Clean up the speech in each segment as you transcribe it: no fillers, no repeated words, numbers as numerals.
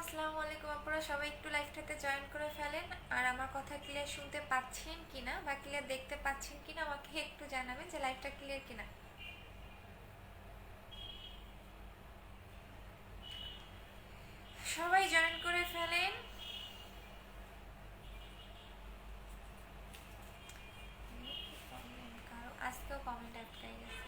আসসালামু আলাইকুম আপনারা সবাই একটু লাইভটাতে জয়েন করে ফেলেন। আর আমার কথা ক্লিয়ার শুনতে পাচ্ছেন কিনা বা ক্লিয়ার দেখতে পাচ্ছেন কিনা আমাকে একটু জানাবেন যে লাইভটা ক্লিয়ার কিনা। সবাই জয়েন করে ফেলেন। কারো আজকেও কমেন্ট আটকাই গেছে।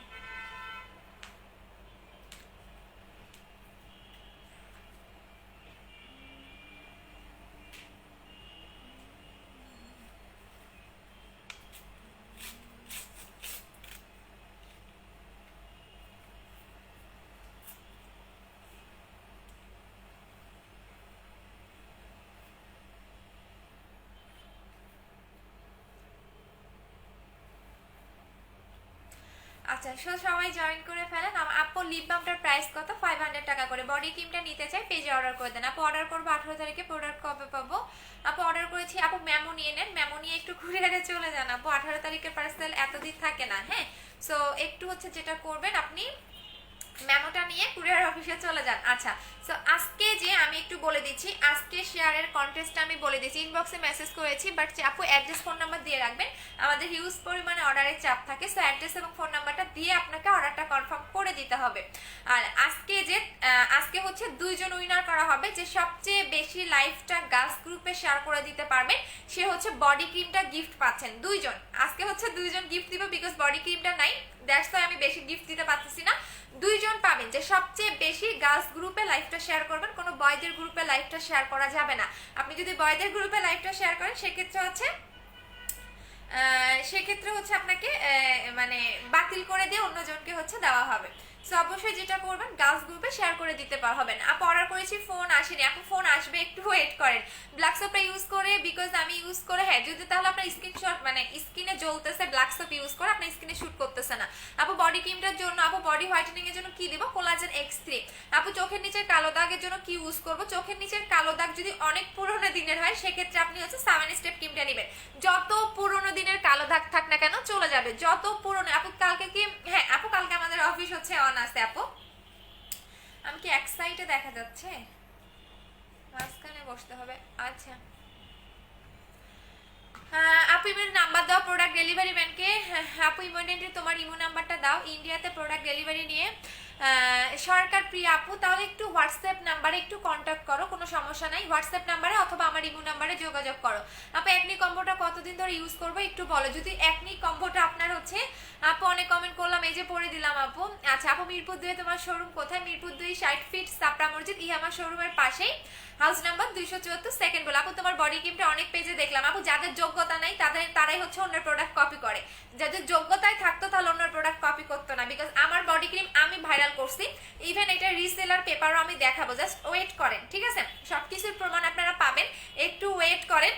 আচ্ছা সবাই জয়েন করে ফেলেন। আপু লিপ বামটার প্রাইস কত? 500 টাকা করে। বডি ক্রিমটা নিতে চাই পেজে অর্ডার করে দেন। আপু অর্ডার করবো 18 তারিখে। প্রোডাক্ট কবে পাবো? আপু অর্ডার করেছি। আপু মেমো নিয়ে নেন, মেমো নিয়ে একটু কুরিয়ারে চলে যান। আপু 18 তারিখের পার্সেল এতদিন থাকে না। হ্যাঁ, সো একটু হচ্ছে যেটা করবেন আপনি মেমোটা নিয়ে কুরিয়ার অফিসে চলে যান। আচ্ছা, সো আজকে যে আমি একটু বলে দিচ্ছি, আজকে শেয়ারের কন্টেস্টটা আমি বলে দিচ্ছি। ইনবক্সে মেসেজ করেছি, বাট আপু অ্যাড্রেস ফোন নাম্বার দিয়ে রাখবেন। আমাদের হিউজ পরিমাণে অর্ডারের চাপ থাকে, সো অ্যাড্রেস এবং ফোন নাম্বারটা দিয়ে আপনাকে অর্ডারটা কনফার্ম করে দিতে হবে। আর আজকে হচ্ছে দুইজন উইনার করা হবে। যে সবচেয়ে বেশি লাইভটা গার্লস গ্রুপে শেয়ার করে দিতে পারবে সে হচ্ছে বডি ক্রিমটা গিফট পাচ্ছেন। দুইজন আজকে হচ্ছে দুইজন গিফট দিব, বিকজ বডি ক্রিমটা নাই, দ্যাটস ওয়াই আমি বেশি গিফট দিতে পারতেছি না। দুইজন পাবেন যে সবচেয়ে বেশি গার্লস গ্রুপে লাইভটা শেয়ার করবেন। কোনো বয়দের গ্রুপে লাইভটা শেয়ার করা যাবে না। আপনি যদি বয়দের গ্রুপে লাইভটা শেয়ার করেন সেক্ষেত্রে হচ্ছে আপনাকে মানে বাতিল করে দিয়ে অন্যজনকে হচ্ছে দেওয়া হবে। সো অবশ্যই যেটা করবেন গার্লস গ্রুপে শেয়ার করে দিতে হবেন। আপু অর্ডার করেছি, ফোন আসেনি। আপু ফোন আসবে, একটু ওয়েট করেন। ব্ল্যাক সোপটা ইউজ করে, বিকজ আমি ইউজ করে, হ্যাঁ যদি তাহলে আপনার স্ক্রিনশট মানে স্কিনে জ্বলতেছে, ব্ল্যাক সোপ ইউজ করে আপনার স্কিনে শুট করতেছে না। আপু বডি ক্রিমটার জন্য, আপু বডি হোয়াইটেনিং এর জন্য কি দিব? Collagen X3। আপু চোখের নিচের কালো দাগের জন্য কি ইউজ করব? চোখের নিচের কালো দাগ যদি অনেক পুরোনো দিনের হয় সেক্ষেত্রে আপনি হচ্ছে 7 স্টেপ ক্রিমটা নেবেন। যত পুরোনো দিনের কালো দাগ থাক না কেন চলে যাবে, যত পুরোনো। আপু কালকে কি, হ্যাঁ আপু কালকে আমাদের অফিস হচ্ছে অন আছে। আপু আমি কি এক সাইডে দেখা যাচ্ছে? মাঝখানে বসতে হবে। আচ্ছা আপু ইমের নাম্বার দাও প্রোডাক্ট ডেলিভারি ম্যানকে। আপু ইমিডিয়েটলি তোমার ইমো নাম্বারটা দাও। ইন্ডিয়াতে প্রোডাক্ট ডেলিভারি নিয়ে সরকার প্রিয়া আপু, তাহলে একটু হোয়াটসঅ্যাপ নাম্বারে একটু কন্ট্যাক্ট করো, কোনো সমস্যা নাই। হোয়াটসঅ্যাপ নাম্বারে অথবা আমার ইমো নাম্বারে যোগাযোগ করো। আপু একনি কম্বোটা কতদিন ধরে ইউজ করবো একটু বলো। যদি একনি কম্বোটা আপনার হচ্ছে, আপু অনেক কমেন্ট করলাম, এই যে পড়ে দিলাম আপু। আচ্ছা আপু মিরপুর 2 তোমার শোরুম কোথায়? মিরপুর 2 60 ফিট সাপড়া মসজিদ, আমার শোরুমের পাশেই, হাউস নাম্বার 274 সেকেন্ড বলে। আপু তোমার বডি ক্রিমটা অনেক পেজে দেখলাম। আপু যাদের যোগ্যতা নাই তারাই হচ্ছে অন্যের প্রোডাক্ট কপি করে। যাদের যোগ্যতায় থাকতো তাহলে অন্যের প্রোডাক্ট কপি করতো না, বিকজ আমার বডি ক্রিম আমি ভাইরাল করছি। ইভেন এটা রিসেলার পেপারও আমি দেখাবো, জাস্ট ওয়েট করেন, ঠিক আছে? সবকিছুর প্রমাণ আপনারা পাবেন, একটু ওয়েট করেন।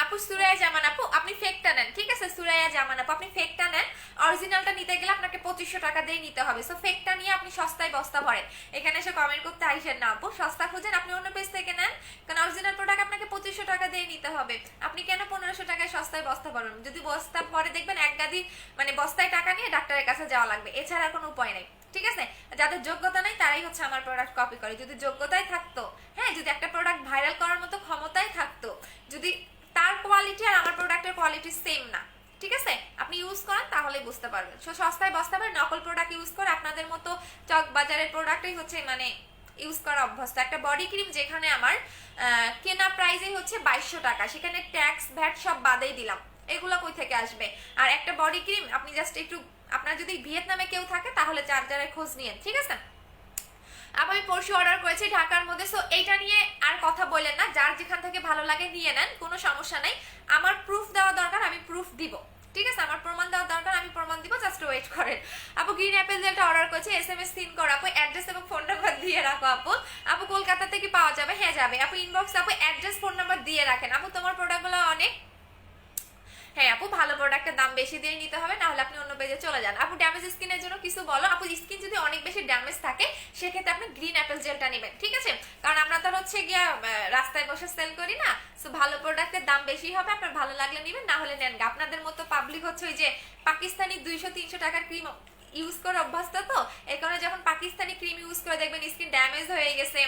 আপু সুরাইয়া জামান আপু আপনি ফেকটা নেন, ঠিক আছে? সুরাইয়া জামান আপু আপনি ফেকটা নেন। অরিজিনালটা নিতে গেলে আপনাকে 2500 টাকা দিয়ে নিতে হবে। সো ফেকটা নিয়ে আপনি সস্তায় বস্তা ভরেন, এখানে এসে কমেন্ট করতে আইসেন না আপু। সস্তা খুঁজেন, আপনি অন্য পেজ থেকে নেন, কারণ অরিজিনাল প্রোডাক্ট আপনাকে 2500 টাকা দিয়ে নিতে হবে। আপনি কেন 1500 টাকায় সস্তায় বস্তা ভরবেন? যদি বস্তা পরে দেখবেন এক গাদি মানে বস্তায় টাকা নিয়ে ডাক্তারের কাছে যাওয়া লাগবে, এছাড়া কোনো উপায় নেই, ঠিক আছে? যাদের যোগ্যতা নেই তারাই হচ্ছে আমার প্রোডাক্ট কপি করে। যদি যোগ্যতায় থাকতো, হ্যাঁ যদি একটা প্রোডাক্ট ভাইরাল করার মতো ক্ষমতায় থাকতো, যদি তার কোয়ালিটি আর আমার প্রোডাক্টের কোয়ালিটি সেম না, ঠিক আছে, আপনি ইউজ করেন তাহলেই বুঝতে পারবেন। সস্তায় বস্তা পারে নকল প্রোডাক্ট ইউজ করে আপনাদের মতো চক বাজারের প্রোডাক্টই হচ্ছে মানে ইউজ করা অভ্যস্ত। একটা বডি ক্রিম যেখানে আমার কেনা প্রাইসই হচ্ছে 2200 টাকা, সেখানে ট্যাক্স ভ্যাট সব বাদেই দিলাম, এগুলো কই থেকে আসবে? আর একটা বডি ক্রিম আপনি জাস্ট একটু, আপনার যদি ভিয়েতনামে কেউ থাকে তাহলে চার্জারের খোঁজ নিয়ে, ঠিক আছে? আবার আমি পরশু অর্ডার করেছি ঢাকার মধ্যে। সো এইটা নিয়ে আর কথা বলেন না, যার যেখান থেকে ভালো লাগে নিয়ে নেন, কোনো সমস্যা নাই। আমার প্রুফ দেওয়া দরকার, আমি প্রুফ দিব, ঠিক আছে? আমার প্রমাণ দেওয়া দরকার, আমি প্রমাণ দিব, জাস্ট ওয়েট করেন। আপু গ্রিন অ্যাপেল জেলটা অর্ডার করেছি, SMS সিন করো আপু, অ্যাড্রেস এবং ফোন নাম্বার দিয়ে রাখো আপু। আপু কলকাতা থেকে পাওয়া যাবে? হ্যাঁ যাবে আপু। ইনবক্স আপু অ্যাড্রেস ফোন নাম্বার দিয়ে রাখেন। আপু তোমার প্রোডাক্টগুলো অনেক, হ্যাঁ আপু ভালো প্রোডাক্টের দাম বেশি দিয়ে নিতে হবে, নাহলে আপনি অন্য পেজে চলে যান। আপু ড্যামেজ স্কিনের জন্য কিছু বলো। আপু স্কিন যদি অনেক বেশি ড্যামেজ থাকে সেক্ষেত্রে আপনি গ্রিন অ্যাপেল জেলটা নেবেন, ঠিক আছে? কারণ আমরা তো হচ্ছে গিয়া রাস্তায় বসে সেল করি না, সো ভালো প্রোডাক্টের দাম বেশি হবে, আপনার ভালো লাগলে নেবেন, না হলে নেন। আপনাদের মতো পাবলিক হচ্ছে ওই যে পাকিস্তানি 200-300 টাকার ক্রিম ইউজ করে অভ্যস্ত, তো এই কারণে যখন পাকিস্তানি ক্রিম ইউজ করে দেখবেন স্কিন ড্যামেজ হয়ে গেছে,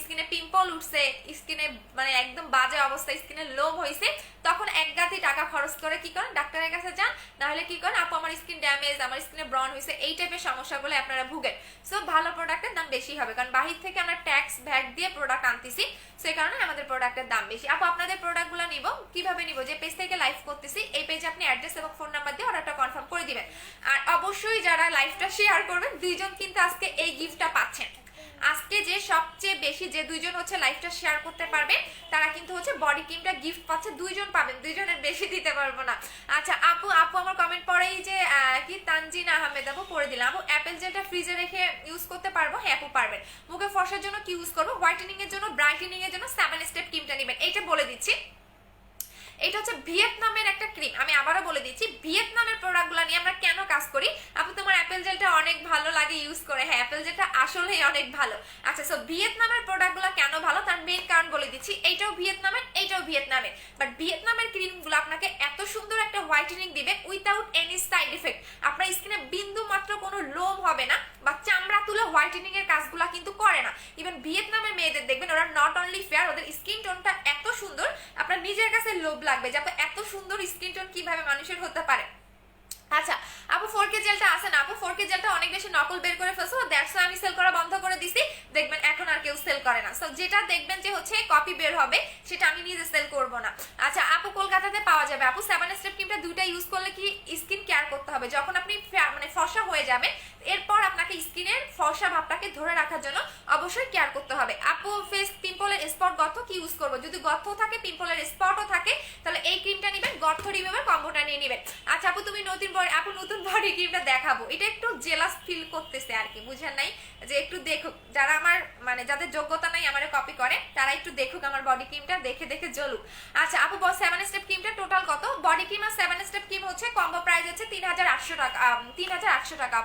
স্কিনে পিম্পল উঠছে, স্কিনে মানে একদম বাজে অবস্থা, স্কিনে লোম হয়েছে, তখন এক গাতি টাকা খরচ করে কি করেন, ডাক্তারের কাছে যান, নাহলে কি করেন, আপু আমার স্কিন ড্যামেজ, আমার স্কিনে ব্রন হয়েছে, এই টাইপের সমস্যাগুলো আপনারা ভুগেন। সো ভালো প্রোডাক্টের দাম বেশি হবে, কারণ বাহির থেকে আমরা ট্যাক্স ভ্যাট দিয়ে প্রোডাক্ট আনতেছি, সেই কারণে আমাদের প্রোডাক্টের দাম বেশি। আপু আপনাদের প্রোডাক্টগুলো নিব কিভাবে নিব, যে পেজ থেকে লাইভ করতেছি এই পেজে আপনি অ্যাড্রেস এবং ফোন নাম্বার দিয়ে অর্ডারটা কনফার্ম করে দিবেন। আর অবশ্যই যারা লাইভটা শেয়ার করবেন, দুইজন কিন্তু আজকে এই গিফটটা পাচ্ছেন। আজকে যে সবচেয়ে বেশি যে দুইজন হচ্ছে লাইভটা শেয়ার করতে পারবে তারা কিন্তু হচ্ছে বডি ক্রিমটা গিফট পাচ্ছে, দুইজন পাবেন, দুইজনের বেশি দিতে পারবো না। আচ্ছা আপু আমার কমেন্ট পড়েই যে কি তানজিন আহমেদ আপু পড়ে দিলাম, আপু অ্যাপেল জেলটা ফ্রিজে রেখে ইউজ করতে পারবো? হ্যাঁ আপু পারবেন। মুখে ফর্সার জন্য কি ইউজ করবো? হোয়াইটেনিং এর জন্য, ব্রাইটেনিং এর জন্য 7 স্টেপ ক্রিমটা নেবেন, এইটা বলে দিচ্ছি। এটা হচ্ছে ভিয়েতনামের একটা ক্রিম, আমি আবারও বলে দিচ্ছি ভিয়েতনামের প্রোডাক্টগুলো নিয়ে আমরা কেন কাজ করি। আপু তোমার অ্যাপেল জেলটা অনেক ভালো লাগে ইউজ করে, হ্যাঁ অ্যাপেল জেলটা আসলেই অনেক ভালো। আচ্ছা সো ভিয়েতনামের প্রোডাক্টগুলো কেন ভালো তার মেইন কারণ বলে দিচ্ছি, এইটাও ভিয়েতনামের, এইটাও ভিয়েতনামের, বাট ভিয়েতনামের ক্রিমগুলো আপনাকে এত সুন্দর একটা হোয়াইটেনিং দিবে উইথাউট এনি সাইড ইফেক্ট, আপনার স্কিনে বিন্দু মাত্র কোনো লোম হবে না বা চামড়া তুলে হোয়াইটেনিং এর কাজগুলো কিন্তু করে না। ইভেন ভিয়েতনামের মেয়েদের দেখবেন ওরা নট অনলি ফেয়ার, ওদের স্কিন টোনটা এত সুন্দর আপনার নিজের কাছে লোভ লাগবে যে আপু এত সুন্দর স্কিন টোন কিভাবে মানুষের হতে পারে। আচ্ছা আপু 4K জেলটা আছে না? আপু 4K জেলটা অনেক বেশি নকল বের করে ফেলছো, দ্যাটস আমি সেল করা বন্ধ করে দিছি, দেখবেন এখন আর কেউ সেল করে না। সো যেটা দেখবেন যে হচ্ছে কপি বের হবে সেটা আমি নিজে সেল করব না। আচ্ছা আপু কলকাতাতে পাওয়া যাবে? আপু 7 স্টেপ ক্রিমটা দুইটা ইউজ করলে কি স্কিন কেয়ার করতে হবে, যখন আপনি মানে ফর্সা হয়ে যাবে এরপর আপনাকে স্কিনের ফর্সা ভাবটাকে ধরে রাখার জন্য অবশ্যই কেয়ার করতে হবে। আপু ফেস পিম্পলের স্পট গর্ত কি ইউজ করবো? যদি গর্ত থাকে পিম্পলের স্পটও থাকে তাহলে এই ক্রিমটা নেবেন, গর্ত রিমুভার কম্বোটা নিয়ে নেবেন। আচ্ছা আপু তুমি আপু নতুন বডি ক্রিমটা দেখাবো, এটা একটু জেলাস ফিল করতেছে আর কি, বুঝেন নাই, যে একটু দেখুক, যারা আমার মানে যাদের যোগ্যতা নাই আমারে কপি করে তারা একটু দেখুক আমার বডি ক্রিমটা, দেখে দেখে জ্বলুক। আচ্ছা আপু 7 স্টেপ ক্রিমটা টোটাল কত? বডি ক্রিম আর 7 স্টেপ ক্রিম হচ্ছে কম্বো প্রাইস হচ্ছে 3800 টাকা, 3800 টাকা।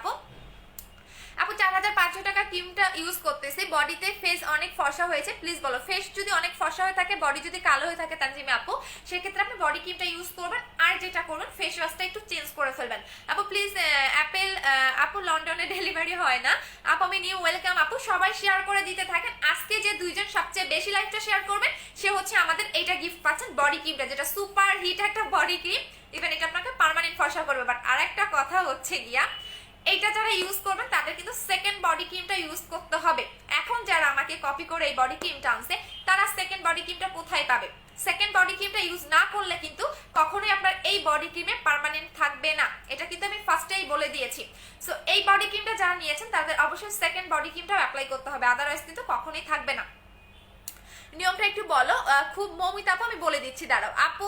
আপু 4500 টাকা ক্রিমটা ইউজ করতেছি, বডিতে ফেস অনেক ফর্সা হয়েছে, প্লিজ বলো। ফেস যদি অনেক ফর্সা হয়ে থাকে, বডি যদি কালো হয়ে থাকে তানজিমা আপু, সেক্ষেত্রে আপনি বডি ক্রিমটা ইউজ করবেন, আর যেটা করবেন ফেস ওয়াশটা একটু চেঞ্জ করে ফেলবেন। আপু প্লিজ অ্যাপেল আপু লন্ডনে ডেলিভারি হয় না? আপু আমি নিউ ওয়েলকাম আপু, সবাই শেয়ার করে দিতে থাকেন। আজকে যে দুইজন সবচেয়ে বেশি লাইভটা শেয়ার করবেন সে হচ্ছে আমাদের এইটা গিফট পাচ্ছেন, বডি ক্রিমটা, যেটা সুপার হিট একটা বডি ক্রিম, ইভেন এটা আপনাকে পার্মানেন্ট ফর্সা করবে। বাট আরেকটা কথা হচ্ছে গিয়া এইটা যারা ইউজ করবেন তাদের কিন্তু সেকেন্ড বডি ক্রিমটা ইউজ করতে হবে। এখন যারা আমাকে কপি করে এই বডি ক্রিমটা আনছে তারা সেকেন্ড বডি ক্রিমটা কোথায় পাবে? সেকেন্ড বডি ক্রিমটা ইউজ না করলে কিন্তু কখনোই আপনার এই বডি ক্রিমে পার্মানেন্ট থাকবে না, এটা কিন্তু আমি ফার্স্টেই বলে দিয়েছি। সো এই বডি ক্রিমটা যারা নিয়েছেন তাদের অবশ্যই সেকেন্ড বডি ক্রিমটাও অ্যাপ্লাই করতে হবে, আদারওয়াইজ কিন্তু কখনোই থাকবে না। নিয়মটা একটু বলো। খুব মৌমিতা আপু আমি বলে দিচ্ছি, দাঁড়াও। আপু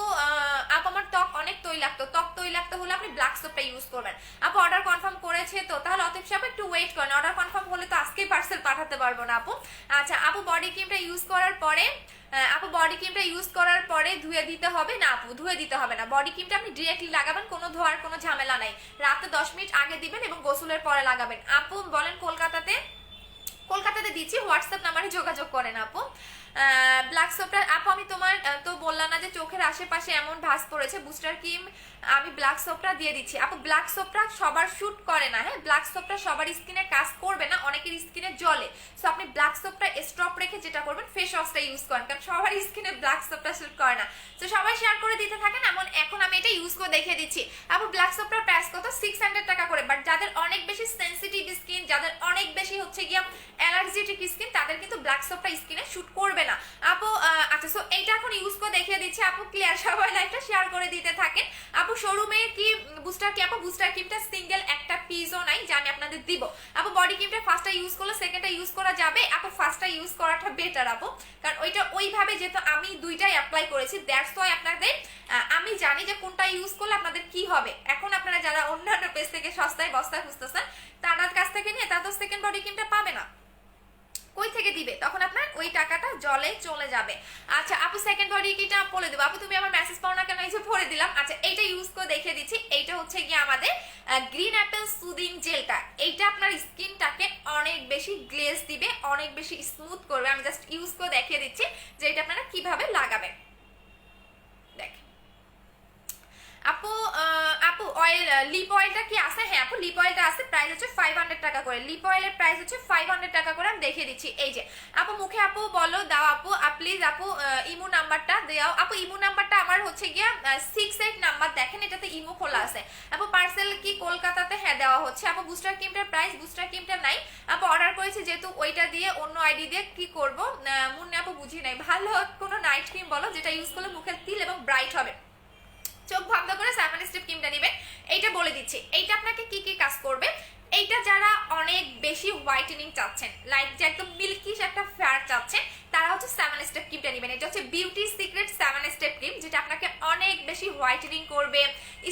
আমার ত্বক অনেক তৈলাক্ত, ত্বক তৈলাক্ত হলে আপনি ব্ল্যাক সোপটা ইউজ করবেন। আপু অর্ডার কনফার্ম করেছে তো, তাহলে অতএব সব একটু ওয়েট করেন, অর্ডার কনফার্ম হলে তো আজকেই পার্সেল পাঠাতে পারবো না আপু। আচ্ছা আপু বডি ক্রিমটা ইউজ করার পরে ধুয়ে দিতে হবে না? আপু ধুয়ে দিতে হবে না, বডি ক্রিমটা আপনি ডিরেক্টলি লাগাবেন, কোনো ধোয়ার কোনো ঝামেলা নাই, রাতে 10 মিনিট আগে দিবেন এবং গোসলের পরে লাগাবেন। আপু বলেন কলকাতাতে দিচ্ছি, হোয়াটসঅ্যাপ নাম্বারে যোগাযোগ করেন আপু। ব্ল্যাক সোপটা আপু আমি তোমার তো বললাম না যে চোখের আশেপাশে এমন ভাঁজ পড়েছে, বুস্টার ক্রিম আমি ব্ল্যাক সোপটা দিয়ে দিচ্ছি। আপু ব্ল্যাক সোপটা সবার শুট করে না, হ্যাঁ ব্ল্যাক সোপটা সবার স্কিনে কাজ করবে না, অনেকের স্কিনে জ্বলে। সো আপনি ব্ল্যাক সোপটা স্টপ রেখে যেটা করবেন ফেস ওয়াশটা ইউজ করেন, কারণ সবার স্কিনে ব্ল্যাক সোপটা শুট করে না। তো সবাই শেয়ার করে দিতে থাকেন, এখন আমি এটা ইউজ করে দেখিয়ে দিচ্ছি। আপু ব্ল্যাক সোপটার প্রাইস কত? 600 টাকা করে। বাট যাদের অনেক বেশি সেন্সিটিভ স্কিন, যাদের অনেক বেশি হচ্ছে গিয়া অ্যালার্জিটিক স্কিন, তাদের কিন্তু ব্ল্যাক সোপটা স্কিনে শুট করবে না আপু। আচ্ছা সো এইটা এখন ইউজ করে দেখিয়ে দিচ্ছি আপু, ক্লিয়ার? সবাই লাইভটা শেয়ার করে দিতে থাকেন। আপু শোরুমে কি বুস্টার কি? আপু বুস্টার ক্রিমটা সিঙ্গেল একটা পিসও নাই যে আমি আপনাদের দিব। আপু বডি ক্রিমটা ফার্স্টটা ইউজ করলে সেকেন্ডটা ইউজ করা যাবে? আপু ফার্স্টটা ইউজ করাটা বেটার আপু, কারণ ওইটা ওইভাবে যেহেতু আমি দুইটাই অ্যাপ্লাই করেছি, দ্যাটস ওয়াই আপনাদের আমি জানি যে কোনটা ইউজ করলে আপনাদের কি হবে। এখন আপনারা যারা অন্যান্য পেজ থেকে সস্তায় বস্তায় খুঁজতেছেন তাদের কাছ থেকে নিয়ে তারা তো সেকেন্ড বডি ক্রিমটা পাবে না, কই থেকে দিবে? তখন আপনার ওই টাকাটা জলে চলে যাবে। আচ্ছা আপু সেকেন্ড বডি কিটা বলে দেবো। আপু তুমি আমার মেসেজ পাও না কেন? এই যে পড়ে দিলাম। আচ্ছা এইটা ইউজ করে দেখিয়ে দিচ্ছি, এইটা হচ্ছে গিয়ে আমাদের গ্রিন অ্যাপেল সুদিং জেলটা। এইটা আপনার স্কিনটাকে অনেক বেশি গ্লেজ দিবে, অনেক বেশি স্মুথ করবে। আমি জাস্ট ইউজ করে দেখিয়ে দিচ্ছি যে এটা আপনারা কিভাবে লাগাবেন। দেখ আপু অয়েল লিপ অয়েলটা কি আছে? হ্যাঁ আপু লিপ অয়েলটা আছে, প্রাইস হচ্ছে 500 টাকা করে। লিপ অয়েলের প্রাইস হচ্ছে 500 টাকা করে। আমি দেখিয়ে দিচ্ছি, এই যে আপু মুখে আপু বলো দাও আপু, প্লিজ আপু ইমো নাম্বারটা দাও আপু। ইমো নাম্বারটা আমার হচ্ছে গিয়া 68 নাম্বার, দেখেন এটাতে ইমো খোলা আছে আপু। পার্সেল কি কলকাতাতে? হ্যাঁ দেওয়া হচ্ছে আপু। বুস্টার ক্রিমটার প্রাইস, বুস্টার ক্রিমটা নাই আপু, অর্ডার করেছি যেহেতু ওইটা দিয়ে অন্য আইডি দিয়ে কি করব মুন্নি আপু বুঝি নাই। ভালো কোনো নাইট ক্রিম বলো যেটা ইউজ করলে মুখের তিল এবং ব্রাইট হবে। চোখ বন্ধ করে 7 স্টেপ ক্রিমটা নেবেন। এইটা বলে দিচ্ছি, এইটা আপনাকে কি কি কাজ করবে। এইটা যারা অনেক বেশি হোয়াইটেনিং চাচ্ছেন, লাইক যে একদম মিল্কিশ একটা ফেয়ার চাচ্ছেন, তারা হচ্ছে 7 স্টেপ ক্রিমটা নেবেন। এটা হচ্ছে বিউটি সিক্রেট 7 স্টেপ ক্রিম, যেটা আপনাকে অনেক বেশি হোয়াইটেনিং করবে,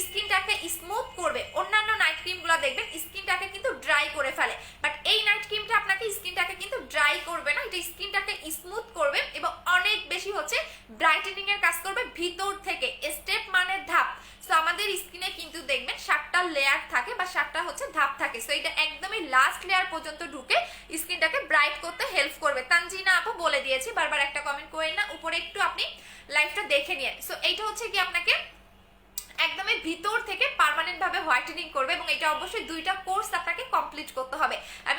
স্কিনটাকে স্মুথ করবে। অন্যান্য নাইট ক্রিমগুলো দেখবেন স্কিনটাকে কিন্তু ড্রাই করে ফেলে, বাট এই নাইট ক্রিমটা আপনাকে স্কিনটাকে কিন্তু ড্রাই করবে না, এটা স্কিনটাকে স্মুথ করবে এবং অনেক বেশি হচ্ছে ব্রাইটেনিং এর কাজ করবে ভিতর থেকে। স্টেপ মানে ধাপ। সো আমাদের স্কিনে কিন্তু দেখবেন 7টা লেয়ার থাকে বা 7টা হচ্ছে ধাপ থাকে। সো এটা একদমই লাস্ট লেয়ার পর্যন্ত ঢুকে স্কিনটাকে ব্রাইট করতে হেল্প করবে। তানজিনা আপু বলে দিয়েছি, বারবার একটা কমেন্ট করেন না, উপরে একটু আপনি লাইভটা দেখে নিন। সো এইটা হচ্ছে কি আপনাকে একদমই ভিতর থেকে পার্মানেন্ট ভাবে হোয়াইটেনিং করবে এবং এটা অবশ্যই 2টা কোর্স আপনাকে কমপ্লিট করতে হবে।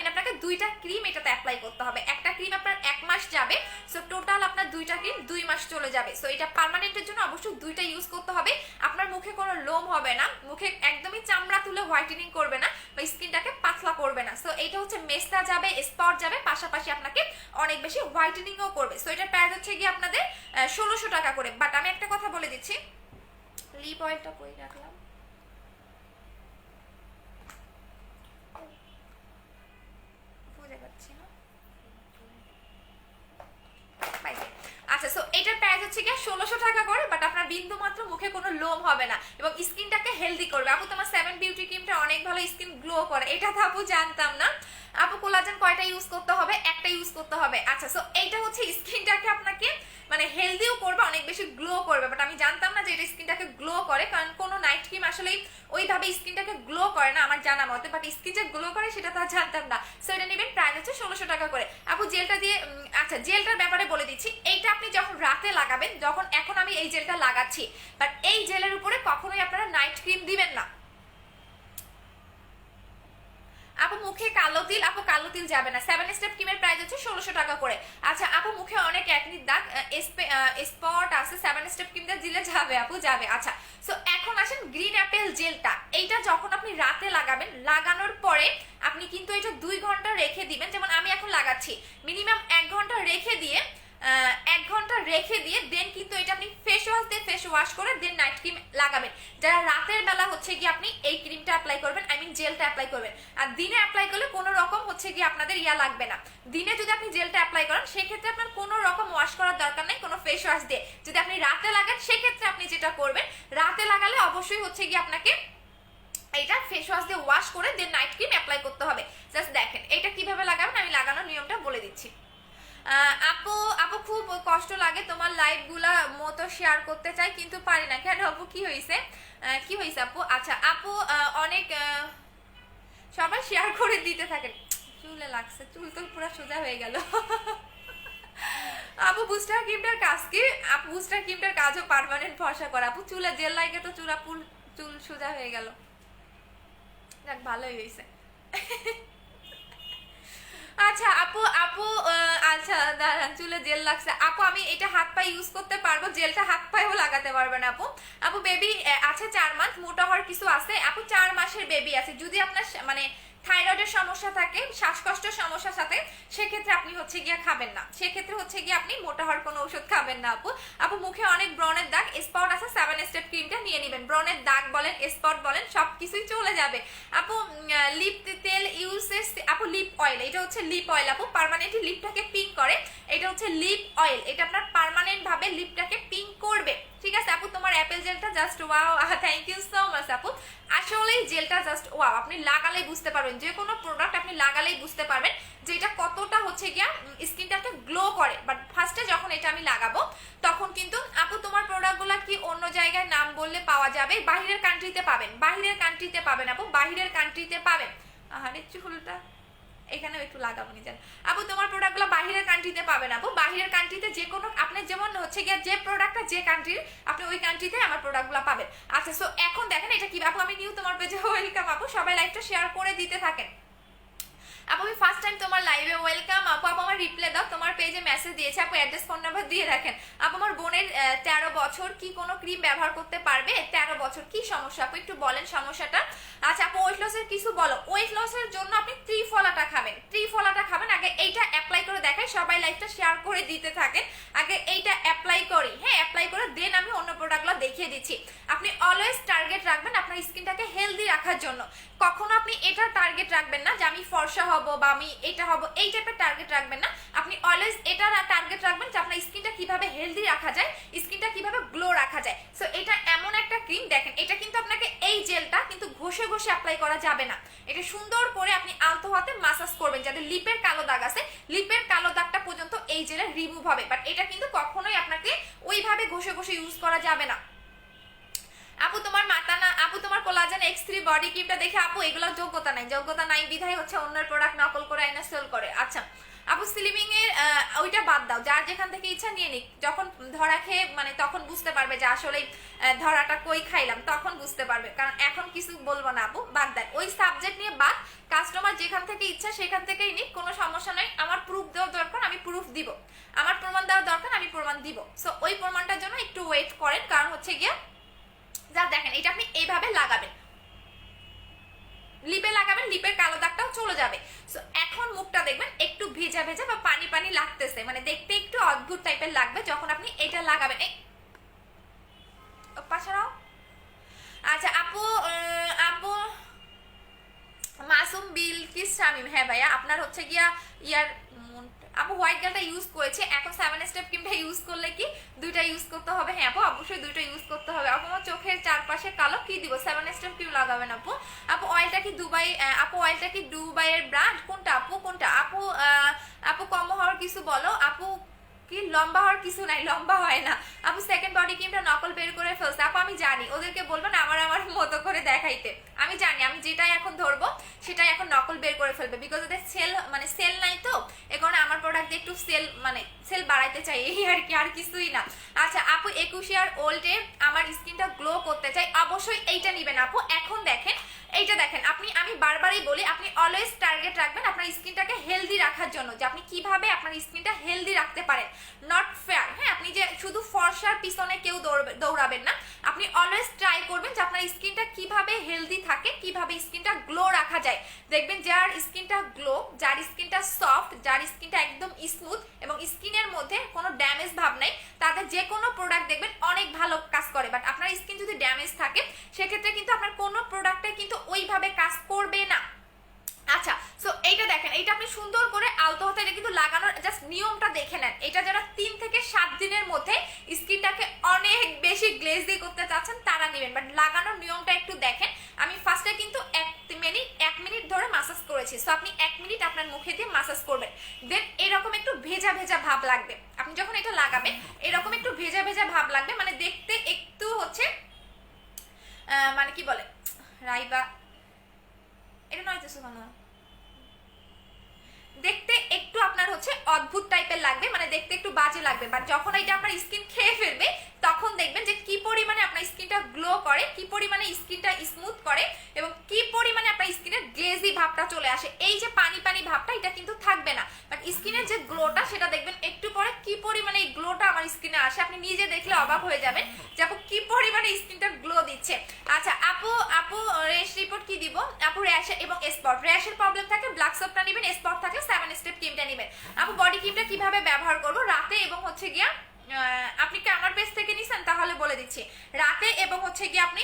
আপনাকে 2টা ক্রিম এটাতে অ্যাপ্লাই করতে হবে। একটা ক্রিম আপনার 1 মাস যাবে, সো টোটাল আপনার 2টা ক্রিম 2 মাস চলে যাবে। সো এটা পার্মানেন্টের জন্য অবশ্যই 2টা ইউজ করতে হবে। আপনার মুখে কোনো লোম হবে না, মুখে একদমই চামড়া তুলে হোয়াইটেনিং করবে না বা স্কিনটাকে পাতলা করবে না। সো এটা হচ্ছে মেস্তা যাবে, স্পট যাবে, পাশাপাশি আপনাকে অনেক বেশি হোয়াইটেনিংও করবে। সো এটার প্রাইস হচ্ছে গিয়ে আপনাদের 1600 টাকা করে। বাট আমি একটা কথা বলে দিচ্ছি, লিপ অয়েলটা কই রাখলাম, বুঝে পাচ্ছি না। আচ্ছা, সো এটার প্রাইস হচ্ছে কি 1600 টাকা করে, বাট আপনার বিন্দু মাত্র মুখে কোনো লোম হবে না এবং স্কিনটাকে হেলদি করবে। আপু তোমার 7 বিউটি ক্রিমটা অনেক ভালো স্কিন গ্লো করে, এটা তো আপু জানতাম না। আপু কোলাজেন কয়টা ইউজ করতে হবে? একটা ইউজ করতে হবে। আচ্ছা, সো এইটা হচ্ছে স্কিনটাকে আপনাকে মানে হেলদিও করবে, অনেক বেশি গ্লো করবে, বাট আমি জানতাম না যে এটা স্কিনটাকে গ্লো করে, কারণ কোনো নাইট ক্রিম আসলে ওইভাবে স্কিনটাকে গ্লো করে না আমার জানা মতে, বাট স্কিন যে গ্লো করে সেটা তো জানতাম না। সো এটা নেবেন, প্রাইস হচ্ছে 1600 টাকা করে। আপু জেলটা দিয়ে আচ্ছা জেলটার ব্যাপারে বলে দিচ্ছি, এইটা আপনি যখন রাতে লাগাবেন, যখন এখন আমি এই জেলটা লাগাচ্ছি, বাট এই জেলের উপরে কখনোই আপনারা নাইট ক্রিম দিবেন না। আপু মুখে কালো তিল, আপু কালো তিল যাবে না। 7 স্টেপ ক্রিমের প্রাইস হচ্ছে 1600 টাকা করে। আচ্ছা আপু মুখে অনেক একনির দাগ, স্পট আছে, 7 স্টেপ ক্রিমটা দিলে যাবে আপু? যাবে। আচ্ছা, সো এখন আসেন গ্রিন অ্যাপেল জেলটা। এইটা যখন আপনি রাতে লাগাবেন, লাগানোর পরে আপনি কিন্তু এটা 2 ঘন্টা রেখে দিবেন। যেমন আমি এখন লাগাচ্ছি, মিনিমাম 1 ঘন্টা রেখে দিয়ে 1 ঘন্টা রেখে দিয়ে দেন কিন্তু এটা আপনি ফেস ওয়াশ দিয়ে ফেস ওয়াশ করে দেন নাইট ক্রিম লাগাবেন। যারা রাতের বেলা হচ্ছে কি আপনি এই ক্রিমটা অ্যাপ্লাই করবেন, আই মিন জেলটা অ্যাপ্লাই করবেন। আর দিনে অ্যাপ্লাই করলে কোনো রকম হচ্ছে কি আপনাদের ইয়া লাগবে না। দিনে যদি আপনি জেলটা অ্যাপ্লাই করেন সেক্ষেত্রে আপনার কোনো রকম ওয়াশ করার দরকার নেই কোনো ফেস ওয়াশ দিয়ে। যদি আপনি রাতে লাগান সেক্ষেত্রে আপনি যেটা করবেন, রাতে লাগালে অবশ্যই হচ্ছে কি আপনাকে এটা ফেস ওয়াশ দিয়ে ওয়াশ করে দেন নাইট ক্রিম অ্যাপ্লাই করতে হবে। জাস্ট দেখেন এটা কিভাবে লাগাবেন, আমি লাগানোর নিয়মটা বলে দিচ্ছি। আপু আপু খুব কষ্ট লাগে, তোমার লাইভ গুলা মতো শেয়ার করতে চাই কিন্তু পারি না। কেন আপু কি হয়েছে? কি হয়েছে আপু? আচ্ছা আপু অনেক সবাই শেয়ার করে দিতে থাকেন। চুলে লাগছে, চুল তো পুরো সোজা হয়ে গেল। আপু বুস্টার ক্রিমটার কাজ কি? আপু বুস্টার ক্রিমটার কাজও পার্মানেন্ট ফর্সা করা। আপু চুলে জেল লাগে তো চুল সোজা হয়ে গেল। যাক ভালোই হয়েছে। আচ্ছা আপু আপু আচ্ছা দাঁড়ান, চুলে জেল লাগছে আপু, আমি এটা হাত পায়ে ইউজ করতে পারবো? জেলটা হাত পায়েও লাগাতে পারবেন আপু? আপু বেবি আছে 4 মাস, মোটা হওয়ার কিছু আছে আপু? 4 মাসের বেবি আছে। যদি আপনার মানে থাইরয়েডের সমস্যা থাকে, শ্বাসকষ্টের সমস্যার সাথে, সেক্ষেত্রে আপনি হচ্ছে গিয়ে খাবেন না, সেক্ষেত্রে হচ্ছে গিয়ে আপনি মোটা হওয়ার কোনো ওষুধ খাবেন না আপু। আপু মুখে অনেক ব্রণের দাগ, স্পট আছে, 7 স্টেপ ক্রিমটা নিয়ে নেবেন। ব্রণের দাগ বলেন, স্পট বলেন, সবকিছুই চলে যাবে আপু। লিপ তেল ইউজেস আপু, লিপ অয়েল, এটা হচ্ছে লিপ অয়েল আপু, পার্মানেন্টলি লিপটাকে পিঙ্ক করে। এটা হচ্ছে লিপ অয়েল, এটা আপনার পার্মানেন্ট ভাবে লিপটাকে পিঙ্ক করবে। ঠিক আছে আপু, তোমার অ্যাপেল জেলটা just wow, thank you so much আপু। আসলেই জেলটা জাস্ট ওয়াও, আপনি লাগালেই বুঝতে পারবেন, যে কোনো প্রোডাক্ট আপনি লাগালেই বুঝতে পারবেন যে এটা কতটা হচ্ছে গিয়া স্কিনটাকে গ্লো করে। বাট ফার্স্টে যখন এটা আমি লাগাবো তখন কিন্তু আপু তোমার প্রোডাক্টগুলো কি অন্য জায়গায় নাম বললে পাওয়া যাবে? বাহিরের কান্ট্রিতে পাবেন, বাহিরের কান্ট্রিতে পাবেন আপু, বাহিরের কান্ট্রিতে পাবেন। আরে চুলটা এখানেও একটু লাগাবো নিজের। আপু তোমার প্রোডাক্টগুলো বাহিরের কান্ট্রিতে পাবেন আপু, বাহিরের কান্ট্রিতে যে কোনো আপনি যেমন হচ্ছে গিয়ে যে প্রোডাক্টটা যে কান্ট্রির আপনি ওই কান্ট্রিতে আমার প্রোডাক্টগুলো পাবেন। আচ্ছা সো এখন দেখেন এটা কি আপু, আমি নিউ তোমার পেজে ওয়েলকাম আপু, সবাই লাইকটা শেয়ার করে দিতে থাকেন। আপু আমি ফার্স্ট টাইম তোমার লাইভে ওয়েলকাম আপু, আপু আমার রিপ্লাই দাও, তোমার পেজে মেসেজ দিয়েছে আপু, অ্যাড্রেস ফোন নাম্বার দিয়ে রাখেন আপু। আমার বোনের 13 বছর, কি কোনো ক্রিম ব্যবহার করতে পারবে? 13 বছর কি সমস্যা আপু একটু বলেন সমস্যাটা। আচ্ছা আপু ওয়েট লসের কিছু বলো। ওয়েট লসের জন্য আপনি ত্রিফলাটা খাবেন, ত্রিফলাটা খাবেন। আগে এইটা অ্যাপ্লাই করে দেখাই, সবাই লাইভটা শেয়ার করে দিতে থাকেন। আগে এইটা অ্যাপ্লাই করি, হ্যাঁ অ্যাপ্লাই করে দেন আমি অন্য প্রোডাক্টগুলো দেখিয়ে দিচ্ছি। আপনি অলওয়েজ টার্গেট রাখবেন আপনার স্কিনটাকে হেলদি রাখার জন্য। কখনো আপনি এটা টার্গেট রাখবেন না যে আমি ফর্সা হব বা আমি এটা হব, এই টাইপের টার্গেট রাখবেন না। আপনি অলওয়েজ এটা টার্গেট রাখবেন যে আপনার স্কিনটা কিভাবে হেলদি রাখা যায়, স্কিনটা কিভাবে গ্লো রাখা যায়। সো এটা এমন একটা ক্রিম দেখেন, এটা কিন্তু আপনাকে এই জেলটা কিন্তু ঘষে ঘষে অ্যাপ্লাই করা যাবে না, এটা সুন্দর করে আপনি আলতো হাতে মাসাজ করবেন যাতে লিপের কালো দাগ আছে, লিপের কালো দাগটা পর্যন্ত এই জেলে রিমুভ হবে। বাট এটা কিন্তু কখনোই আপনাকে ওইভাবে ঘষে ঘষে ইউজ করা যাবে না। আপু তোমার মাথা না, আপু তোমার কোলাজেন X3 বডি ক্রিমটা দেখে আপু এগুলোর যোগ্যতা নাই, যোগ্যতা নাই বিধায় হচ্ছে অন্যের প্রোডাক্ট নকল করে আইনা সেল করে। আচ্ছা আপু স্লিমিং এর ওইটা বাদ দাও, যার যেখান থেকে ইচ্ছা নিয়ে নিক, যখন ধরা খেয়ে মানে তখন বুঝতে পারবে যে আসলে ধরাটা কই খাইলাম, তখন বুঝতে পারবে, কারণ এখন কিছু বলবো না আপু, বাদ দেন ওই সাবজেক্ট নিয়ে বাদ। কাস্টমার যেখান থেকে ইচ্ছা সেখান থেকেই নিক, কোনো সমস্যা নাই। আমার প্রুফ দেওয়ার দরকার আমি প্রুফ দিব, আমার প্রমাণ দেওয়ার দরকার আমি প্রমাণ দিব। সো ওই প্রমাণটার জন্য একটু ওয়েট করেন, কারণ হচ্ছে গিয়া যা দেখেন এটা আপনি এইভাবে লাগাবেন, লিপে লাগাবেন, লিপের কালো দাগটাও চলে যাবে। সো এখন মুখটা দেখবেন একটু ভেজা ভেজা বা পানি পানি লাগতেছে, মানে দেখতে একটু অদ্ভুত টাইপের লাগবে যখন আপনি এটা লাগাবেন। এই পাশারাও। আচ্ছা আপু আপু মাসুম বিলকিস শামিম, হ্যাঁ ভাইয়া আপনার হচ্ছে গিয়া ইয়ার আপু হোয়াইট গালটা ইউজ করেছে, এখন 7 স্টেপ ক্রিমটা ইউজ করলে কি দুইটা ইউজ করতে হবে? হ্যাঁ আপু অবশ্যই দুইটা ইউজ করতে হবে। আপু আমার চোখের চারপাশে কালো কি দিব? 7 স্টেপ ক্রিম লাগাবেন আপু। আপু অয়েলটা কি দুবাই, আপু অয়েলটা কি দুবাইয়ের ব্র্যান্ড কোনটা আপু, কোনটা আপু? আপু কম হওয়ার কিছু বলো আপু, কি লম্বা হওয়ার কিছু নাই, লম্বা হয় না আপু। সেকেন্ড বডি ক্রিমটা নকল বের করে ফেলছে আপু, আমি জানি, ওদেরকে বলবেন আমার আমার মতো করে দেখাইতে, আমি জানি, আমি যেটাই এখন ধরবো সেটাই এখন নকল বের করে ফেলবে, বিকজ ওদের সেল মানে সেল নাই তো, এ কারণে আমার প্রোডাক্ট দিয়ে একটু সেল মানে সেল বাড়াইতে চাই এই আর কি, আর কিছুই না। আচ্ছা আপু 21 ইয়ার ওল্ডে আমার স্কিনটা গ্লো করতে চাই, অবশ্যই এইটা নিবেন আপু। এখন দেখেন এইটা দেখেন, আপনি আমি বারবারই বলি আপনি অলওয়েজ টার্গেট রাখবেন আপনার স্কিনটাকে হেলদি রাখার জন্য, যে আপনি কিভাবে আপনার স্কিনটা হেলদি রাখতে পারেন, নট ফেয়ার। হ্যাঁ আপনি যে শুধু ফর্সার পিছনে কেউ দৌড়াবেন না, আপনি অলওয়েজ ট্রাই করবেন যে আপনার স্কিনটা কিভাবে হেলদি থাকে, কিভাবে স্কিনটা গ্লো রাখা যায়। দেখবেন যার স্কিনটা গ্লো, যার স্কিনটা সফট, যার স্কিনটা একদম স্মুথ এবং স্কিনের মধ্যে কোনো ড্যামেজ ভাব নাই, তাদের যে কোনো প্রোডাক্ট দেখবেন অনেক ভালো কাজ করে। বাট আপনার স্কিন যদি ড্যামেজ থাকে সেক্ষেত্রে কিন্তু আপনার কোনো প্রোডাক্টে কিন্তু ওইভাবে কাজ করবে না। আচ্ছা সো এইটা দেখেন, এইটা আপনি সুন্দর করে আলতো হাতে, এটা কিন্তু লাগানোর জাস্ট নিয়মটা দেখে নেন। এটা যারা 3 থেকে 7 দিনের মধ্যে স্কিনটাকে অনেক বেশি গ্লেজি করতে চাচ্ছেন তারা নেবেন, বাট লাগানোর নিয়মটা একটু দেখেন। আমি ফার্স্টে কিন্তু 1 মিনিট ধরে মাসাজ করেছি, সো আপনি 1 মিনিট আপনার মুখে দিয়ে মাসাজ করবেন, দেন এরকম একটু ভেজা ভেজা ভাব লাগবে। আপনি যখন এটা লাগাবেন এরকম একটু ভেজা ভেজা ভাব লাগবে, মানে দেখতে একটু হচ্ছে মানে কি বলে রাইবা, এটা নয় তো শোনো, দেখতে একটু আপনার হচ্ছে অদ্ভুত টাইপের লাগবে, মানে দেখতে একটু বাজে লাগবে। বাট যখন এটা আপনার স্কিন খেয়ে ফেলবে তখন দেখবেন যে কি পরিমাণে আপনার স্কিনটা গ্লো করে, কি পরিমাণে স্কিনটা স্মুথ করে এবং কি পরিমাণে আপনার স্কিনের গ্লেজি ভাবটা চলে আসে। এই যে পানি পানি ভাবটা এটা কিন্তু থাকবে না, বাট স্কিনের যে গ্লোটা সেটা দেখবেন একটু পরে কি পরিমাণে এই গ্লোটা আমার স্কিনে আসে, আপনি নিজে দেখলে অবাক হয়ে যাবেন যে আপু কি পরিমাণে স্কিনটা গ্লো দিচ্ছে। আচ্ছা আপু আপু র্যাশ রিপোর্ট কি দিব আপু? র্যাশ এবং স্পট, র্যাশের প্রবলেম থাকে ব্ল্যাক সপটা নেবেন, স্পট থাকে 7 স্টেপ ক্রিমটা নেবেন আপু। বডি ক্রিমটা কিভাবে ব্যবহার করব? রাতে এবং হচ্ছে গিয়া আপনি কি আমার পেজ থেকে নিছেন তাহলে বলে দিচ্ছি, রাতে এবং হচ্ছে গিয়ে আপনি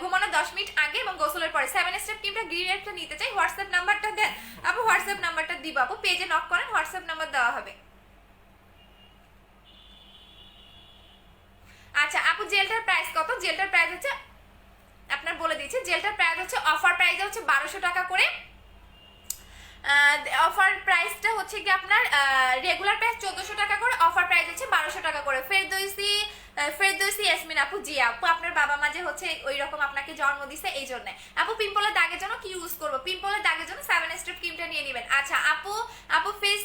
ঘুমানোর 10 মিনিট আগে এবং গোসলের পরে 7 স্টেপ ক্রিমটা গ্রিনেটটা নিতে চাই। হোয়াটসঅ্যাপ নাম্বারটা দেন আপু, হোয়াটসঅ্যাপ নাম্বারটা দিব আপু, পেজে নক করেন, হোয়াটসঅ্যাপ নাম্বার দেওয়া হবে। আচ্ছা আপু জেলটার প্রাইস কত? জেলটার প্রাইস হচ্ছে আপনার বলে দিচ্ছি, জেলটার প্রাইস হচ্ছে অফার প্রাইস হচ্ছে 1200 টাকা করে। অফার প্রাইসটা হচ্ছে কি আপনার রেগুলার প্রাইস 1400 টাকা করে, অফার প্রাইস হচ্ছে 1200 টাকা করে। ফেরদৌসি ইয়াসমিন আপু, জি আপু আপনার বাবা মা যে হচ্ছে ওই রকম আপনাকে জন্ম দিছে এই জন্য। আপু পিম্পলের দাগের জন্য কি ইউজ করবো? পিম্পলের দাগের জন্য 7 স্টেপ ক্রিমটা নিয়ে নেবেন। আচ্ছা আপু ফেস,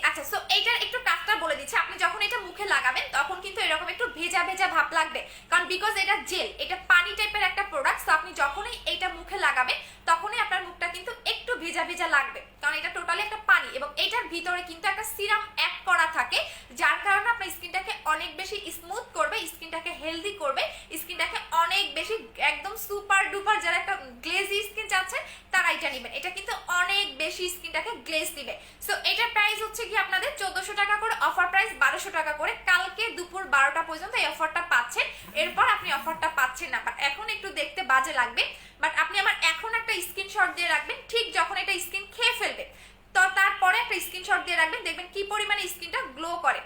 আচ্ছা সো এইটার একটু কাজটা বলে দিচ্ছি। আপনি যখন এটা মুখে লাগাবেন তখন কিন্তু এরকম একটু ভেজা ভেজা ভাব লাগবে, কারণ বিকজ এটা জেল, এটা পানি টাইপের একটা প্রোডাক্ট। সো আপনি যখনই এইটা মুখে লাগাবেন তখনই আপনার মুখটা কিন্তু একটু ভেজা ভেজা লাগবে, কারণ এটা টোটালি একটা পানি এবং এটার ভিতরে কিন্তু একটা সিরাম অ্যাড করা থাকে, যার কারণে আপনার স্কিনটাকে অনেক বেশি স্মুথ করবে, স্কিনটাকে হেলদি করবে, স্কিনটাকে অনেক বেশি একদম সুপার ডুপার, যারা একটা গ্লেজি স্কিন চাচ্ছেন তারা এটা নেবেন। এটা কিন্তু অনেক বেশি স্কিনটাকে গ্লেজ দিবে। সো এটার প্রাইস হচ্ছে কি আপনাদের 1400 টাকা করে, অফার প্রাইস 1200 টাকা করে। কালকে দুপুর 12টা পর্যন্ত এই অফারটা পাচ্ছেন, এরপর আপনি অফারটা পাচ্ছেন না। বাট এখন একটু দেখতে বাজে লাগবে, বাট আপনি আমার এখন একটা স্ক্রিনশট দিয়ে রাখবেন, ঠিক যখন এটা স্কিন খেয়ে ফেলবে তো তারপরে একটা স্ক্রিনশট দিয়ে রাখবেন, দেখবেন কি পরিমাণে স্কিনটা গ্লো করে।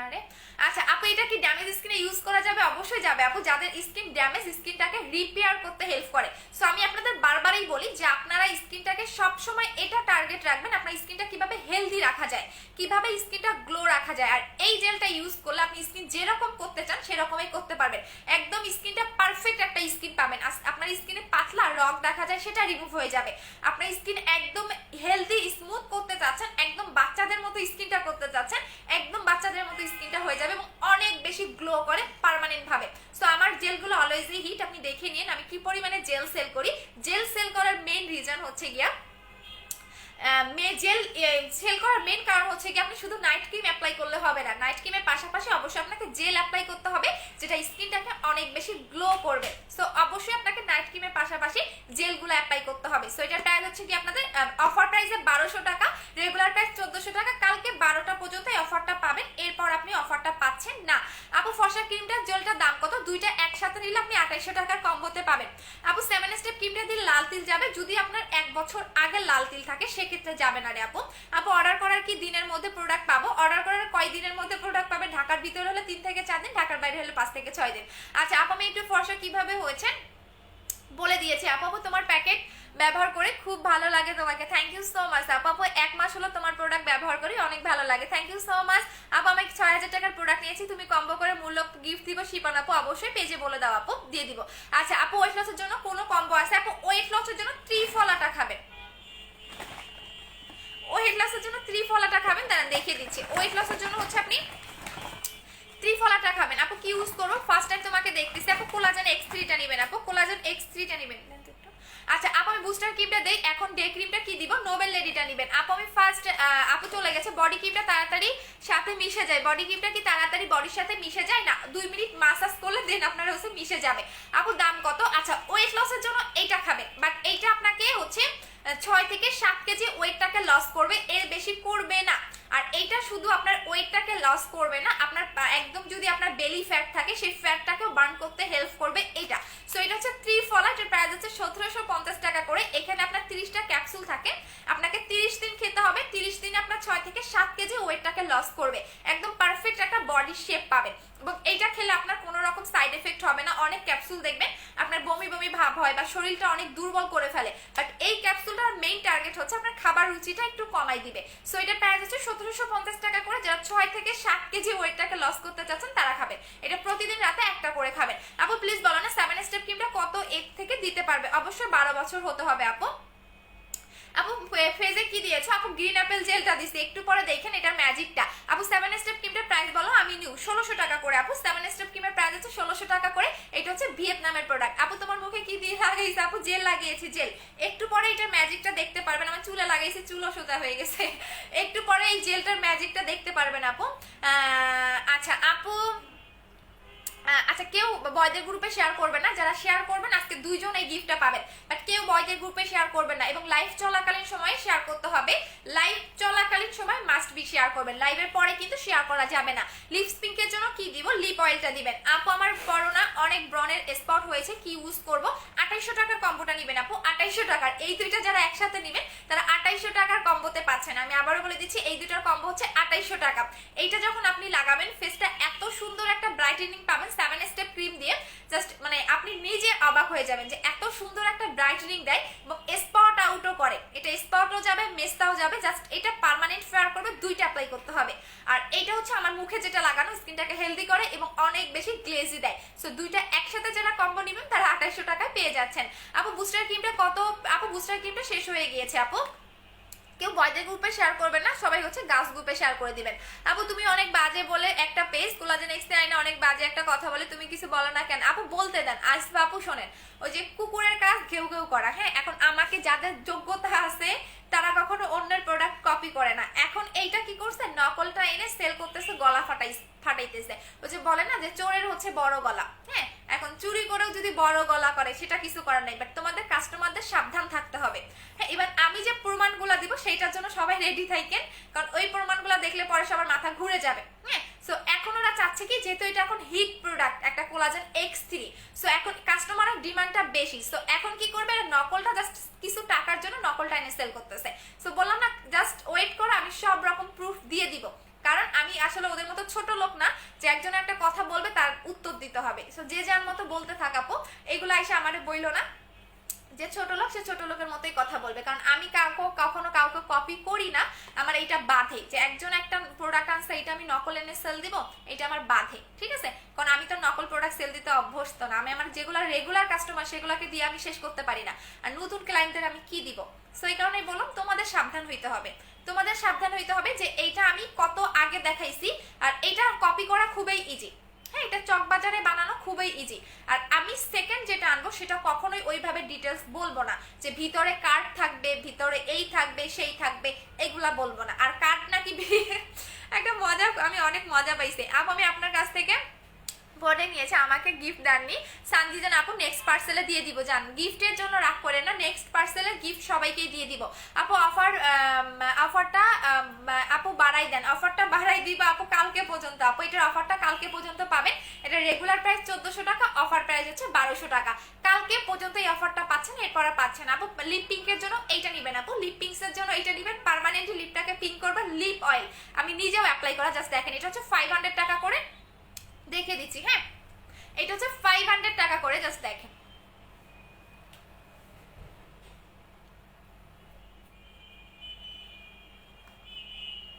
আরে আচ্ছা আপু এটা কি ড্যামেজ স্কিনে ইউজ করা যাবে? অবশ্যই যাবে আপু, যাদের স্কিন ড্যামেজ, স্কিনটাকে রিপেয়ার করতে হেল্প করে। সো আমি আপনাদের বারবারই বলি যে আপনারা স্কিনটাকে সব সময় এটা টার্গেট রাখবেন, আপনার স্কিনটা কিভাবে হেলদি রাখা যায়, কিভাবে স্কিনটা গ্লো রাখা যায়। আর এই জেলটা ইউজ করলে আপনি স্কিন যেরকম করতে চান সেরকমই করতে পারবেন, একদম স্কিনটা পারফেক্ট একটা স্কিন পাবেন। আপনার স্কিনে পাতলা রগ দেখা যায় সেটা রিমুভ হয়ে যাবে, আপনার স্কিন একদম হেলদি স্মুথ করতে চাচ্ছেন, একদম বাচ্চাদের মতো স্কিনটা করতে চাচ্ছেন, একদম বাচ্চাদের মতো স্কিনটা হয়ে যাবে এবং অনেক বেশি গ্লো করে পার্মানেন্ট ভাবে। সো আমার জেলগুলো অলওয়েজই হিট, আপনি দেখে নিন আমি কি পরিমাণে জেল সেল করি। জেল সেল করার মেইন রিজন হচ্ছে গিয়া জেল সেল করার মেইন কারণ হচ্ছে কি আপনি শুধু নাইট ক্রিম অ্যাপ্লাই করলে হবে না, নাইট ক্রিমের পাশাপাশি অবশ্যই আপনাকে জেল অ্যাপ্লাই করতে হবে, যেটা স্কিনটাকে অনেক বেশি গ্লো করবে। সো অবশ্যই আপনাকে নাইট ক্রিমের পাশাপাশি জেলগুলো অ্যাপ্লাই করতে হবে। সো এটার প্রাইস হচ্ছে কি আপনাদের অফার প্রাইসে 1200 টাকা, রেগুলার প্রাইস 1400 টাকা। কালকে 12টা পর্যন্ত এই অফারটা পাবেন, এরপর আপনি অফারটা পাচ্ছেন না। আপু ফর্সা ক্রিমটার জেলটার দাম কত? দুইটা একসাথে নিলে আপনি 2800 টাকার কম্বোতে পাবেন। আপু 7 স্টেপ ক্রিমটা দিলে লাল তিল যাবে, যদি আপনার 1 বছর আগে লাল তিল থাকে সেক্ষেত্রে যাবে না রে আপু। আপু অর্ডার করার কি দিনের মধ্যে প্রোডাক্ট পাবো? অর্ডার করার কয় দিনের মধ্যে প্রোডাক্ট পাবেন? ঢাকার ভিতরে হলে 3 থেকে 4 দিন, ঢাকার বাইরে হলে 5 থেকে 6 দিন। আচ্ছা আপু আমি একটু ফর্সা কিভাবে হয়েছে বলে দিয়েছি। আপু তোমার প্যাকেট ব্যবহার করে খুব ভালো লাগে তোমাকে, থ্যাংক ইউ সো মাচ আপু। 1 মাস হলো তোমার প্রোডাক্ট ব্যবহার করি, অনেক ভালো লাগে, থ্যাংক ইউ সো মাচ আপু। আমি 6000 টাকার প্রোডাক্ট নিয়েছি, তুমি কম্বো করে মূল্য গিফট দিব শিপন আপু? অবশ্যই পেজে বলে দাও আপু, দিয়ে দিব। আচ্ছা আপু ওয়েট লসের জন্য কোনো কম্বো আছে? আপু ওয়েট লসের জন্য ত্রিফলাটা খাবেন, ওয়েট লসের জন্য ত্রিফলাটা খাবেন, দাঁড়ান দেখিয়ে দিচ্ছি। ওয়েট লসের জন্য হচ্ছে আপনি ত্রিফলাটা খাবেন। আপু কি ইউজ করবো? ফার্স্ট টাইম তোমাকে দেখতেছি আপু, কোলাজেন X3টা নেবেন আপু, কোলাজেন X3টা নেবেন। আচ্ছা আপু আমি বুস্টার ক্রিমটা দেই, এখন ডে ক্রিমটা কি দিব? নোবেল লেডিটা নেবেন আপু। আমি ফার্স্ট আপু চলে গেছে, বডি ক্রিমটা তাড়াতাড়ি সাথে মিশে যায়, বডি ক্রিমটা কি তাড়াতাড়ি বডির সাথে মিশে যায় না, 2 মিনিট মাসাজ করলে দেন আপনারা হচ্ছে মিশে যাবে। আপু দাম কত? আচ্ছা ওয়েট লসের জন্য এইটা খাবেন, বাট এইটা আপনাকে হচ্ছে 6 থেকে 7 কেজি ওয়েটটাকে লস করবে, এর বেশি করবে না। আর এইটা শুধু আপনার ওয়েটটাকে লস করবে না, আপনার একদম যদি আপনার বেলি ফ্যাট থাকে সেই ফ্যাটটাকেও বার্ন করতে হেল্প করবে এইটা। সো এটা হচ্ছে ত্রিফলা, এটার প্রাইস হচ্ছে 1750 টাকা করে। এখানে আপনার 30টা ক্যাপসুল থাকে, আপনাকে 30 দিন খেতে হবে, 30 দিনে আপনার 6 থেকে 7 কেজি ওয়েটটাকে লস করবে, একদম পারফেক্ট একটা বডি শেপ পাবেন। এবং এইটা খেলে আপনার কোনো রকম সাইড এফেক্ট হবে না। অনেক ক্যাপসুল দেখবেন আপনার বমি বমি ভাব হয় বা শরীরটা অনেক দুর্বল করে ফেলে, বাট এই ক্যাপসুলটার মেইন টার্গেট হচ্ছে আপনার খাবার রুচিটা একটু কমাই দিবে। সো এটার প্রাইস হচ্ছে 1750 টাকা করে। যারা 6 থেকে 7 কেজি ওয়েটটাকে লস করতে চাচ্ছেন তারা খাবেন, এটা প্রতিদিন রাতে একটা করে খাবেন। আপু প্লিজ বলো না 7 স্টেপ ক্রিমটা কত এজ থেকে দিতে পারবে? অবশ্যই 12 বছর হতে হবে আপু। আপু ফেজে কি দিয়েছো? আপু গ্রিন অ্যাপেল জেলটা দিছি, একটু পরে দেখেন এটার ম্যাজিকটা। আপু 7 স্টেপ ক্রিমটার প্রাইস বলো? আমি নিউ 1600 টাকা করে আপু। 7 স্টেপ ক্রিমের প্রাইস হচ্ছে 1600 টাকা করে, এটা হচ্ছে ভিয়েতনামের প্রোডাক্ট। আপু তোমার মুখে কি দিয়ে লাগাইছে? আপু জেল লাগিয়েছি, জেল। একটু পরে এটার ম্যাজিকটা দেখতে পারবেন, আমার চুলে লাগাইছি, চুলও সোজা হয়ে গেছে, একটু পরে এই জেলটার ম্যাজিকটা দেখতে পারবেন আপু। আচ্ছা আপু আচ্ছা কেউ বয়দের গ্রুপে শেয়ার করবে না, যারা শেয়ার করবেন আজকে 2 জন এই গিফটটা পাবেন, বাট কেউ বয়দের গ্রুপে শেয়ার করবেন না। এবং লাইভ চলাকালীন সময় শেয়ার করতে হবে, লাইভ চলাকালীন সময় মাস্ট বি শেয়ার করবেন, লাইভের পরে কিন্তু শেয়ার করা যাবে না। লিপস পিঙ্কের জন্য কি দিব? লিপ অয়েলটা দিবেন আপু। আমার করোনা অনেক ব্রনের স্পট হয়েছে, কি ইউজ করব? 2800 টাকার কম্বোটা নেবেন আপু, 2800 টাকার। এই দুইটা যারা একসাথে নেবেন তারা 2800 টাকার কম্বোতে পাচ্ছেন। আমি আবারও বলে দিচ্ছি এই দুটার কম্বো হচ্ছে 2800 টাকা। এইটা যখন আপনি লাগাবেন ফেসটা এত সুন্দর একটা ব্রাইটেনিং পাবেন 7 স্টেপ ক্রিম দিয়ে, জাস্ট মানে আপনি নিজে অবাক হয়ে যাবেন যে এত সুন্দর একটা ব্রাইটেনিং দেয় এবং স্পট আউটও করে, এটা স্পটও যাবে মেস্তাও যাবে, জাস্ট এটা পার্মানেন্ট ফেয়ার করবে, দুইটা অ্যাপ্লাই করতে হবে। আর এইটা হচ্ছে আমার মুখে যেটা লাগানো, স্কিনটাকে হেলদি করে এবং অনেক বেশি গ্লেজি দেয়। সো দুইটা একসাথে যারা কম্বো 2800 টাকায় পেয়ে যাচ্ছেন। আপু বুস্টার ক্রিমটা কত? আপু বুস্টার ক্রিমটা শেষ হয়ে গিয়েছে আপু, কেউ বয়দের গ্রুপে শেয়ার করবেন না, সবাই হচ্ছে গার্লস গ্রুপে শেয়ার করে দিবেন। আপু তুমি অনেক বাজে বলে একটা পেজ কোলাজেন এক্স9 অনেক বাজে একটা কথা বলে, তুমি কিছু বলো না কেন? আপু বলতে দেন। আসবে আপু শোনেন, ওই যে কুকুরের কাজ ঘেউ ঘেউ করা, হ্যাঁ এখন আমাকে যাদের যোগ্যতা আছে তারা কখনো অন্যের প্রোডাক্ট কপি করে না। এখন এইটা কি করছে, নকলটা এনে সেল করতেছে, গলা ফাটাইতেছে। ওই যে বলে না যে চোরের হচ্ছে বড় গলা, হ্যাঁ এখন চুরি করেও যদি বড় গলা করে সেটা কিছু করার নাই, বাট তোমাদের কাস্টমারদের সাবধান থাকতে হবে। হ্যাঁ এবার আমি যে প্রমাণগুলো দিব সেইটার জন্য সবাই রেডি থাকেন, কারণ ওই প্রমাণগুলো দেখলে পরে সবার মাথা ঘুরে যাবে। হ্যাঁ সো এখন ওরা চাচ্ছে কি, যেহেতু এটা এখন হিট প্রোডাক্ট একটা কোলাজেন X3, সো এখন কাস্টমারের ডিমান্ডটা বেশি, সো এখন কি করবে, নকলটা জাস্ট কিছু টাকার জন্য নকলটা এনে সেল করতেছে। সো বললাম না জাস্ট ওয়েট করো, আমি সব রকম প্রুফ দিয়ে দিব, কারণ আমি আসলে ওদের মতো ছোট লোক না যে একজন একটা কথা বলবে তার উত্তর দিতে হবে। সো যে যার মতো বলতে থাকাপো, এগুলো এসে আমারে বইলো না যে ছোট লোক সে ছোট লোকের মতোই কথা বলবে, কারণ আমি কখনো কাউকে কপি করি না। আমার এইটা বাধে যে একজন একটা প্রোডাক্ট আনছে এটা আমি নকল এনে সেল দিব, এটা আমার বাধে, ঠিক আছে? কারণ আমি তো নকল প্রোডাক্ট সেল দিতে অভ্যস্ত না, আমি আমার যেগুলো রেগুলার কাস্টমার সেগুলোকে দিয়ে আমি শেষ করতে পারি না, আর নতুন ক্লায়েন্টদের আমি কি দিব? সো এই কারণেই বললাম তোমাদের সাবধান হইতে হবে, তোমাদের সাবধান হইতে হবে যে এইটা আমি কত আগে দেখাইছি, আর এটা কপি করা খুবই ইজি। হ্যাঁ এটা চকবাজারে বানানো খুবই ইজি। আর আমি সেকেন্ড যেটা আনবো সেটা কখনোই ওইভাবে ডিটেলস বলবো না যে ভিতরে কার্ড থাকবে, ভিতরে এই থাকবে সেই থাকবে, এগুলা বলবো না। আর কার্ড নাকি একটা মজা, আমি অনেক মজা পাইছি আপু, আমি আপনার কাছ থেকে পরে নিয়েছে, আমাকে গিফট দেননি সানজিজান আপু, নেক্সট পার্সেলে দিয়ে দিব, জান গিফটের জন্য রাগ করে না, নেক্সট পার্সেলে গিফট সবাইকে দিয়ে দিব আপু। অফারটা আপু বাড়াই দেন, অফারটা বাড়াই দিব আপু কালকে পর্যন্ত, আপু এটার অফারটা কালকে পর্যন্ত পাবেন। এটা রেগুলার প্রাইস 1400 টাকা, অফার প্রাইস হচ্ছে 1200 টাকা, কালকে পর্যন্ত এই অফারটা পাচ্ছেন, এরপর আর পাচ্ছেন আপু। লিপ পিঙ্কের জন্য এইটা নেবেন আপু, লিপ পিঙ্কসের জন্য এইটা নেবেন, পার্মানেন্টলি লিপটাকে পিঙ্ক করবেন। লিপ অয়েল আমি নিজেও অ্যাপ্লাই করা, জাস্ট দেখেন এটা হচ্ছে 500 টাকা করে, দেখে দিচ্ছি, হ্যাঁ এটা হচ্ছে 500 টাকা করে, জাস্ট দেখেন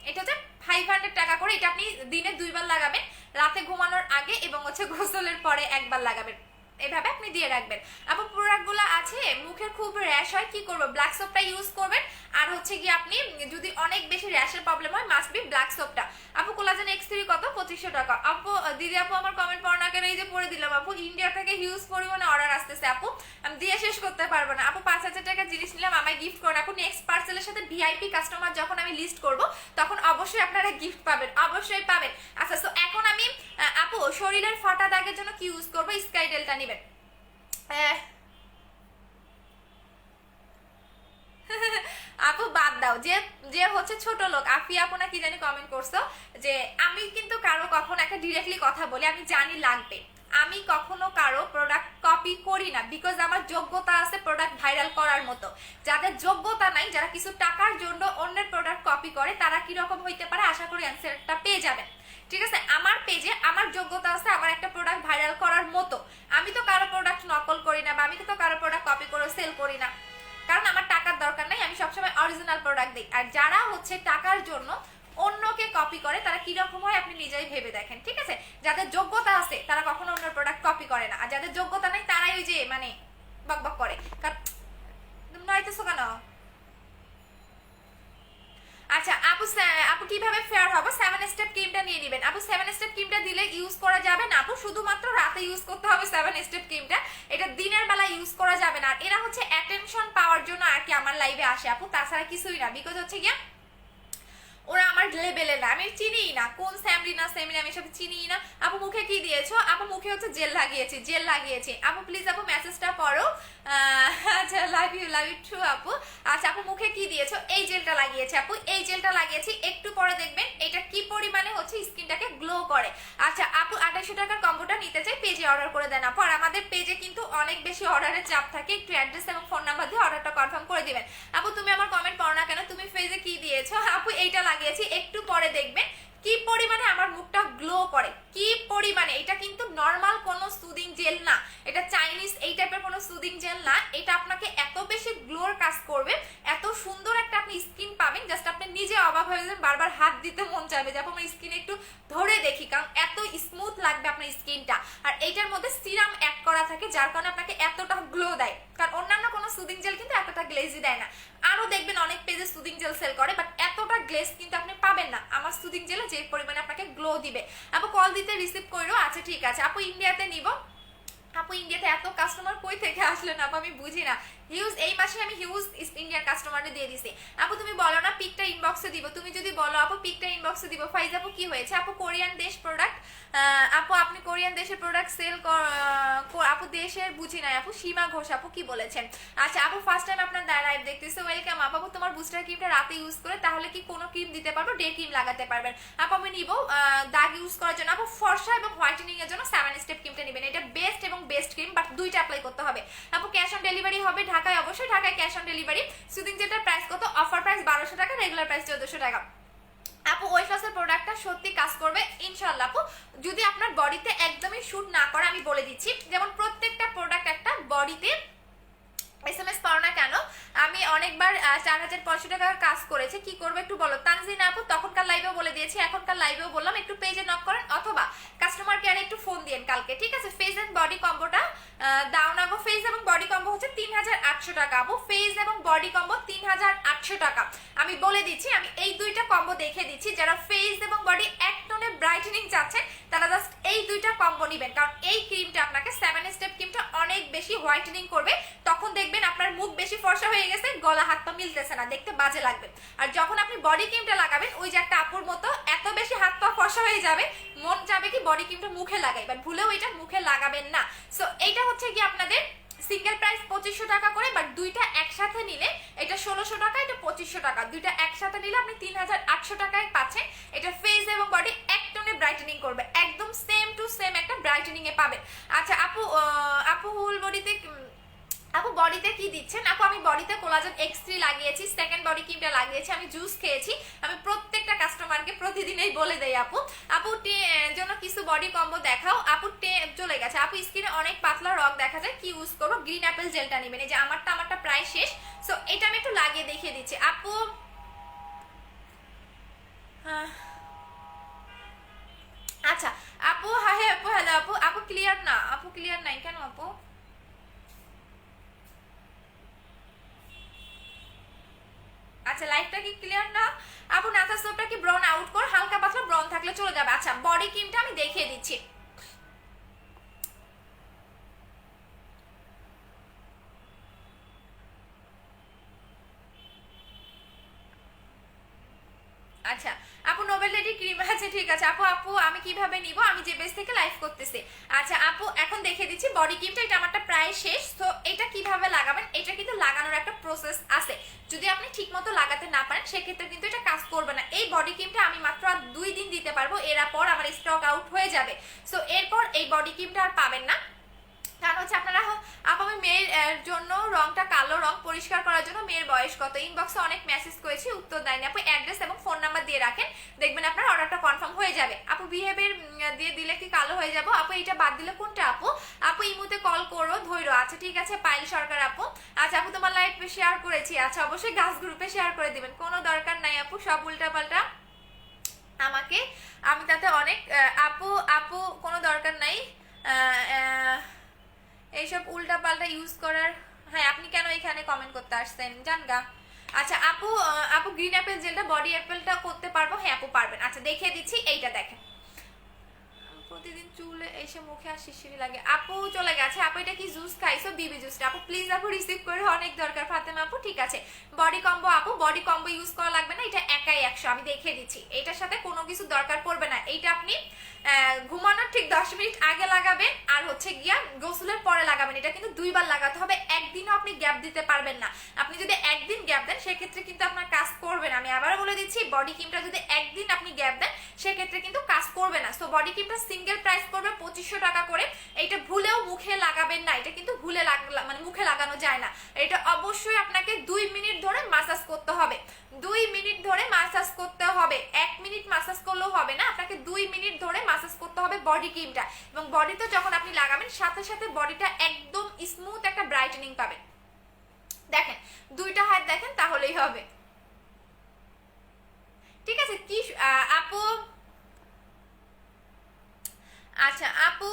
এটা হচ্ছে 500 টাকা করে। এটা আপনি দিনে 2 বার লাগাবেন, রাতে ঘুমানোর আগে এবং হচ্ছে গোসলের পরে একবার লাগাবেন, এভাবে আপনি দিয়ে রাখবেন আপু। প্রোডাক্টগুলো আছে মুখের খুব র্যাশ হয়, কি করবো, ব্ল্যাক সোপটা ইউজ করবেন। আর হচ্ছে কি আপনি যদি অনেক বেশি র্যাশের প্রবলেম হয় মাস্ট বি ব্ল্যাক সোপটা। আপু কোলাজেন X3 কত? 2500 টাকা আপু। দিদি আপু আমার কমেন্ট পড়া না কেন, এই যে পড়ে দিলাম আপু, ইন্ডিয়া থেকে হিউজ পরিমাণে অর্ডার আসতেছে আপু, আমি দিয়ে শেষ করতে পারবো না আপু। 5000 টাকা জিনিস নিলাম, আমায় গিফট করেন আপু। নেক্সট পার্সেলের সাথে ভিআইপি কাস্টমার যখন আমি লিস্ট করব তখন অবশ্যই আপনারা গিফট পাবেন, অবশ্যই পাবেন। আচ্ছা তো এখন আমি আপু শরীরের ফাটা দাগের জন্য কি ইউজ করবো? স্কাই ডেল্টা নেবেন। আপু বাদ দাও, যে যে হচ্ছে ছোট লোক, আফি আপু না কি জানি কমেন্ট করছো যে আমি কিন্তু কারো কখনো একটা ডিরেক্টলি কথা বলি, আমি জানি লাগবে, আমি কখনো কারো প্রোডাক্ট কপি করি না, বিকজ আমার যোগ্যতা আছে প্রোডাক্ট ভাইরাল করার মতো। যাদের যোগ্যতা নাই, যারা কিছু টাকার জন্য অন্যের প্রোডাক্ট কপি করে, তারা কিরকম হইতে পারে আশা করি অ্যান্সারটা পেয়ে যাবেন, ঠিক আছে? আমার পেজে আমার যোগ্যতা আছে আমার একটা প্রোডাক্ট ভাইরাল করার মতো, আমি তো কারো প্রোডাক্ট নকল করি না, বা আমি তো কারো প্রোডাক্ট কপি করে সেল করি না, কারণ আমার টাকার দরকার নাই, আমি সবসময় অরিজিনাল প্রোডাক্ট দিই। আর যারা হচ্ছে টাকার জন্য অন্যকে কপি করে তারা কিরকম হয় আপনি নিজেই ভেবে দেখেন, ঠিক আছে? যাদের যোগ্যতা আছে তারা কখনো অন্যের প্রোডাক্ট কপি করে না, আর যাদের যোগ্যতা নাই তারাই ওই যে মানে বকবক করে। কারণ নয়তো কেন? আচ্ছা আপু, আপু কিভাবে ফেয়ার হবে? 7 স্টেপ ক্রিমটা নিয়ে নেবেন আপু। 7 স্টেপ ক্রিমটা দিলে ইউজ করা যাবে না আপু, শুধুমাত্র রাতে ইউজ করতে হবে 7 স্টেপ ক্রিমটা, এটা দিনের বেলা ইউজ করা যাবে না। আর এরা হচ্ছে অ্যাটেনশন পাওয়ার জন্য আর কি আমার লাইভে আসে আপু, তাছাড়া কিছুই না, বিকজ হচ্ছে গিয়া ওরা আমার লেভেলে না, আমি চিনিই না কোন স্যামরিনা সেমিনা, আমি সব চিনিই না আপু। মুখে কি দিয়েছো আপু? মুখে হচ্ছে জেল লাগিয়েছি, জেল লাগিয়েছি আপু। প্লিজ আপু মেসেজটা পড়ো। আচ্ছা লাভ ইউ টু আপু। আচ্ছা আপু মুখে কি দিয়েছো? এই জেলটা লাগিয়েছি আপু, এই জেলটা লাগিয়েছি, একটু পরে দেখবেন এটা কি পরিমাণে হচ্ছে স্কিনটাকে গ্লো করে। আচ্ছা আপু 2800 টাকার কম্বোটা নিতে চাই, পেজে অর্ডার করে দেন আপু। আর আমাদের পেজে কিন্তু অনেক বেশি অর্ডারের চাপ থাকে, একটু অ্যাড্রেস এবং ফোন নাম্বার দিয়ে অর্ডারটা কনফার্ম করে দিবেন আপু। তুমি আমার কমেন্ট পড়ো না কেন, তুমি পেজে কি দিয়েছো আপু? এইটা লাগিয়েছি, একটু পরে দেখবেন কি পরিমাণে আমার মুখটা গ্লো করে, কি পরিমাণে। এটা কিন্তু নর্মাল কোনো সুদিং জেল না, এটা চাইনিজ এই টাইপের কোনো সুদিং জেল না, এটা আপনাকে এত বেশি গ্লোর কাজ করবে, এত সুন্দর একটা আপনি স্কিন পাবেন, জাস্ট আপনি নিজে অবাক হয়ে যাবেন, বারবার হাত দিতে মন চাইবে যে আপু আমার স্কিনে একটু ধরে দেখি, কারণ এত স্মুথ লাগবে আপনার স্কিনটা। আর এইটার মধ্যে সিরাম অ্যাড করা থাকে, যার কারণে আপনাকে এতটা গ্লো দেয়, কারণ অন্যান্য কোনো সুদিং জেল কিন্তু এতটা গ্লেজি দেয় না। আরো দেখবেন অনেক পেজে সুদিং জেল সেল করে, বাট এতটা গ্লেজ কিন্তু আপনি পাবেন না আমার সুদিং জেলে যে পরিমাণে আপনাকে গ্লো দিবে। আপু কল দিতে রিসিভ করো, আচ্ছা ঠিক আছে আপু ইন্ডিয়াতে নিব। আপু ইন্ডিয়াতে এত কাস্টমার কই থেকে আসলেন আপু, আমি বুঝি না। হিউজ এই মাসে আমি হিউজ ইন্ডিয়ান কাস্টমারে দিয়ে দিছি। আপু তুমি বলো না পিকটা ইনবক্সে দিব, তুমি যদি বলো আপু পিকটা ইনবক্সে দিব। ফাইজ আপু কি হয়েছে? আপু কোরিয়ান দেশ প্রোডাক্ট, আপু আপনি কোরিয়ান দেশের প্রোডাক্ট সেল আপু দেশের বুঝি নাই আপু। সীমা ঘোষ আপু কি বলেছেন? আচ্ছা আপু ফার্স্ট টাইম আপনার লাইভ দেখতেছে, ওয়েলকাম আপু। আপু তোমার বুস্টার ক্রিমটা রাতে ইউজ করে তাহলে কি কোনো ক্রিম দিতে পারবো? ডে ক্রিম লাগাতে পারবেন আপু। আমি নিব দাগ ইউজ করার জন্য আপু, ফর্সা এবং হোয়াইটেনিং এর জন্য 7 স্টেপ ক্রিমটা নেবেন, এটা বেস্ট এবং বেস্ট ক্রিম, বাট দুইটা অ্যাপ্লাই করতে হবে আপু। ক্যাশ অন ডেলিভারি হবে ঢাকায়, অবশ্যই ঢাকায় ক্যাশ অন ডেলিভারি। সুদিং জেলটার প্রাইস কত? অফার প্রাইস 1200 টাকা, রেগুলার প্রাইস 1400 টাকা। আপু ওয়েট লসের প্রোডাক্টটা সত্যি কাজ করবে ইনশাআল্লাহ আপু। যদি আপনার বডিতে একদমই শুট না করে, আমি বলে দিচ্ছি, যেমন প্রত্যেকটা প্রোডাক্ট একটা বডিতে SMS পাও না কেন, আমি অনেকবার 4500 টাকার কাজ করেছে, কি করবে একটু বলো। তানজিন আপু তখনকার লাইভেও বলে দিয়েছি, এখনকার লাইভেও বললাম, একটু পেজে নক করেন অথবা কাস্টমার কেয়ারে একটু ফোন দিয়েন কালকে, ঠিক আছে? ফেস এন্ড বডি কম্বোটা দাও না গো। ফেস এবং বডি কম্বো হচ্ছে 3800 টাকা আপু। ফেস এবং বডি কম্বো 3800 টাকা। আমি বলে দিচ্ছি, আমি এই দুইটা কম্বো দেখে দিচ্ছি, যারা ফেস এবং বডি এক টোনে ব্রাইটেনিং চাচ্ছেন তারা জাস্ট এই দুইটা কম্বো নেবেন, কারণ এই ক্রিমটা আপনাকে 7 স্টেপ ক্রিমটা অনেক বেশি হোয়াইটেনিং করবে। তখন দেখবেন আপনার মুখ বেশি ফর্সা হয়ে গেছে, গলা হাত পা মিলতেছে না, দেখতে বাজে লাগবে। আর যখন আপনি বডি ক্রিমটা লাগাবেন, ওই যে একটা আপুর মতো এত বেশি হাত পা ফর্সা হয়ে যাবে, মন যাবে কি বডি ক্রিমটা মুখে লাগাই, বাট ভুলেও এটা মুখে লাগাবেন না। সো এইটা হচ্ছে কি আপনাদের সিঙ্গেল প্রাইস 2500 টাকা করে, বাট দুইটা একসাথে নিলে এটা 1600 টাকা, এটা 2500 টাকা। দুইটা একসাথে নিলে আপনি 3800 টাকায় পাচ্ছেন। এটা ফেস এবং বডি এক টোনে ব্রাইটেনিং করবে, একদম সেম টু সেম একটা ব্রাইটেনিং এ পাবেন। আচ্ছা আপু, আপু হোল বডিতে, আপু বডিতে কি দিচ্ছেন? আপু আমি বডিতে কোলাজেন X3 লাগিয়েছি, সেকেন্ড বডি ক্রিমটা লাগিয়েছি, আমি জুস খেয়েছি। আমি প্রত্যেকটা কাস্টমারকে প্রতিদিনই বলে দেই আপু, আপু জন্য কিছু বডি কম্বো দেখাও। আপু চলে গেছে আপু। স্কিনে অনেক পাতলা রগ দেখা যায়, কি ইউজ করবো? গ্রিন অ্যাপেল জেলটা নেবেন, এই যে আমারটা প্রায় শেষ। সো এটা আমি একটু লাগিয়ে দেখিয়ে দিচ্ছি আপু। আচ্ছা আপু, হ্যাঁ হ্যাঁ আপু, হ্যালো আপু। আপু ক্লিয়ার না, আপু ক্লিয়ার নাই কেন আপু? আচ্ছা লাইফটা কি ক্লিয়ার না আপু? নাথা সোপটা কি ব্রাউন আউট কর, হালকা পাতলা ব্রাউন থাকলে চলে যাবে। আচ্ছা বডি ক্রিমটা আমি দেখিয়ে দিচ্ছি। আচ্ছা আপু নোবেল লেডি ক্রিম আছে, ঠিক আছে আপু। আপু আমি কিভাবে নিব? আমি যে বেস থেকে লাইভ করতেছি। আচ্ছা আপু এখন দেখে দিচ্ছি বডি ক্রিমটা, এটা আমারটা প্রায় শেষ। তো এটা কিভাবে লাগাবেন, এটা কিন্তু লাগানোর একটা প্রসেস আছে। যদি আপনি ঠিকমতো লাগাতে না পারেন সেক্ষেত্রে কিন্তু এটা কাজ করবে না। এই বডি ক্রিমটা আমি মাত্র আর 2 দিন দিতে পারবো, এরপর আমার স্টক আউট হয়ে যাবে। সো এরপর এই বডি ক্রিমটা আর পাবেন না। কারণ হচ্ছে আপনারা, আপু আমি মেয়ের জন্য রংটা কালো রং পরিষ্কার করার জন্য, মেয়ের বয়স কত? ইনবক্সে অনেক মেসেজ করেছি, উত্তর দেয়নি আপু। অ্যাড্রেস এবং ফোন নাম্বার দিয়ে রাখেন, দেখবেন আপনার অর্ডারটা কনফার্ম হয়ে যাবে। আপু বিহেভিয়ার দিয়ে দিলে কি কালো হয়ে যাব? আপু এটা বাদ দিলে কোনটা আপু? আপু ইমুতে কল করো ধৈর্য। আচ্ছা ঠিক আছে পাইল সরকার আপু। আচ্ছা আপু তোমার লাইভ শেয়ার করেছি, আচ্ছা অবশ্যই গাছ গ্রুপে শেয়ার করে দিবেন, কোনো দরকার নাই আপু সব উল্টাপাল্টা আমাকে, আমি তাতে অনেক আপু আপু কোনো দরকার নাই এইসব উল্টা পাল্টা ইউজ করার। হ্যাঁ আপনি কেন এখানে কমেন্ট করতে আসছেন জানগা। আচ্ছা আপু, আপু গ্রিন অ্যাপেল জেলটা বডি অ্যাপেলটা করতে পারবো? হ্যাঁ আপু পারবেন। আচ্ছা দেখিয়ে দিচ্ছি, এইটা দেখেন। প্রতিদিন চুলে এসে মুখে আর শিরশিরি লাগে। আপু চলে গেছে আপু। এটা কি জুস খাইছো? বিবি জুসটা আপু প্লিজ আপু রিসিভ করে, অনেক দরকার। ফাতেমা আপু ঠিক আছে। বডি কম্বো আপু, বডি কম্বো ইউজ করা লাগবে না, এটা একাই 100। আমি দেখিয়ে দিচ্ছি, এটার সাথে কোনো কিছু দরকার পড়বে না। এইটা আপনি ঘুমানোর ঠিক 10 মিনিট আগে লাগাবেন, আর হচ্ছে গিয়া গোসলের পরে লাগাবেন। এটা কিন্তু 2 বার লাগাতে হবে, একদিনও আপনি গ্যাপ দিতে পারবেন না। আপনি যদি একদিন গ্যাপ দেন সেক্ষেত্রে কিন্তু আপনার কাজ করবে না। আমি আবারও বলে দিচ্ছি, বডি ক্রিমটা যদি একদিন আপনি গ্যাপ দেন সেক্ষেত্রে কিন্তু কাজ করবে না। সো বডি ক্রিমটা সিঙ্গেল প্রাইস পড়বে 2500 টাকা করে। এটা ভুলেও মুখে লাগাবেন না, এটা কিন্তু ভুলে মানে মুখে লাগানো যায় না। এটা অবশ্যই আপনাকে 2 মিনিট ধরে মাসাজ করতে হবে, 2 মিনিট ধরে মাসাজ করতে হবে। 1 মিনিট মাসাজ করলেও হবে না, আপনাকে 2 মিনিট ধরে মাসাজ করতে হবে বডি ক্রিমটা। এবং বডিতে যখন আপনি লাগাবেন সাথে সাথে বডিটা একদম স্মুথ একটা ব্রাইটেনিং পাবেন। দেখেন দুইটা হাত দেখেন তাহলেই হবে, ঠিক আছে? কি আপু, আচ্ছা আপু,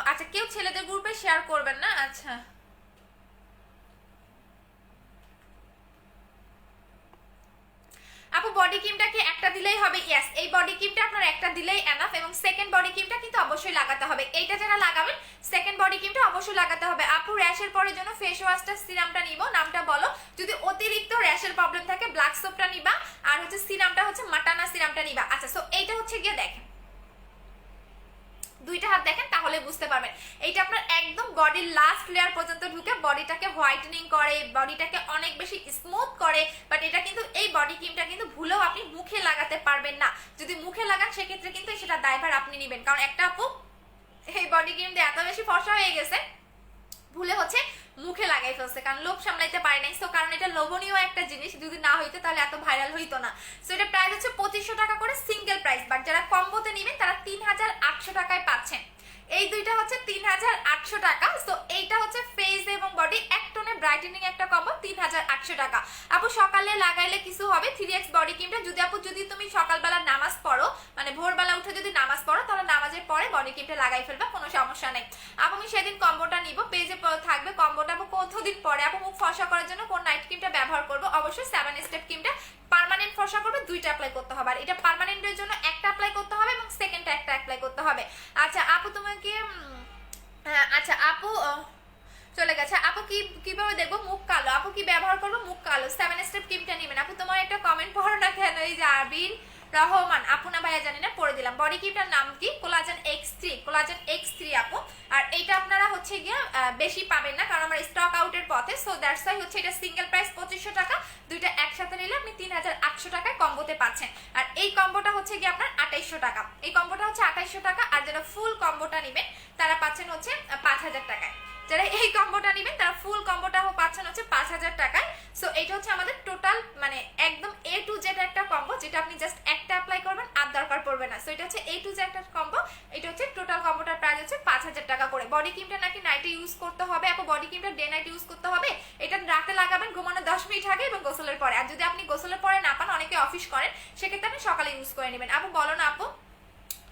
আচ্ছা কেউ ছেলেদের গ্রুপে শেয়ার করবেন না। আচ্ছা আপু বডি ক্রিমটা কি একটা দিলেই হবে? ইয়েস, এই বডি ক্রিমটা আপনার একটা দিলেই এনাফ, এবং সেকেন্ড বডি ক্রিমটা কিন্তু অবশ্যই লাগাতে হবে। এইটা যারা লাগাবেন সেকেন্ড বডি ক্রিমটা অবশ্যই লাগাতে হবে। আপু র্যাশের পরের জন্য ফেস ওয়াশটা সিরামটা নিব, নামটা বলো। যদি অতিরিক্ত র্যাশের প্রবলেম থাকে ব্ল্যাক সোপটা নিবা, আর হচ্ছে সিরামটা হচ্ছে মাটানা সিরামটা নিবা। আচ্ছা সো এইটা হচ্ছে গিয়ে দেখেন, দুইটা হাত দেখেন তাহলে বুঝতে পারবেন। এইটা আপনার একদম বডির লাস্ট লেয়ার পর্যন্ত ঢুকে বডিটাকে হোয়াইটেনিং করে, বডিটাকে অনেক বেশি স্মুথ করে। বাট এটা কিন্তু এই বডি ক্রিমটা কিন্তু ভুলেও আপনি মুখে লাগাতে পারবেন না। যদি মুখে লাগান সেক্ষেত্রে কিন্তু সেটা দায়ভার আপনি নেবেন, কারণ একটা আপু এই বডি ক্রিম দিয়ে এত বেশি ফর্সা হয়ে গেছে, ভুলে হচ্ছে মুখে লাগাই ফেলছে, কারণ লোভ সামলাইতে পারে নাই। সো কারণ এটা লোভনীয় একটা জিনিস, যদি না হইতো তাহলে এত ভাইরাল হইতো না। সো এটা প্রাইস হচ্ছে 2500 টাকা করে সিঙ্গেল প্রাইস, বাট যারা কম্বোতে নেবেন তারা 3800 টাকায় পাচ্ছেন। এই দুইটা হচ্ছে 3800 টাকা। সো এইটা হচ্ছে ফেস এবং বডি এক টোনে ব্রাইটেনিং একটা কম্বো 3800 টাকা। আপু সকালে লাগাইলে কিছু হবে 3x বডি ক্রিমটা, যদি তুমি সকালবেলা নামাজ পড়ো, মানে ভোরবেলা উঠে যদি নামাজ পড়ো তাহলে নামাজের পরে বডি ক্রিমটা লাগাই ফেলবা, কোনো সমস্যা নেই। আপু আমি সেদিন কম্বোটা নিব, পেজে থাকবে কম্বোটা। আপু কতদিন পরে আপু মুখ ফর্সা করার জন্য কোন নাইট ক্রিমটা ব্যবহার করবো? অবশ্যই 7 স্টেপ ক্রিমটা। পার্মানেন্ট ফর্সা করবে দুইটা অ্যাপ্লাই করতে হবে, আর এটা পার্মানেন্টের জন্য একটা অ্যাপ্লাই করতে হবে এবং সেকেন্ডটা একটা অ্যাপ্লাই করতে হবে। আচ্ছা আপু তোমাকে আচ্ছা আপু চলে গেছে। আপু কিভাবে দেখবো মুখ কালো? আপু কি ব্যবহার করবো মুখ কালো? 7 স্টেপ ক্রিমটা নেবেন। আপু তোমার একটা কমেন্ট পড়ো না কেন, এই যে আবির রহমান আপু না ভাইয়া জানি না, পড়ে দিলাম। বডি ক্রিমটার নাম কি? কোলাজেন X3, কোলাজেন X3 আপু। আর এইটা আপনারা হচ্ছে গিয়ে বেশি পাবেন না, কারণ আমার স্টক আউটের পথে। সো দ্যাটস ওয়াই হচ্ছে এটা সিঙ্গেল প্রাইস 2500 টাকা, দুইটা একসাথে নিলে আপনি 3800 টাকায় কম্বোতে পাচ্ছেন। আর এই কম্বোটা হচ্ছে গিয়ে আপনার 2800 টাকা, এই কম্বোটা হচ্ছে 2800 টাকা। আর যারা ফুল কম্বোটা নেবেন তারা পাচ্ছেন হচ্ছে 5000 টাকায়। যারা এই কম্বোটা নেবেন তারা ফুল কম্বোটা পাচ্ছেন হচ্ছে 5000 টাকায়। সো এটা হচ্ছে আমাদের টোটাল মানে একদম A to Z একটা কম্বো, যেটা আপনি জাস্ট একটা অ্যাপ্লাই করবেন আর দরকার পড়বে না। সো এটা হচ্ছে A to Z একটা কম্বো। এটা হচ্ছে টোটাল কম্বোটার প্রাইস হচ্ছে 5000 টাকা করে। বডি ক্রিমটা নাকি নাইটে ইউজ করতে হবে? আপু বডি ক্রিমটা ডে নাইট ইউজ করতে হবে। এটা রাতে লাগাবেন ঘুমানো 10 মিনিট আগে এবং গোসলের পরে। আর যদি আপনি গোসলের পরে না পান, অনেকে অফিস করেন, সেক্ষেত্রে আপনি সকালে ইউজ করে নেবেন। আপু বলো না আপু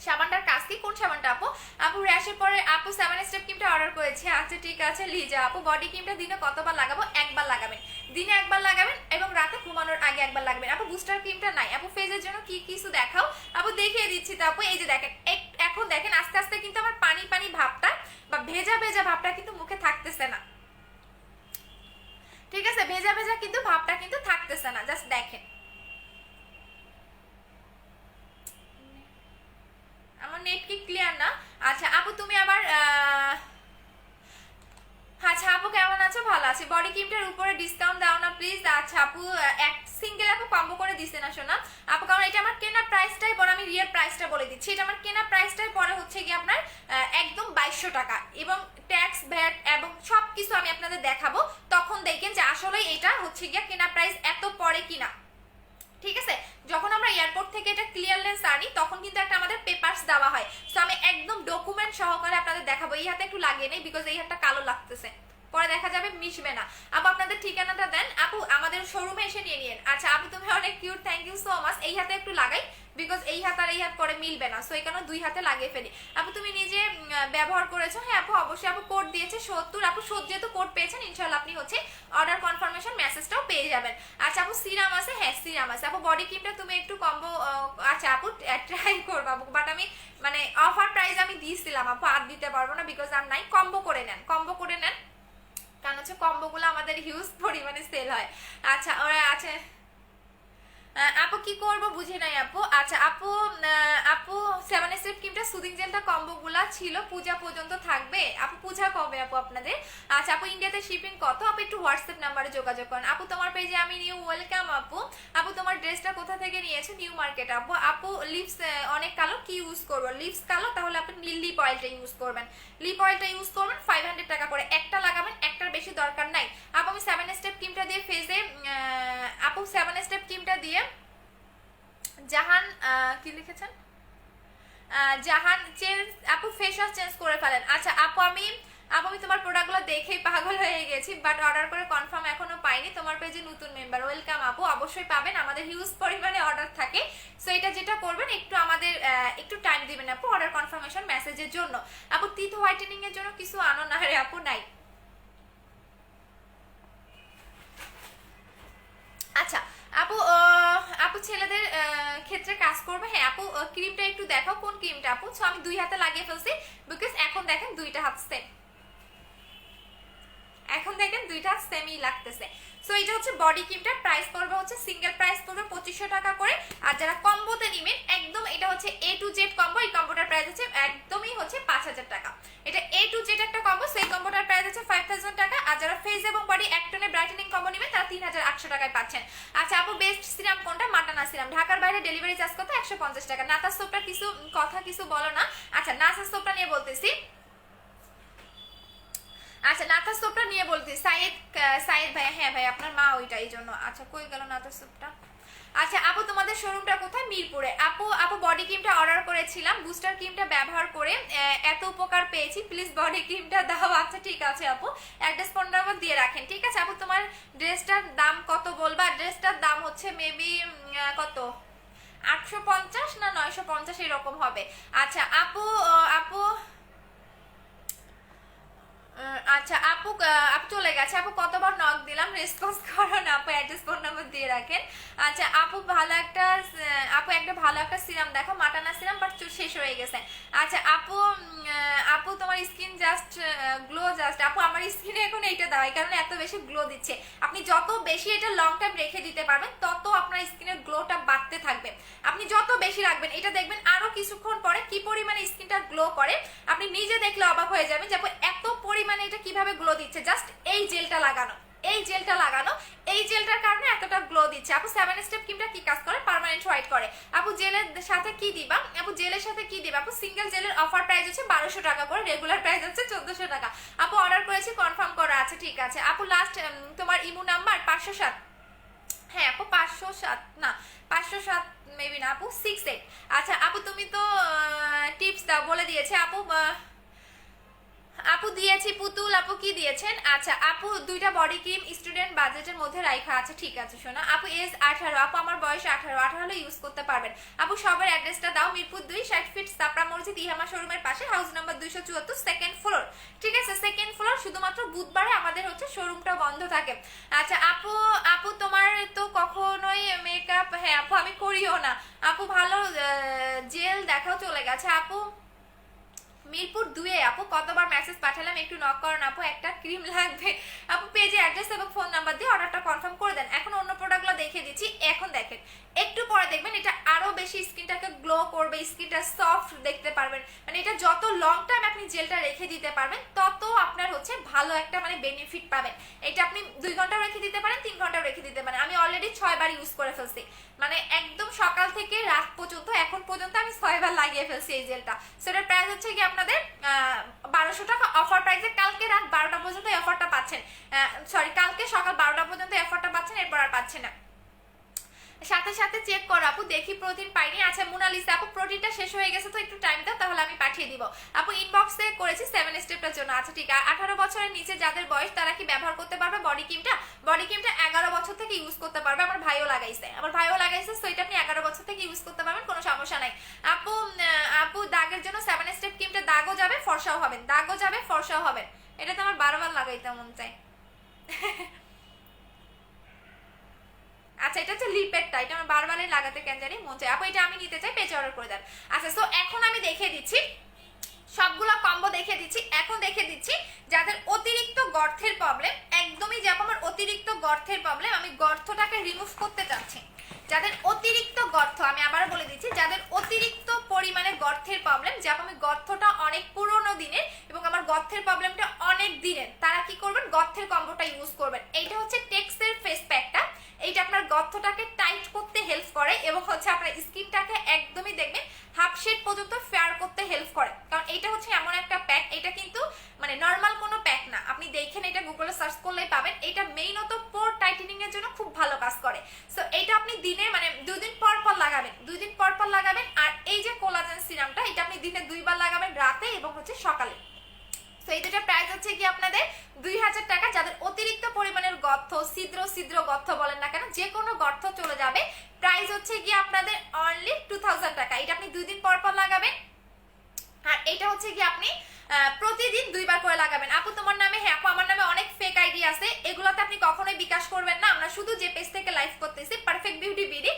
সাবানটার কাজ কি? কোন সাবানটা আপু? আপু র্যাশের পরে আপু 7 স্টেপ ক্রিমটা অর্ডার করেছি। আচ্ছা ঠিক আছে লিজা আপু, বডি ক্রিমটা দিনে কতবার লাগাবো? একবার লাগাবেন, দিনে একবার লাগাবেন এবং রাতে ঘুমানোর আগে একবার লাগাবেন। আপু বুস্টার ক্রিমটা নাই? আপু ফেজের জন্য কি কিছু দেখাও? আপু দেখিয়ে দিচ্ছি তো আপু, এই যে দেখেন এখন দেখেন আস্তে আস্তে কিন্তু আমার পানি পানি ভাবটা বা ভেজা ভেজা ভাবটা কিন্তু মুখে থাকতেছে না, ঠিক আছে? ভেজা ভেজা কিন্তু ভাবটা কিন্তু থাকতেছে না, জাস্ট দেখেন। আমার নেট কি ক্লিয়ার না? আচ্ছা আপু তুমি আবার আচ্ছা আপু কেমন আছো? ভালো আছি। বডি ক্রিমটার উপরে ডিসকাউন্ট দাও না প্লিজ। আচ্ছা আপু এক সিঙ্গেল আপু কম্বো করে দিছে না শোনা আপু, কারণ এটা আমার কেনা প্রাইসটাই পরে, আমি রিয়েল প্রাইসটা বলে দিচ্ছি। এটা আমার কেনা প্রাইসটাই পরে হচ্ছে কি আপনার একদম 2200 টাকা, এবং ট্যাক্স ভ্যাট এবং সব কিছু আমি আপনাদের দেখাবো, তখন দেখেন যে আসলে এটা হচ্ছে গিয়া কেনা প্রাইস এত পরে কিনা, ঠিক আছে? যখন আমরা এয়ারপোর্ট থেকে এটা ক্লিয়ারেন্স আনি তখন কিন্তু একটা আমাদের পেপারস দেওয়া হয়। সো আমি একদম ডকুমেন্ট সহকারে আপনাদের দেখাবো। এই হাতে একটু লাগিয়ে নেই, বিকজ এই হাতটা কালো লাগতেছে, পরে দেখা যাবে মিশবে না। আপু আপনাদের ঠিকানাটা দেন আপু, আমাদের শোরুমে এসে নিয়ে নিন। আচ্ছা আপু তুমি অনেক cute, thank you so much. এই হাতে একটু লাগাই, বিকজ এই হাত আর এই হাত পরে মিলবে না, সো এই কারণে দুই হাতে লাগিয়ে ফেলি। আপু তুমি নিজে ব্যবহার করেছো? হ্যাঁ আপু অবশ্যই। আপু কোড দিয়েছে 70। আপু যেহেতু কোড পেয়েছেন ইনশাআল্লাহ আপনি হচ্ছে অর্ডার কনফার্মেশন মেসেজটাও পেয়ে যাবেন। আচ্ছা আপু সিরাম আছে? হ্যাঁ সিরাম আছে। আপু বডি ক্রিমটা তুমি একটু কম্বো, আচ্ছা আপু ট্রাই করবো আপু, বাট আমি মানে অফার প্রাইস আমি দিয়েছিলাম আপু, আর দিতে পারবো না বিকজ আর নাই। কম্বো করে নেন, কম্বো করে নেন, কারণ হচ্ছে কম্বোগুলো আমাদের হিউজ পরিমাণে সেল হয়। আচ্ছা ওরা আছে আপু কি করব বুঝি নাই আপু। আচ্ছা আপু আপু 7 স্টেপ ক্রিমটা সুদিং জেলটা কম্বোগুলা ছিল পূজা পর্যন্ত থাকবে? আপু পূজা কবে আপু আপনাদের? আচ্ছা আপু ইন্ডিয়াতে শিপিং কত? আপু একটু হোয়াটসঅ্যাপ নাম্বারে যোগাযোগ করেন। আপু তোমার পেজে আমি নিউ, ওয়েলকাম আপু। আপু তোমার ড্রেসটা কোথা থেকে নিয়েছো? নিউ মার্কেট আপু। আপু লিপস অনেক কালো, কি ইউজ করবো? লিপস কালো, তাহলে আপনি লিপ অয়েলটা ইউজ করবেন, লিপ অয়েলটা ইউজ করবেন 500 টাকা করে, একটা লাগাবেন, একটার বেশি দরকার নাই। আপু আমি 7 স্টেপ ক্রিমটা দিয়ে ফেজে আপু 7 স্টেপ ক্রিমটা দিয়ে জাহান কি লিখেছেন? জাহান চেঞ্জ আপু ফেস ওয়াশ চেঞ্জ করে ফেলেন। আচ্ছা আপু আমি আপু আমি তোমার প্রোডাক্টগুলো দেখেই পাগল হয়ে গেছি, বাট অর্ডার করে কনফার্ম এখনো পাইনি। তোমার পেজে নতুন মেম্বার, ওয়েলকাম আপু, অবশ্যই পাবেন, আমাদের হিউজ পরিমাণে অর্ডার থাকে। সো এটা যেটা করবেন একটু আমাদের একটু টাইম দিবেন আপু অর্ডার কনফার্মেশন মেসেজের জন্য। আপু টিথ হোয়াইটেনিং এর জন্য কিছু আনো না রে আপু, নাই। আচ্ছা আপু, আপু ছেলেদের ক্ষেত্রে কাজ করবে। হ্যাঁ আপু, ক্রিমটা একটু দেখাও কোন ক্রিমটা আপু। সো আমি 2 হাতে লাগিয়ে ফেলছি, বিকজ এখন দেখেন 2টা হাত সেম, এখন দেখেন 2টা সেমই লাগতেছে। সো এটা হচ্ছে বডি ক্রিমটার প্রাইস পড়বে হচ্ছে, সিঙ্গেল প্রাইস পড়বে 2500 টাকা করে। আর যারা কম্বোতে নেবেন একদম, এটা হচ্ছে A to Z কম্বো, এই কম্বোটার প্রাইস হচ্ছে একদমই হচ্ছে 5000 টাকা। এটা A to Z একটা কম্বো, সেই কম্বোটার প্রাইস হচ্ছে 5000 টাকা। আর যারা ফেস এবং বডি এক টনে ব্রাইটেনিং কম্বো নেবেন তারা 3800 টাকায় পাচ্ছেন। আচ্ছা আপু বেস্ট সিরাম কোনটা? মাটানা সিরাম। ঢাকার বাইরে ডেলিভারি চার্জ কত? 150 টাকা। নাতাস সোপটা কিছু কথা কিছু বলো না। আচ্ছা নাতাস সোপটা নিয়ে বলতেছি, আচ্ছা নাতাস সোপটা নিয়ে বলতে সাইদ ভাই, হ্যাঁ ভাই আপনার মা ওইটা, এই জন্য। আচ্ছা কই গেল নাতাস সোপটা? আচ্ছা আপু তোমাদের শোরুমটা কোথায়? মিরপুরে। আপু বডি ক্রিমটা অর্ডার করেছিলাম, বুস্টার ক্রিমটা ব্যবহার করে এত উপকার পেয়েছি, প্লিজ বডি ক্রিমটা দাও। আচ্ছা ঠিক আছে আপু, অ্যাড্রেস ফোন নাম্বার দিয়ে রাখেন, ঠিক আছে আপু। তোমার ড্রেসটার দাম কত বলবা? ড্রেসটার দাম হচ্ছে মেবি কত, 850 না 950 এরকম হবে। আচ্ছা আপু, আপু আচ্ছা আপু, আপু চলে গেছে। আপু কতবার নক দিলাম, রেসপন্স করো না আপু, অ্যাড্রেস ফোন নাম্বার দিয়ে রাখেন। আচ্ছা আপু ভালো একটা, আপু একটা ভালো একটা সিরাম দেখো, মাটানা সিরাম, বাট শেষ হয়ে গেছে। আচ্ছা আপু, আপু তোমার স্কিন জাস্ট গ্লো জাস্ট। আপু আমার স্কিনে এখন এইটা দাও, এই কারণে এত বেশি গ্লো দিচ্ছে। আপনি যত বেশি এটা লং টাইম রেখে দিতে পারবেন তত আপনার স্কিনের গ্লোটা বাড়তে থাকবে। আপনি যত বেশি রাখবেন এটা দেখবেন আরো কিছুক্ষণ পরে কি পরিমাণে স্কিনটা গ্লো করে, আপনি নিজে দেখলে অবাক হয়ে যাবেন যে এত পরিমাণে এটা কিভাবে গ্লো দিচ্ছে। জাস্ট এই জেলটা লাগানো, এই জেলটা লাগানো, এই জেলটার কারণে এতটা গ্লো দিচ্ছে। আপু 7 স্টেপ ক্রিমটা কি কাজ করে? পার্মানেন্ট হোয়াইট করে। আপু জেলের সাথে কি দিবা? আপু জেলের সাথে কি দিবা? আপু সিঙ্গেল জেলের অফার প্রাইস হচ্ছে 1200 টাকা করে, রেগুলার প্রাইস হচ্ছে 1400 টাকা। আপু অর্ডার করেছি, কনফার্ম করা আছে, ঠিক আছে আপু। লাস্ট তোমার ইমো নাম্বার 507। হ্যাঁ আপু 507 না, 507 মেবি না আপু, 68। আচ্ছা আপু তুমি তো টিপস দাও বলে দিয়েছে আপু, আপু দিয়েছি পুতুল। আপু কি দিয়েছেন? আচ্ছা আপু 2টা বডি ক্রিম স্টুডেন্ট বাজেটের মধ্যে রাখা আছে, ঠিক আছে শোনা। আপু এজ 18, আপু আমার বয়স 18 হলে ইউজ করতে পারবেন। আপু সবার অ্যাড্রেসটা দাও। মিরপুর 2, 60 ফিট সাপড়া মসজিদ, ইহামা শোরুমের পাশে, হাউস নাম্বার 274, সেকেন্ড ফ্লোর, ঠিক আছে সেকেন্ড ফ্লোর। শুধুমাত্র বুধবারে আমাদের হচ্ছে শোরুমটা বন্ধ থাকে। আচ্ছা আপু, আপু তোমার তো কখনোই মেকআপ, হ্যাঁ আপু আমি করিও না আপু। ভালো জেল দেখাও, চলে গেছে আপু। মিরপুর 2-এ আপু কতবার মেসেজ পাঠালাম, একটু নক করুন আপু, একটা ক্রিম লাগবে আপু। পেজে অ্যাড্রেস এবং ফোন নাম্বার দিয়ে অর্ডারটা কনফার্ম করে দেন। এখন অন্য প্রোডাক্টগুলো দেখিয়ে দিচ্ছি, এখন দেখেন একটু পরে দেখবেন এটা আরো বেশি স্কিনটাকে গ্লো করবে, স্কিনটা সফট দেখতে পারবেন। মানে এটা যত লং টাইম আপনি জেলটা রেখে দিতে পারবেন তত আপনার হচ্ছে ভালো একটা মানে বেনিফিট পাবেন। এটা আপনি 2 ঘন্টা রেখে দিতে পারেন, 3 ঘন্টা রেখে দিতে পারেন। আমি অলরেডি 6 বার ইউজ করে ফেলছি, মানে একদম সকাল থেকে রাত পর্যন্ত, এখন পর্যন্ত আমি 6 বার লাগিয়ে ফেলছি এই জেলটা। সেটার প্রাইস হচ্ছে কি আপনাদের 1200 টাকা অফার প্রাইসে। কালকে রাত 12টা পর্যন্ত এই অফারটা পাচ্ছেন, সরি কালকে সকাল 12টা পর্যন্ত এই অফারটা পাচ্ছেন, এরপর আর পাচ্ছেন না। সাথে সাথে চেক করো আপু, দেখি প্রোটিন পাইনি। আচ্ছা মোনালিসা আপু প্রোটিনটা শেষ হয়ে গেছে তো একটু টাইম দাও, তাহলে আমি পাঠিয়ে দিব আপু। ইনবক্সে করেছি 7 স্টেপটার জন্য। আচ্ছা ঠিক আছে, 18 বছরের নিচে যাদের বয়স তারা কি ব্যবহার করতে পারবে বডি ক্রিমটা? বডি ক্রিমটা 11 বছর থেকে ইউজ করতে পারবে। আমার ভাইও লাগাইছে, সো এটা আপনি 11 বছর থেকে ইউজ করতে পারবেন, কোনো সমস্যা নাই আপু। আপু দাগের জন্য 7 স্টেপ ক্রিমটা, দাগও যাবে ফর্সাও হবেন, দাগও যাবে ফর্সাও হবেন। এটা তো আমার বারবার লাগাইতে মন চায়। আচ্ছা এটা হচ্ছে লিপেটটা, এটা আমার বারবারই লাগাতে কেন জানি মন চায় আপু। এটা আমি নিতে চাই, পেজে অর্ডার করে দেন। আচ্ছা সো এখন আমি দেখিয়ে দিচ্ছি সবগুলো কম্বো, দেখিয়ে দিচ্ছি। এখন দেখিয়ে দিচ্ছি যাদের অতিরিক্ত গর্তের প্রবলেম, একদমই যে আমার অতিরিক্ত গর্তের প্রবলেম, আমি গর্তটাকে রিমুভ করতে চাচ্ছি। যাদের অতিরিক্ত গর্ত, আমি আবারও বলে দিচ্ছি, যাদের অতিরিক্ত পরিমাণে গর্তের প্রবলেম, যে আমি গর্তটা অনেক পুরোনো দিনের এবং আমার গর্তের প্রবলেমটা অনেক দিনের, তারা কি করবেন? গর্তের কম্বোটা ইউজ করবেন। এইটা হচ্ছে টেক্সের ফেস প্যাকটা, এইটা আপনার গর্তটাকে টাইট করতে হেল্প করে এবং হচ্ছে আপনার স্কিনটাকে একদমই দেখবেন হাফ শেড পর্যন্ত ফেয়ার করতে হেল্প করে। কারণ এটা হচ্ছে এমন একটা প্যাক, এটা কিন্তু মানে নর্মাল কোনো প্যাক না, আপনি দেখেন এটা গুগলে সার্চ করলেই পাবেন। এটা মেইনত পোর টাইটেনিং এর জন্য খুব ভালো কাজ করে। সো এটা আপনি দিনে মানে 2 দিন পর পর লাগাবেন, 2 দিন পর পর লাগাবেন। আর এই যে কোলাজেন সিরামটা, এটা আপনি দিনে 2 বার লাগাবেন, রাতে এবং হচ্ছে সকালে। সো এই দুটো প্রাইস হচ্ছে কি আপনাদের 2000 টাকা। যাদের অতিরিক্ত পরিমাণের গর্ত, ছিদ্র গর্ত বলেন না কেন, যে কোনো গর্ত চলে যাবে, প্রাইস হচ্ছে কি আপনাদের অনলি 2000 টাকা। এটা আপনি 2 দিন পর পর লাগাবেন, আর এটা হচ্ছে কি আপনি প্রতিদিন 2 বার করে লাগাবেন। আপু তোমার নামে, হ্যাঁ আপু আমার নামে অনেক ফেক আইডি আছে, এগুলোতে আপনি কখনোই বিকাশ করবেন না। আমরা শুধু যে পেজ থেকে লাইভ করতেছি পারফেক্ট বিউটি বিডি,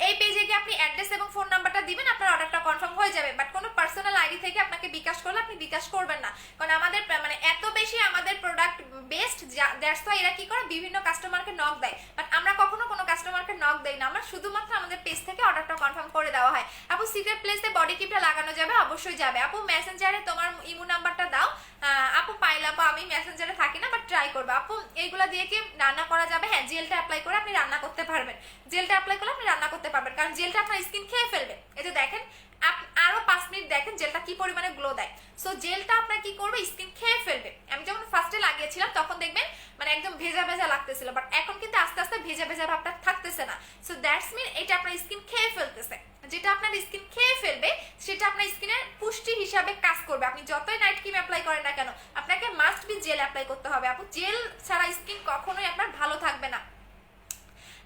এই পেজে গিয়ে আপনি অ্যাড্রেস এবং ফোন নাম্বারটা দিবেন, আপনার অর্ডারটা কনফার্ম হয়ে যাবে। বাট কোনো পার্সোনাল আইডি থেকে আপনাকে বিকাশ করলে আপনি বিকাশ করবেন না, কারণ আমাদের মানে এত বেশি আমাদের প্রোডাক্ট বেস্ট, দ্যাটস ওয়াই এরা কি করে বিভিন্ন কাস্টমারকে নক দেয়। বাট আমরা কখনো কোনো কাস্টমারকে নক দেই না, আমরা শুধুমাত্র আমাদের পেজ থেকে অর্ডারটা কনফার্ম করে দেওয়া হয়। আপু সিক্রেট প্লেসে বডি ক্রিমটা লাগানো যাবে? অবশ্যই যাবে। আপু মেসেঞ্জারে তোমার ইমো নাম্বারটা দাও। আপু পাইলা, আপু আমি মেসেঞ্জারে থাকি না, বাট ট্রাই করবে। আপু এইগুলা দিয়ে কি রান্না করা যাবে? হ্যাঁ, জেলটা অ্যাপ্লাই করে আপনি রান্না করতে পারবেন। জেলটা অ্যাপ্লাই করলে আপনি রান্না করতে পারবেন, কারণ জেলটা আপনার স্কিন খেয়ে ফেলবে। এই যে দেখেন, আরো 5 মিনিট দেখেন জেলটা কি পরিমাণে গ্লো দেয়। সো জেলটা আপনার কি করবে, স্কিন খেয়ে ফেলবে। আমি যখন ফার্স্টে লাগিয়েছিলাম তখন দেখবেন মানে একদম ভেজা ভেজা লাগতেছিল, বাট এখন কিন্তু আস্তে আস্তে ভেজা ভেজা ভাবটা থাকতেছে না। সো দ্যাটস মিন এটা আপনার স্কিন খেয়ে ফেলতেছে। যেটা আপনার স্কিন খেয়ে ফেলবে সেটা আপনার স্কিনের পুষ্টি হিসাবে কাজ করবে। আপনি যতই নাইট ক্রিম অ্যাপ্লাই করেন না কেন, আপনাকে মাস্ট বি জেল অ্যাপ্লাই করতে হবে। আপু জেল ছাড়া স্কিন কখনোই আপনার ভালো থাকবে না।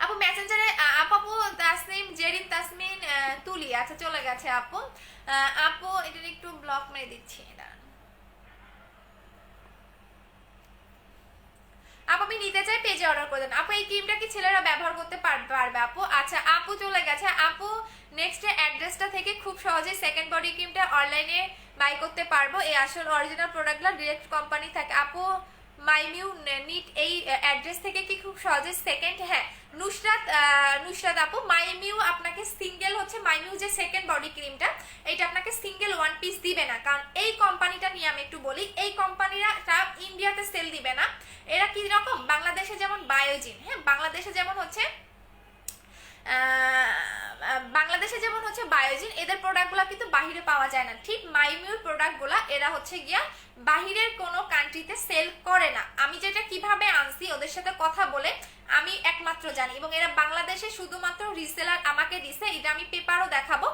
আপু মেসেঞ্জারে আপু তাসনিম জেরিন তাসমিন তুলি, আচ্ছা চলে গেছে আপু। আপু এটার একটু ব্লক মেরে দিচ্ছি, দাঁড়ান। আপু আমি নিতে চাই, পেজে অর্ডার করে দেন। আপু এই ক্রিমটা কি ছেলেরা ব্যবহার করতে পারবে আপু? আচ্ছা আপু চলে গেছে। আপু নেক্সট অ্যাড্রেসটা থেকে খুব সহজেই সেকেন্ড বডি ক্রিমটা অনলাইনে বাই করতে পারবো। এই আসল অরিজিনাল প্রোডাক্টগুলো ডিরেক্ট কোম্পানি থাকে। আপু মাইমিউ নিট এই অ্যাড্রেস থেকে কি খুব সহজে সেকেন্ড? হ্যাঁ নুসরাত আপু, মাইমিউ আপনাকে সিঙ্গেল হচ্ছে মাইমিউ যে সেকেন্ড বডি ক্রিমটা, এটা আপনাকে সিঙ্গেল 1 পিস দিবে না। কারণ এই কোম্পানিটা নিয়ে আমি একটু বলি, এই কোম্পানিরা ইন্ডিয়াতে সেল দিবে না। এরা কি রকম, বাংলাদেশে যেমন বায়োজিন, হ্যাঁ বাংলাদেশে যেমন হচ্ছে বায়োজিন, এদের প্রোডাক্টগুলো কিন্তু বাহিরে পাওয়া যায় না। ঠিক মাইমিউর প্রোডাক্টগুলো এরা হচ্ছে গিয়া বাহিরের কোনো কান্ট্রিতে সেল করে না। আমি যেটা কিভাবে আনছি ওদের সাথে কথা বলে আমি একমাত্র জানি, এবং এরা বাংলাদেশে শুধুমাত্র রিসেলার আমাকে দিছে। এটা আমি পেপারও দেখাবো,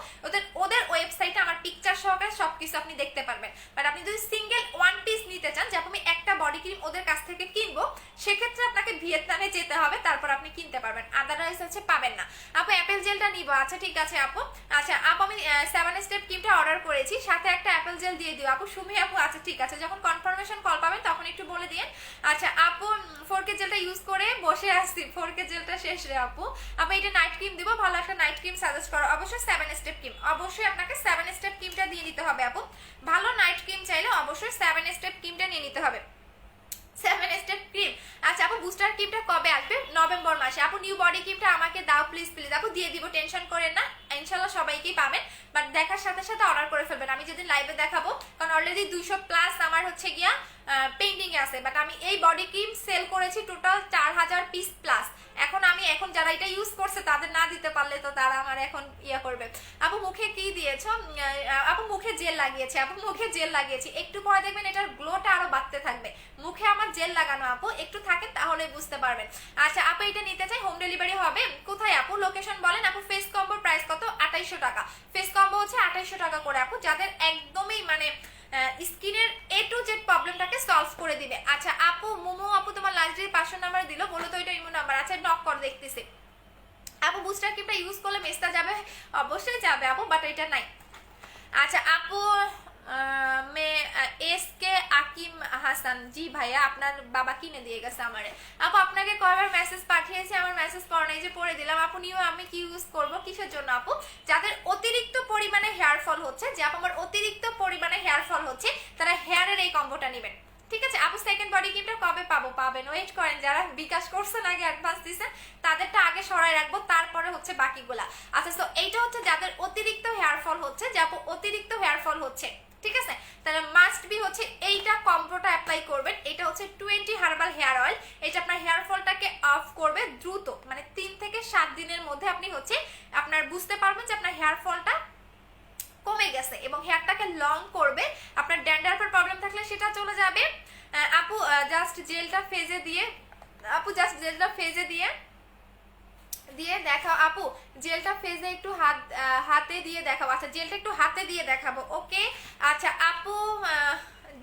ওদের ওয়েবসাইটে আমার পিকচার সহকারে সবকিছু আপনি দেখতে পারবেন। বাট আপনি যদি সিঙ্গেল 1 পিস নিতে চান, যে আমি একটা বডি ক্রিম ওদের কাছ থেকে কিনবো, সেক্ষেত্রে আপনাকে ভিয়েতনামে যেতে হবে, তারপর আপনি কিনতে পারবেন, আদারওয়াইজ হচ্ছে পাবেন না। আপু অ্যাপেল জেলটা নিব? আচ্ছা ঠিক আছে আপু। আচ্ছা আপু আমি 7 স্টেপ ক্রিমটা অর্ডার করেছি, সাথে একটা অ্যাপেল জেল দিয়ে দিও আপু। সুমি আপু আচ্ছা ঠিক আছে, যখন কনফার্মেশন কল পাবেন তখন একটু বলে দিন। আচ্ছা আপু 4K জেলটা ইউজ করে বসে আসছি, 4K জেলটা শেষ রে আপু। আপু এটা নাইট ক্রিম দিব, ভালো একটা নাইট ক্রিম সাজেস্ট করো। অবশ্যই 7 স্টেপ ক্রিম, অবশ্যই আপনাকে 7 স্টেপ ক্রিমটা দিয়ে নিতে হবে আপু। ভালো নাইট ক্রিম চাইলে অবশ্যই 7 স্টেপ ক্রিমটা নিয়ে নিতে হবে। 7 স্টেপ ক্রিম। আচ্ছা আপু বুস্টার ক্রিমটা কবে আসবে? নভেম্বর মাসে। আপু নিউ বডি ক্রিমটা আমাকে দাও প্লিজ প্লিজ আপু, দিয়ে দিব, টেনশন করেন না, ইনশাল্লাহ সবাইকেই পাবেন। বাট দেখার সাথে সাথে অর্ডার করে ফেলবেন, আমি যেদিন লাইভে দেখাবো, কারণ অলরেডি 200 প্লাস আমার হচ্ছে গিয়া পেন্ডিং এ আছে। বাট আমি এই বডি ক্রিম সেল করেছি টোটাল 4000 পিস প্লাস। এখন যারা এটা ইউজ করছে তাদের না দিতে পারলে তো তারা আমার এখন ইয়া করবে। আপু মুখে কি দিয়েছো? আপু মুখে জেল লাগিয়েছে। আপু মুখে জেল লাগিয়েছি, একটু পরে দেখবেন এটার গ্লোটা আরো বাড়তে থাকবে। মুখে আমার জেল লাগানো আপু, একটু থাকেন তাহলে বুঝতে পারবেন। আচ্ছা আপু এটা নিতে চাই, হোম ডেলিভারি হবে? কোথায় আপু, লোকেশন বলেন আপু। ফেস কম্বোর প্রাইস কত? 2800 টাকা। ফেস কম্বো হচ্ছে 2800 টাকা করে আপু, যাদের একদমই মানে স্কিনের A to Z প্রবলেমটাকে সলভ করে দিবে। আচ্ছা আপু মোমো আপু তোমার লাস্ট ডে 500 নাম্বার দিল, বলো তো এটা ইমো নাম্বার। আচ্ছা নক কর দেখতেছি। আপু বুস্টার ক্রিমটা ইউজ করলে মেসটা যাবে? অবশ্যই যাবে আপু, বাট এটা নাই। আচ্ছা আপু এসকে আকিম হাসান, জি ভাইয়া আপনার বাবা কিনে দিয়ে গেছে আমারে। আপু আপনাকে কয়বার মেসেজ পাঠিয়েছি, আমার মেসেজ পড়ে নাই যে পড়ে দিলাম। আপু নিও আমি কি ইউজ করব, কিসের জন্য আপু? যাদের অতিরিক্ত পরিমাণে হেয়ার ফল হচ্ছে, যে আপু আমার অতিরিক্ত পরিমাণে হেয়ার ফল হচ্ছে, তারা হেয়ারের এই কম্বোটা নেবেন, ঠিক আছে আপু। সেকেন্ড বডি ক্রিমটা কবে পাবেন? ওয়েট করেন, যারা বিকাশ করছেন আগে অ্যাডভান্স দিচ্ছেন তাদেরটা আগে সরাই রাখবো, তারপরে হচ্ছে বাকিগুলা। আচ্ছা তো এইটা হচ্ছে যাদের অতিরিক্ত হেয়ার ফল হচ্ছে, যে আপু অতিরিক্ত হেয়ার ফল হচ্ছে, ঠিক আছে, তাহলে মাস্ট বি হচ্ছে এইটা কম্বোটা অ্যাপ্লাই করবেন। এটা হচ্ছে 20 হার্বাল হেয়ার অয়েল, এটা আপনার হেয়ার ফলটাকে অফ করবে দ্রুত, মানে 3 থেকে 7 দিনের মধ্যে আপনি হচ্ছে আপনার বুঝতে পারবেন যে আপনার হেয়ার ফলটা কমে গেছে, এবং হেয়ারটাকে লং করবে। আপনার ড্যান্ড্রাফের প্রবলেম থাকলে সেটা চলে যাবে। আপু জাস্ট জেলটা ফেজে দিয়ে, আপু জাস্ট জেলটা ফেজে দিয়ে দেখাও আপু, জেলটা ফেজে একটু হাতে দিয়ে দেখাবো। আচ্ছা জেলটা একটু হাতে দিয়ে দেখাবো, ওকে। আচ্ছা আপু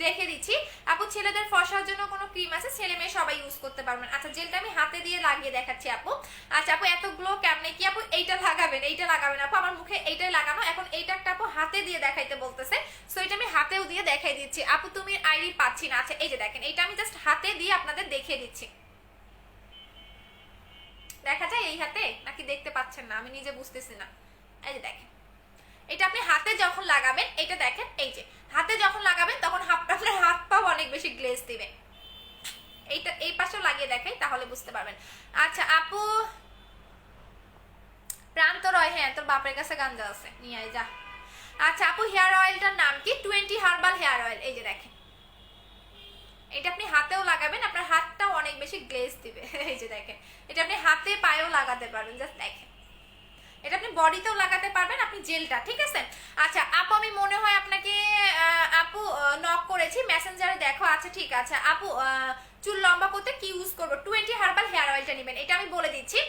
দেখে দিচ্ছি আপু। ছেলেদের ফর্সার জন্য কোনো ক্রিম আছে? ছেলে মেয়ে সবাই ইউজ করতে পারবেন। আচ্ছা জেলটা আমি হাতে দিয়ে লাগিয়ে দেখাচ্ছি আপু। আচ্ছা আপু এত গ্লো কেমনে কি আপু? এইটা লাগাবেন, এইটা লাগাবেন আপু, আমার মুখে এইটাই লাগানো। এখন এইটা একটা আপু হাতে দিয়ে দেখাইতে বলতেছে, সো এটা আমি হাতেও দিয়ে দেখাই দিচ্ছি আপু। তুমি আইডি পাচ্ছি না। আচ্ছা এই যে দেখেন, এইটা আমি জাস্ট হাতে দিয়ে আপনাদের দেখিয়ে দিচ্ছি। দেখা যায় এই হাতে নাকি দেখতে পাচ্ছেন না? আমি নিজে বুঝতেছি না। এই যে দেখেন, এটা আপনি হাতে যখন লাগাবেন, এটা দেখেন এই যে হাতে যখন লাগাবেন তখন আপনার হাত পা অনেক বেশি গ্লেজ দিবে। এইটা এই পাশেও লাগিয়ে দেখাই তাহলে বুঝতে পারবেন। আচ্ছা আপু প্রান্ত রয়, হ্যাঁ তোর বাপের কাছে গাঞ্জা আছে, নিয়ে আয় যা। আচ্ছা আপু হেয়ার অয়েলটার নাম কি? 20 হার্বাল হেয়ার অয়েল। এই যে দেখেন, এটা আপনি হাতেও লাগাবেন, আপনার হাতটাও অনেক বেশি গ্লেজ দিবে। এই যে দেখেন, এটা আপনি হাতে পায়েও লাগাতে পারবেন, জাস্ট দেখেন। এটা আপনি বডিতেও লাগাতে পারবেন আপনি জেলটা, ঠিক আছে। আচ্ছা আপু আমি মনে হয় আপনাকে আপু নক করেছি মেসেঞ্জারে, দেখো। আচ্ছা ঠিক আছে আপু, চুল লম্বা করতে কি ইউজ করবো? 20 হার্বাল হেয়ার অয়েলটা নেবেন, এটা আমি বলে দিচ্ছি।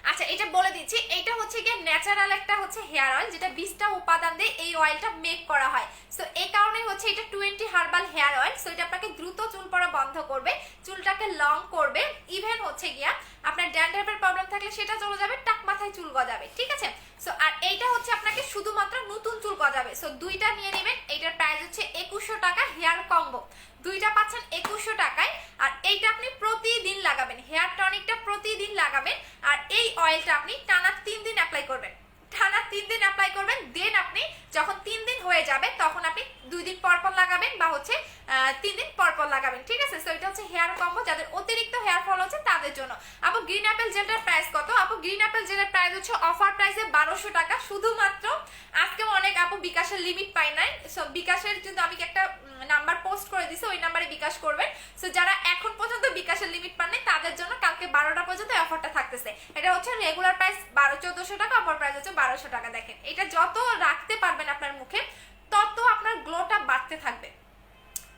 আচ্ছা এটা বলে দিচ্ছি, এটা হচ্ছে গিয়ে ন্যাচারাল একটা হচ্ছে হেয়ার অয়েল, যেটা 20টা উপাদান দিয়ে এই অয়েলটা মেক করা হয়। সো এই কারণে হচ্ছে এটা 20 হার্বাল হেয়ার অয়েল। সো এটা আপনাকে দ্রুত চুল পড়া বন্ধ করবে, চুলটাকে লং করবে, ইভেন হচ্ছে গিয়া আপনার ড্যান্ড্রাফের প্রবলেম থাকলে সেটা চলে যাবে, টাক মাথায় চুল গজাবে, ঠিক আছে। সো আর এইটা হচ্ছে আপনাকে শুধুমাত্র নতুন চুল গজাবে। সো দুইটা নিয়ে নেবেন, এইটার প্রাইস হচ্ছে 2100 টাকা হেয়ার কম্বো, দুইটা পাচ্ছেন 2100 টাকায়। আর এইটা আপনি প্রতিদিন লাগাবেন, হেয়ার টনিকটা প্রতিদিন লাগাবেন। আর এই অয়েলটা আপনি টানা 3 দিন অ্যাপ্লাই করবেন, টানা 3 দিন অ্যাপ্লাই করবেন। দেন আপনি যখন 3 দিন হয়ে যাবে তখন আপনি 2 দিন পর পর লাগাবেন, বা হচ্ছে 3 দিন পর পর লাগাবেন, ঠিক আছে। সো এটা হচ্ছে হেয়ার কম্বো, যাদের অতিরিক্ত হেয়ার ফল হচ্ছে তাদের জন্য। আপু গ্রিন অ্যাপেল জেলটার প্রাইস কত? আপু গ্রিন অ্যাপেল জেলের প্রাইস হচ্ছে অফার প্রাইসে 1200 টাকা শুধুমাত্র। আজকে অনেক আপু বিকাশের লিমিট পাই নাই, সো বিকাশের কিন্তু আমি একটা নাম্বার পোস্ট করে দিছি, ওই নাম্বারে বিকাশ করবেন। সো যারা এখন পর্যন্ত বিকাশের লিমিট পান নাই তাদের জন্য কালকে 12টা পর্যন্ত অফারটা থাকতেছে। এটা হচ্ছে রেগুলার প্রাইস 1400 টাকা, অফার প্রাইস হচ্ছে 1200 টাকা। দেখেন এটা যত রাখতে পারবেন আপনার মুখে তত আপনার গ্লোটা বাড়তে থাকবে।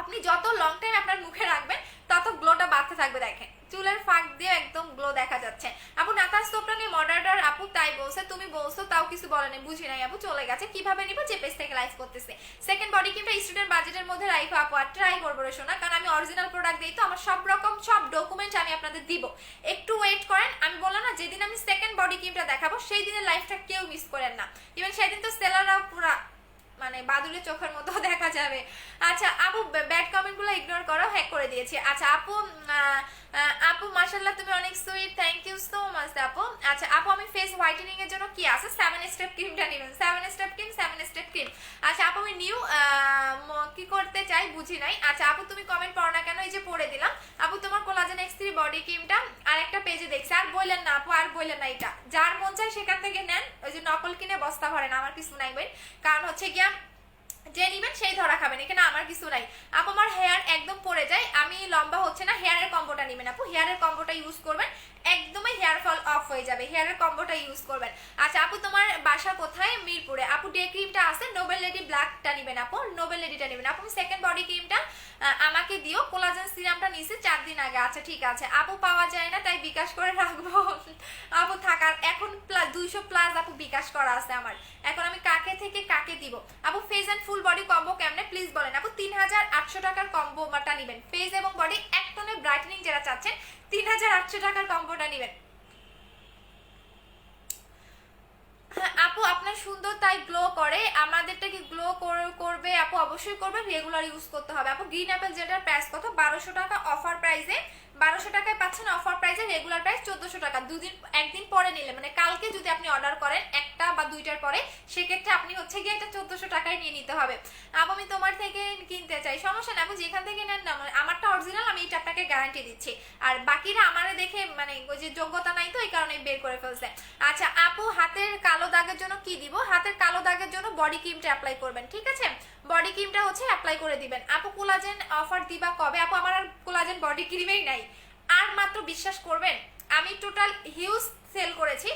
আপনি যত লং টাইম আপনার মুখে রাখবেন তত গ্লোটা বাড়তে থাকবে। দেখেন চুলের ফাঁক দিয়ে একদম গ্লো দেখা যাচ্ছে। আপু নাতাস তোপরা নিয়ে মডারেটর আপু তাই বলছে, তুমি বলছো তাও কিছু বলেনি, বুঝি নাই আপু, চলে গেছে। কিভাবে নিব? যে পেজ থেকে লাইভ করতেছে। সেকেন্ড বডি ক্রিমটা স্টুডেন্ট বাজেটের মধ্যে রাখো আপু, আর ট্রাই করবো রে শোনা, কারণ আমি অরিজিনাল প্রোডাক্ট দিই, তো আমার সব রকম সব ডকুমেন্ট আমি আপনাদের দিব। একটু ওয়েট করেন, আমি বললাম না যেদিন আমি সেকেন্ড বডি ক্রিমটা দেখাবো সেই দিনের লাইভটা কেউ মিস করেন না। ইভেন সেদিন তো সেলাররা পুরা মানে বাদুলের চোখের মতো দেখা যাবে। আচ্ছা আপু ব্যাড কমেন্ট গুলো ইগনোর করো, হ্যাক করে দিয়েছি। আচ্ছা আপু আপু মাশাআল্লাহ তুমি অনেক sweet, thank you so much আপু। আচ্ছা আপু আমি ফেস হোয়াইটেনিং এর জন্য কি আছে? 7 স্টেপ ক্রিমটা নেবেন, 7 স্টেপ ক্রিম, 7 স্টেপ ক্রিম। আচ্ছা আপু আমি নিউ কি করতে চাই বুঝি নাই। আচ্ছা আপু তুমি কমেন্ট পড়ো না কেন? এই যে পড়ে দিলাম আপু, তোমার কোলাজেন X3 বডি ক্রিমটা আরেকটা পেজে দেখছি, আর বললেন না আপু, আর বললেন না। এটা যার মন চায় সেখান থেকে নেন, ওই যে নকল কিনে বস্তা ভরেন, আমার কিছু নাই ভাই, কারণ হচ্ছে গিয়া যে নিবেন সেই ধরা খাবেন, এখানে আমার কিছু নাই। আপু আমার হেয়ার একদম পড়ে যায়, আমি লম্বা হচ্ছে না, হেয়ারের কম্বোটা নেবেন আপু, হেয়ারের কম্বোটা ইউজ করবেন, একদমই হেয়ার ফল অফ হয়ে যাবে, হেয়ারের কম্বোটা ইউজ করবেন। আচ্ছা আপু তোমার বাসা কোথায়? মিরপুরে। আপু ডে ক্রিমটা আছে, নোবেল লেডি ব্ল্যাকটা নেবেন আপু, নোবেল লেডিটা নেবেন আপু। সেকেন্ড বডি ক্রিমটা আমাকে দিও, কোলাজেন সিরামটা নিছি 4 দিন আগে। আচ্ছা ঠিক আছে আপু, পাওয়া যায় না তাই বিকাশ করে রাখবো আপু, থাকার এখন 200 প্লাস আপু বিকাশ করা আছে আমার, এখন আমি কাকে থেকে কাকে দিব আপু? Face and full body combo কেমনে প্লিজ বলেন আপু? 3800 টাকার কম্বোটা নেবেন, ফেস এবং বডি এক টনে ব্রাইটেনিং যারা চাচ্ছেন 3800 টাকার কম্বোটা নেবেন। আপু আপনার সুন্দর তাই গ্লো করে, আমাদেরটা কি গ্লো করবে আপু? অবশ্যই করবে, রেগুলার ইউজ করতে হবে আপু। গ্রিন অ্যাপেল জেলটার প্রাইস কত? 1200 টাকা অফার প্রাইসে, 1200 টাকায় পাচ্ছেন অফার প্রাইসে, রেগুলার প্রাইস 1400 টাকা। একদিন পরে নিলে মানে কালকে যদি আপনি অর্ডার করেন একটা বা দুইটার পরে, সেক্ষেত্রে আপনি হচ্ছে গিয়ে এটা 1400 টাকায় নিয়ে নিতে হবে। আপু আমি তোমার থেকে কিনতে চাই, সমস্যা না আপু, যেখান থেকে নেন না, আমারটা অরিজিনাল, আমি এটা আপনাকে গ্যারান্টি দিচ্ছি। আর বাকিরা আমারে দেখে মানে ওই যে যোগ্যতা নাই তো এই কারণে বের করে ফেলছে। আচ্ছা আপু হাতের কালো দাগের জন্য কি দিব? হাতের কালো দাগের জন্য বডি ক্রিমটা অ্যাপ্লাই করবেন, ঠিক আছে, বডি ক্রিমটা হচ্ছে অ্যাপ্লাই করে দিবেন। আপু কোলাজেন অফার দিবা কবে? আপু আমার আর কোলাজেন বডি ক্রিমেই নাই, আর মাত্র বিশ্বাস করবেন আমি টোটাল হিউজ সেল করেছি,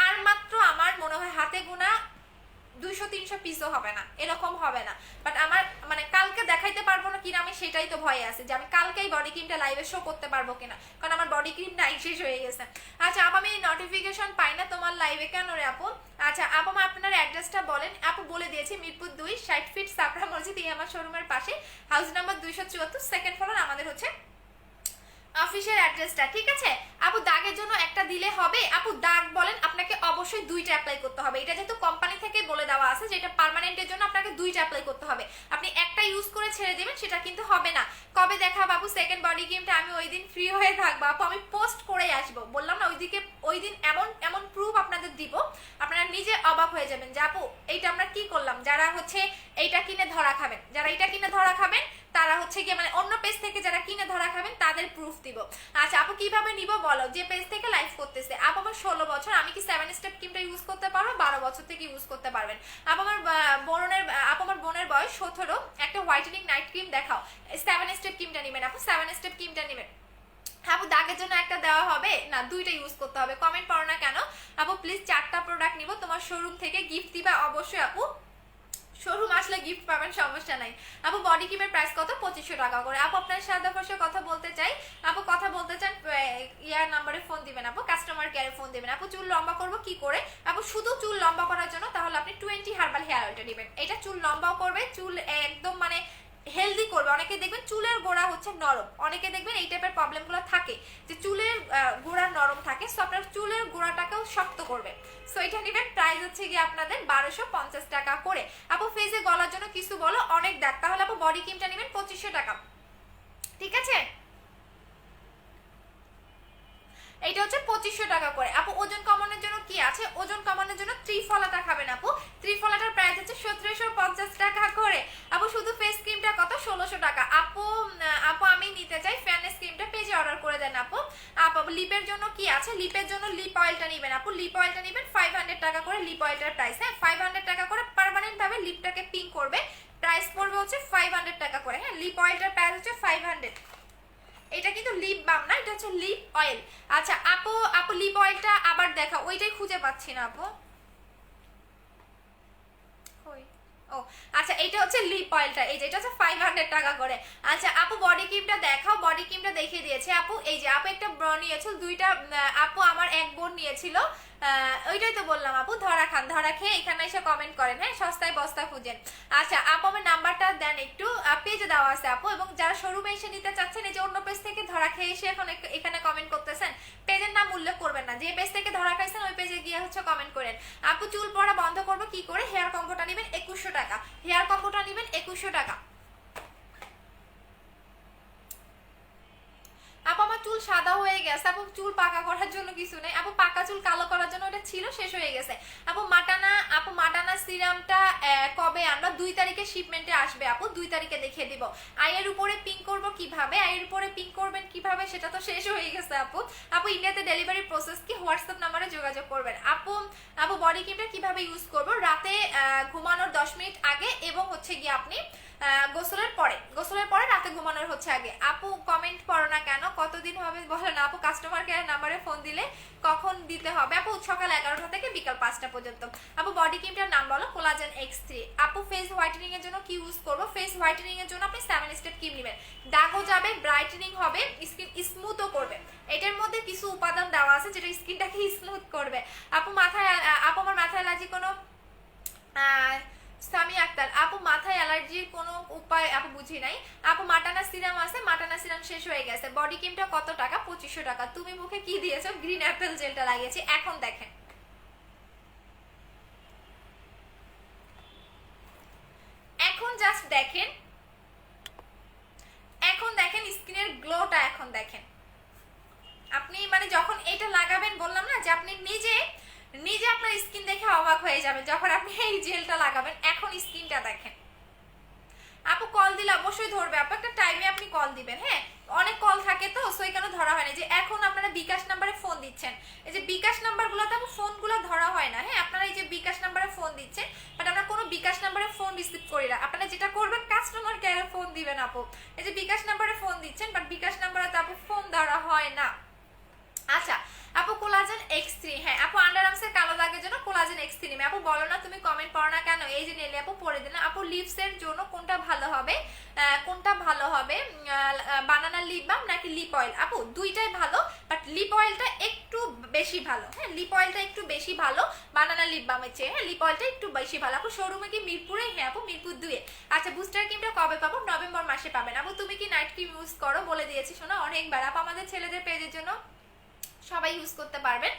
আর মাত্র আমার মনে হয় হাতে গোনা 200-300 পিসও হবে না, এরকম হবে না। বাট আমার মানে কালকে দেখাইতে পারবো না কিনা আমি সেটাই তো ভয়ে আছে, যে আমি কালকে এই বডি ক্রিমটা লাইভে শো করতে পারবো কিনা, কারণ আমার বডি ক্রিম নাই, শেষ হয়ে গেছে। আচ্ছা আপু আমি নোটিফিকেশন পাই না তোমার লাইভে কেন রে আপু? আচ্ছা আপু আপনার অ্যাড্রেসটা বলেন। আপু বলে দিয়েছি, মিরপুর 2, 60 ফিট সাকরা মসজিদ, এই আমার শোরুমের পাশে, হাউস নাম্বার 274, সেকেন্ড ফ্লোর, আমাদের হচ্ছে অফিসের অ্যাড্রেসটা, ঠিক আছে? আপু দাগের জন্য একটা দিলে হবে? আপু দাগ বলেন, আপনাকে অবশ্যই 2টা অ্যাপ্লাই করতে হবে। এটা যেহেতু কোম্পানি থেকে বলে দেওয়া আছে যে এটা পার্মানেন্টের জন্য আপনাকে 2টা অ্যাপ্লাই করতে হবে। আপনি একটা ইউজ করে ছেড়ে দেবেন, সেটা কিন্তু হবে না। কবে দেখাবো আপু সেকেন্ড বডি ক্রিমটা? আমি ওই দিন ফ্রি হয়ে থাকবো আপু, আমি পোস্ট করেই আসবো, বললাম না ওই দিন এমন এমন প্রুফ আপনাদের দিব, আপনারা নিজে অবাক হয়ে যাবেন যে আপু এইটা আমরা কি করলাম। যারা হচ্ছে এইটা কিনে ধরা খাবেন, যারা এইটা কিনে ধরা খাবেন তারা হচ্ছে কি মানে অন্য পেজ থেকে যারা কিনে ধরা খাবেন তাদের প্রুফ দিব। আচ্ছা আপু কিভাবে নিব বলো? যে পেজ থেকে লাইভ করতেছে। আপু আমার 16 বছর, আমি কি 7 স্টেপ ক্রিমটা ইউজ করতে পারবো? 12 বছর থেকে ইউজ করতে পারবেন। আপু আমার বোনের বয়স 17, একটা হোয়াইটেনিং নাইট ক্রিম দেখাও। 7 স্টেপ ক্রিমটা নেবেন আপু, 7 স্টেপ ক্রিমটা নেবেন। আপু দাগের জন্য একটা দেওয়া হবে না, 2টা ইউজ করতে হবে। কমেন্ট পড়ো না কেন আপু? প্লিজ 4টা প্রোডাক্ট নিব তোমার শোরুম থেকে, গিফট দিবা অবশ্যই আপু, শোরুম আসলে গিফট পাবেন, সমস্যা নাই। আপু বডি ক্রিমের প্রাইস কত? 2500 টাকা করে। আপু আপনার সাথে বসে কথা বলতে চাই। আপু কথা বলতে চান ইয়ার নাম্বারে ফোন দিবেন আপু, কাস্টমার কেয়ারে ফোন দিবেন। আপু চুল লম্বা করব কি করে? আপু শুধু চুল লম্বা করার জন্য তাহলে আপনি 20 হার্বাল হেয়ার অয়েলটা নেবেন। এটা চুল লম্বাও করবে, চুল একদম মানে হেলদি করবে। অনেকে দেখবেন চুলের গোড়া হচ্ছে নরম, অনেকে দেখবেন এই টাইপের প্রবলেমগুলো থাকে যে চুলের গোড়া নরম থাকে, সো আপনার চুলের গোড়াটাকেও শক্ত করবে। সো এটা নেবেন, প্রাইস হচ্ছে গিয়ে আপনাদের 1250 টাকা করে। আপু ফেসে গলার জন্য কিছু বলো, অনেক দাগ, তাহলে আপু বডি ক্রিমটা নেবেন 2500 টাকা, ঠিক আছে? এইটা হচ্ছে 2500 টাকা করে। আপু ওজন কমানোর জন্য কি আছে? ওজন কমানোর জন্য ত্রিফলাটা খাবেন আপু, ত্রিফলাটার প্রাইস হচ্ছে 1750 টাকা করে। আপু শুধু ফেস ক্রিমটা কত? 1600 টাকা। আপু আমি নিতে চাই ফেয়ারনেস ক্রিমটা, পেজে অর্ডার করে দেন আপু। আপু লিপের জন্য কি আছে? লিপের জন্য লিপ অয়েলটা নেবেন আপু, লিপ অয়েলটা নেবেন 500 টাকা করে, লিপ অয়েলটার প্রাইস, হ্যাঁ 500 টাকা করে। পার্মানেন্ট ভাবে লিপটাকে পিঙ্ক করবে, প্রাইস পড়বে হচ্ছে 500 টাকা করে, হ্যাঁ। লিপ অয়েলটার প্রাইস হচ্ছে 500। এটা কিন্তু লিপ বাম না, এটা হচ্ছে লিপ অয়েল। আচ্ছা আপু লিপ অয়েলটা আবার দেখা, ওইটাই খুঁজে পাচ্ছি না আপু। ও আচ্ছা এইটা হচ্ছে লিপ অয়েলটা, এই যে এটা হচ্ছে 500 টাকা করে। আচ্ছা আপু বডি ক্রিমটা দেখাও। বডি ক্রিমটা দেখিয়ে দিয়েছে আপু, এই যে আপু একটা নিয়েছিল, 2টা আপু আমার এক বোন নিয়েছিল, ওইটাই তো বললাম আপু। ধরা খান, ধরা খেয়ে এখানে এসে কমেন্ট করেন, হ্যাঁ সস্তায় বস্তা খুঁজেন। আচ্ছা আপু আমার নাম্বারটা দেন একটু, পেজে দেওয়া আছে আপু। এবং যারা শোরুমে এসে নিতে চাচ্ছেন, এই যে অন্য পেজ থেকে ধরা খেয়ে এসে এখন এখানে কমেন্ট করতেছেন, পেজের নাম উল্লেখ করবেন না, যে পেজ থেকে ধরা খাইছেন ওই পেজে গিয়ে হচ্ছে কমেন্ট করেন। আপু চুল পড়া বন্ধ করবো কি করে? হেয়ার কম্বোটা নেবেন 2100 টাকা, হেয়ার কম্বোটা নেবেন 2100 টাকা। আপু আমার চুল সাদা হয়ে গেছে আপু, চুল পাকা করার জন্য কিছু নেই আপু, পাকা চুল কালো করার জন্য ওটা ছিল, শেষ হয়ে গেছে আপু। মাটানা সিরামটা কবে আনবা? 2 তারিখে শিপমেন্টে আসবে আপু, 2 তারিখে দেখিয়ে দিব। আইয়ের উপরে পিঙ্ক করব কিভাবে? আইয়ের উপরে পিঙ্ক করবেন কিভাবে সেটা তো শেষ হয়ে গেছে আপু। আপু ইন্ডিয়াতে ডেলিভারি প্রসেস কি? হোয়াটসঅ্যাপ নাম্বারে যোগাযোগ করবেন আপু। আপু বডি ক্রিমটা কিভাবে ইউজ করব? রাতে ঘুমানোর 10 মিনিট আগে এবং হচ্ছে গিয়ে আপনি গোসলের পরে রাতে ঘুমানোর হচ্ছে আগে। আপু কমেন্ট করো না কেন? কতদিন হবে বলো না আপু? কাস্টমার কেয়ার নাম্বারে ফোন দিলে কখন দিতে হবে আপু? সকাল 11টা থেকে বিকাল 5টা পর্যন্ত। আপু বডি ক্রিমটার নাম বলো। Collagen X3। আপু ফেস হোয়াইটেনিং এর জন্য কি ইউজ করব? ফেস হোয়াইটেনিং এর জন্য আপনি 7 স্টেপ ক্রিম নেবেন, দাগও যাবে, ব্রাইটেনিং হবে, স্কিন স্মুথও করবে। এটার মধ্যে কিছু উপাদান দেওয়া আছে যেটা স্কিনটাকে স্মুথ করবে। আপু আমার মাথায় অ্যালার্জি কোনো সামি আক্তার, আপু মাথায় অ্যালার্জির কোনো উপায় আপু বুঝি নাই আপু। মাটানা সিরাম আছে, মাটানা সিরাম শেষ হয়ে গেছে। বডি ক্রিমটা কত টাকা? 2500 টাকা। তুমি মুখে কি দিয়েছো? গ্রিন অ্যাপেল জেলটা লাগিয়েছি। এখন দেখেন, এখন জাস্ট দেখেন, এখন দেখেন স্কিনের গ্লোটা, এখন দেখেন আপনি মানে যখন এটা লাগাবেন, বললাম না যে আপনি নিজে আপনার স্কিন দেখে অবাক হয়ে যাবেন যখন আপনি এই জেলটা লাগাবেন। এখন স্কিনটা দেখেন। আপু কল দিলে অবশ্যই ধরবে আপু, একটা টাইমে আপনি কল দিবেন, হ্যাঁ অনেক কল থাকে তো, সো এখানে ধরা হয় না। যে এখন আপনারা বিকাশ নাম্বারে ফোন দিচ্ছেন, এই যে বিকাশ নাম্বারগুলোতে আপু ফোনগুলো ধরা হয় না, হ্যাঁ আপনারা এই যে বিকাশ নাম্বারে ফোন দিচ্ছেন, বাট আমরা কোনো বিকাশ নাম্বারে ফোন রিসিভ করি না। আপনারা যেটা করবেন কাস্টমার কেয়ারে ফোন দিবেন আপু। এই যে বিকাশ নাম্বারে ফোন দিচ্ছেন, বাট বিকাশ নাম্বারে তো আপু ফোন ধরা হয় না। আচ্ছা আপু কোলাজেন X3, হ্যাঁ আপু আন্ডার আর্মসের কালো দাগের জন্য কোলাজেন X3 নেবে। আপু বলো না তুমি কমেন্ট পড়ো না কেন? এই যে নেলি আপু পড়ে দিলাম। আপু লিপসের জন্য কোনটা ভালো হবে, কোনটা ভালো হবে, বানানা লিপ বাম নাকি লিপ অয়েল? আপু দুইটাই ভালো, বাট লিপ অয়েলটা একটু বেশি ভালো। হ্যাঁ লিপ অয়েলটা একটু বেশি ভালো বানানা লিপ বামের চেয়ে। হ্যাঁ লিপ অয়েলটা একটু বেশি ভালো। আপু শোরুমে কি মিরপুরে? হ্যাঁ আপু মিরপুর 2-এ। আচ্ছা বুস্টার ক্রিমটা কবে পাবো? নভেম্বর মাসে পাবেন। আপু তুমি কি নাইট ক্রিম ইউজ করো? বলে দিয়েছি শোনো অনেকবার। আপু আমাদের ছেলেদের পেজের জন্য সবাই ইউজ করতে পারবেন।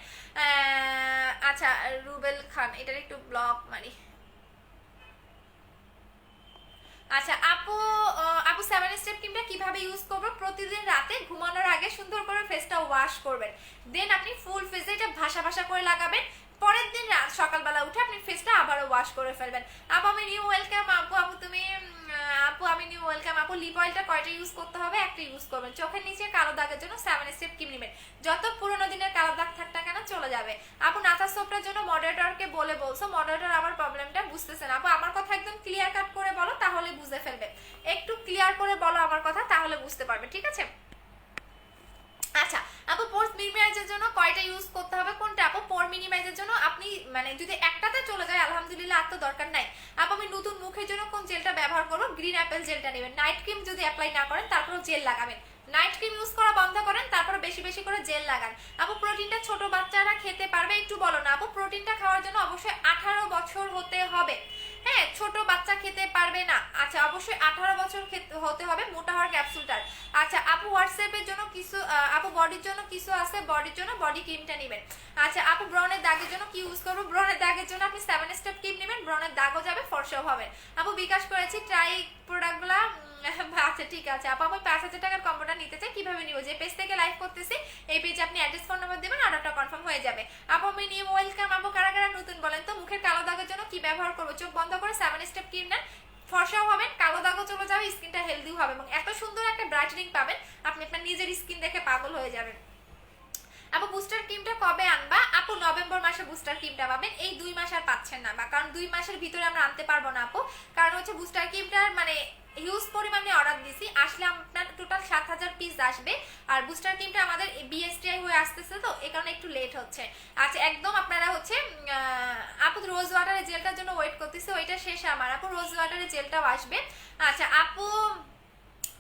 আচ্ছা রুবেল খান, এটার একটু ব্লক মারি। আচ্ছা আপু, আপু 7 স্টেপ ক্রিমটা কিভাবে ইউজ করব? প্রতিদিন রাতে ঘুমানোর আগে সুন্দর করে ফেসটা ওয়াশ করবেন, দেন আপনি ফুল ফেসে এটা ভাসা ভাসা করে লাগাবেন। পরের দিন রাত সকালবেলা উঠে আপনি ফেসটা আবারও ওয়াশ করে ফেলবেন। আপু আমি নিউ ওয়েলকাম। আপু আপু তুমি আপু আমি নিউ ওয়েলকাম। আপু লিপ অয়েলটা কয়টা ইউজ করতে হবে? একটা ইউজ করবেন। চোখের নিচে কালো দাগের জন্য 7 স্টেপ ক্রিম নেবেন, যত পুরোনো দিনের কালো দাগ থাক না কেন চলে যাবে। আপু নাথা সোপটার জন্য মডারেটরকে বলছো, মডারেটর আমার প্রবলেমটা বুঝতেছে না। আপু আমার কথা একদম ক্লিয়ার কাট করে বলো, তাহলে বুঝে ফেলবে। একটু ক্লিয়ার করে বলো আমার কথা, তাহলে বুঝতে পারবে, ঠিক আছে? আচ্ছা আপু পোর্স মিনিমাইজের জন্য কয়টা ইউজ করতে হবে? কোনটা আপু? পোর মিনিমাইজের জন্য আপনি মানে যদি একটাতে চলে যায় আলহামদুলিল্লাহ, আর তো দরকার নাই। আপু আমি নতুন মুখের জন্য কোন জেলটা ব্যবহার করবো? গ্রিন অ্যাপেল জেলটা নেবেন। নাইট ক্রিম যদি অ্যাপ্লাই না করেন তারপর জেল লাগাবেন। নাইট ক্রিম ইউজ করা বন্ধ করেন, তারপর বেশি বেশি করে জেল লাগান। আপু প্রোটিনটা ছোট বাচ্চারা খেতে পারবে? একটু বলো না আপু। প্রোটিনটা খাওয়ার জন্য অবশ্যই 18 বছর হতে হবে। হ্যাঁ ছোট বাচ্চা খেতে পারবে না। আচ্ছা অবশ্যই 18 বছর হতে হবে মোটা হওয়ার ক্যাপসুলটার। আচ্ছা আপু হোয়াটসঅ্যাপের জন্য কিছু, আপু বডির জন্য কিছু আছে, বডির জন্য বডি ক্রিমটা নেবেন। আচ্ছা আপু ব্রনের দাগের জন্য কি ইউজ করবো? ব্রনের দাগের জন্য আপনি 7 স্টেপ ক্রিম নেবেন, ব্রনের দাগও যাবে, ফর্সাও হবে। আপু বিকাশ করেছি ট্রাই প্রোডাক্টগুলা। আচ্ছা ঠিক আছে আপু, আমি 5,000 টাকার কম্বোটা নিতে চাই, কিভাবে নিব? যে পেজ থেকে লাইভ করতেছি এই পেজে আপনি অ্যাড্রেস ফোন নাম্বার দেবেন, অর্ডারটা কনফার্ম হয়ে যাবে। আপু আমি নিউ ওয়েলকাম। আপু কারা কারা নতুন বলেন তো? মুখের কালো দাগের জন্য কি ব্যবহার করবো? চোখ বন্ধ করে 7 স্টেপ ক্রিম নেন, ফর্সাও হবেন, কালো দাগও চলে যাবে, স্কিনটা হেলদিও হবে এবং এত সুন্দর একটা ব্রাইটেনিং পাবেন আপনি আপনার নিজের স্কিন দেখে পাগল হয়ে যাবেন। আপু বুস্টার ক্রিমটা কবে আনবা? আপু নভেম্বর মাসে বুস্টার ক্রিমটা পাবেন, এই 2 মাস আর পাচ্ছেন না, বা কারণ 2 মাসের ভিতরে আমরা আনতে পারবো না আপু। কারণ হচ্ছে বুস্টার ক্রিমটার মানে হিউজ পরিমাণে অর্ডার দিছি, আসলে আপনার টোটাল 7,000 পিস আসবে। আর বুস্টার ক্রিমটা আমাদের বিএসটিআই হয়ে আসতেছে, তো এই কারণে একটু লেট হচ্ছে। আচ্ছা একদম আপনারা হচ্ছে আপু রোজ ওয়াটারের জেলটার জন্য ওয়েট করতেছি, ওইটা শেষ আমার। আপু রোজ ওয়াটারের জেলটাও আসবে। আচ্ছা আপু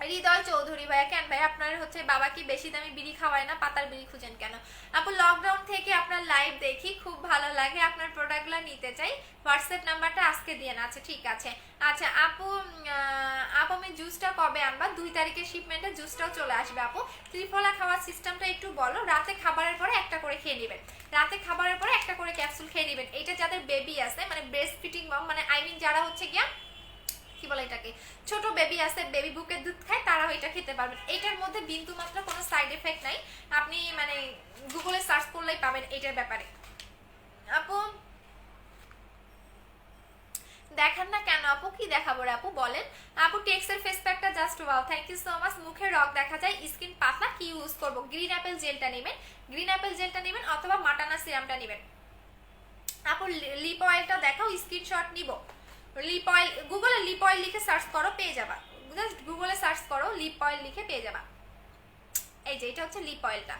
হৃদয় চৌধুরী ভাইয়া, কেন ভাই আপনার হচ্ছে বাবা কি বেশি দামি বিড়ি খাওয়ায় না? পাতার বিড়ি খুঁজেন কেন? আপু লকডাউন থেকে আপনার লাইভ দেখি, খুব ভালো লাগে, আপনার প্রোডাক্টগুলো নিতে চাই, হোয়াটসঅ্যাপ নাম্বারটা আজকে দিয়ে না। আচ্ছা ঠিক আছে। আচ্ছা আপু আপু আমি জুসটা কবে আনবা? 2 তারিখের শিপমেন্টে জুসটাও চলে আসবে। আপু ত্রিফলা খাওয়ার সিস্টেমটা একটু বলো। রাতে খাবারের পরে একটা করে খেয়ে নেবেন, রাতে খাবারের পরে একটা করে ক্যাপসুল খেয়ে নেবেন। এটা যাদের বেবি আছে মানে ব্রেস্ট ফিটিং মম, মানে আই মিন যারা হচ্ছে গিয়া কি বলে এটাকে, ছোট বেবি আছে, বেবি বুকের দুধ খায়, তারাও এটা খেতে পারবেন। এটার মধ্যে বিন্দু মাত্র কোনো সাইড এফেক্ট নাই, আপনি মানে গুগলে সার্চ করলেই পাবেন এটার ব্যাপারে। আপু দেখান না কেন আপু? কি দেখাবো রে আপু বলেন? আপু টেক্সের ফেস প্যাকটা just wow, thank you so much. মুখে রক দেখা যায়, স্কিন পাতলা, কি ইউজ করব? গ্রিন অ্যাপেল জেলটা নেবেন, গ্রিন অ্যাপেল জেলটা নেবেন অথবা মাটানা সিরামটা নেবেন। আপু লিপ অয়েলটা দেখাও, স্ক্রিনশট নিব। লিপ অয়েল গুগলে লিপ অয়েল লিখে সার্চ করো, পেয়ে যাবা। জাস্ট গুগলে সার্চ করো লিপ অয়েল লিখে পেয়ে যাবা। এই যে এটা হচ্ছে লিপ অয়েলটা,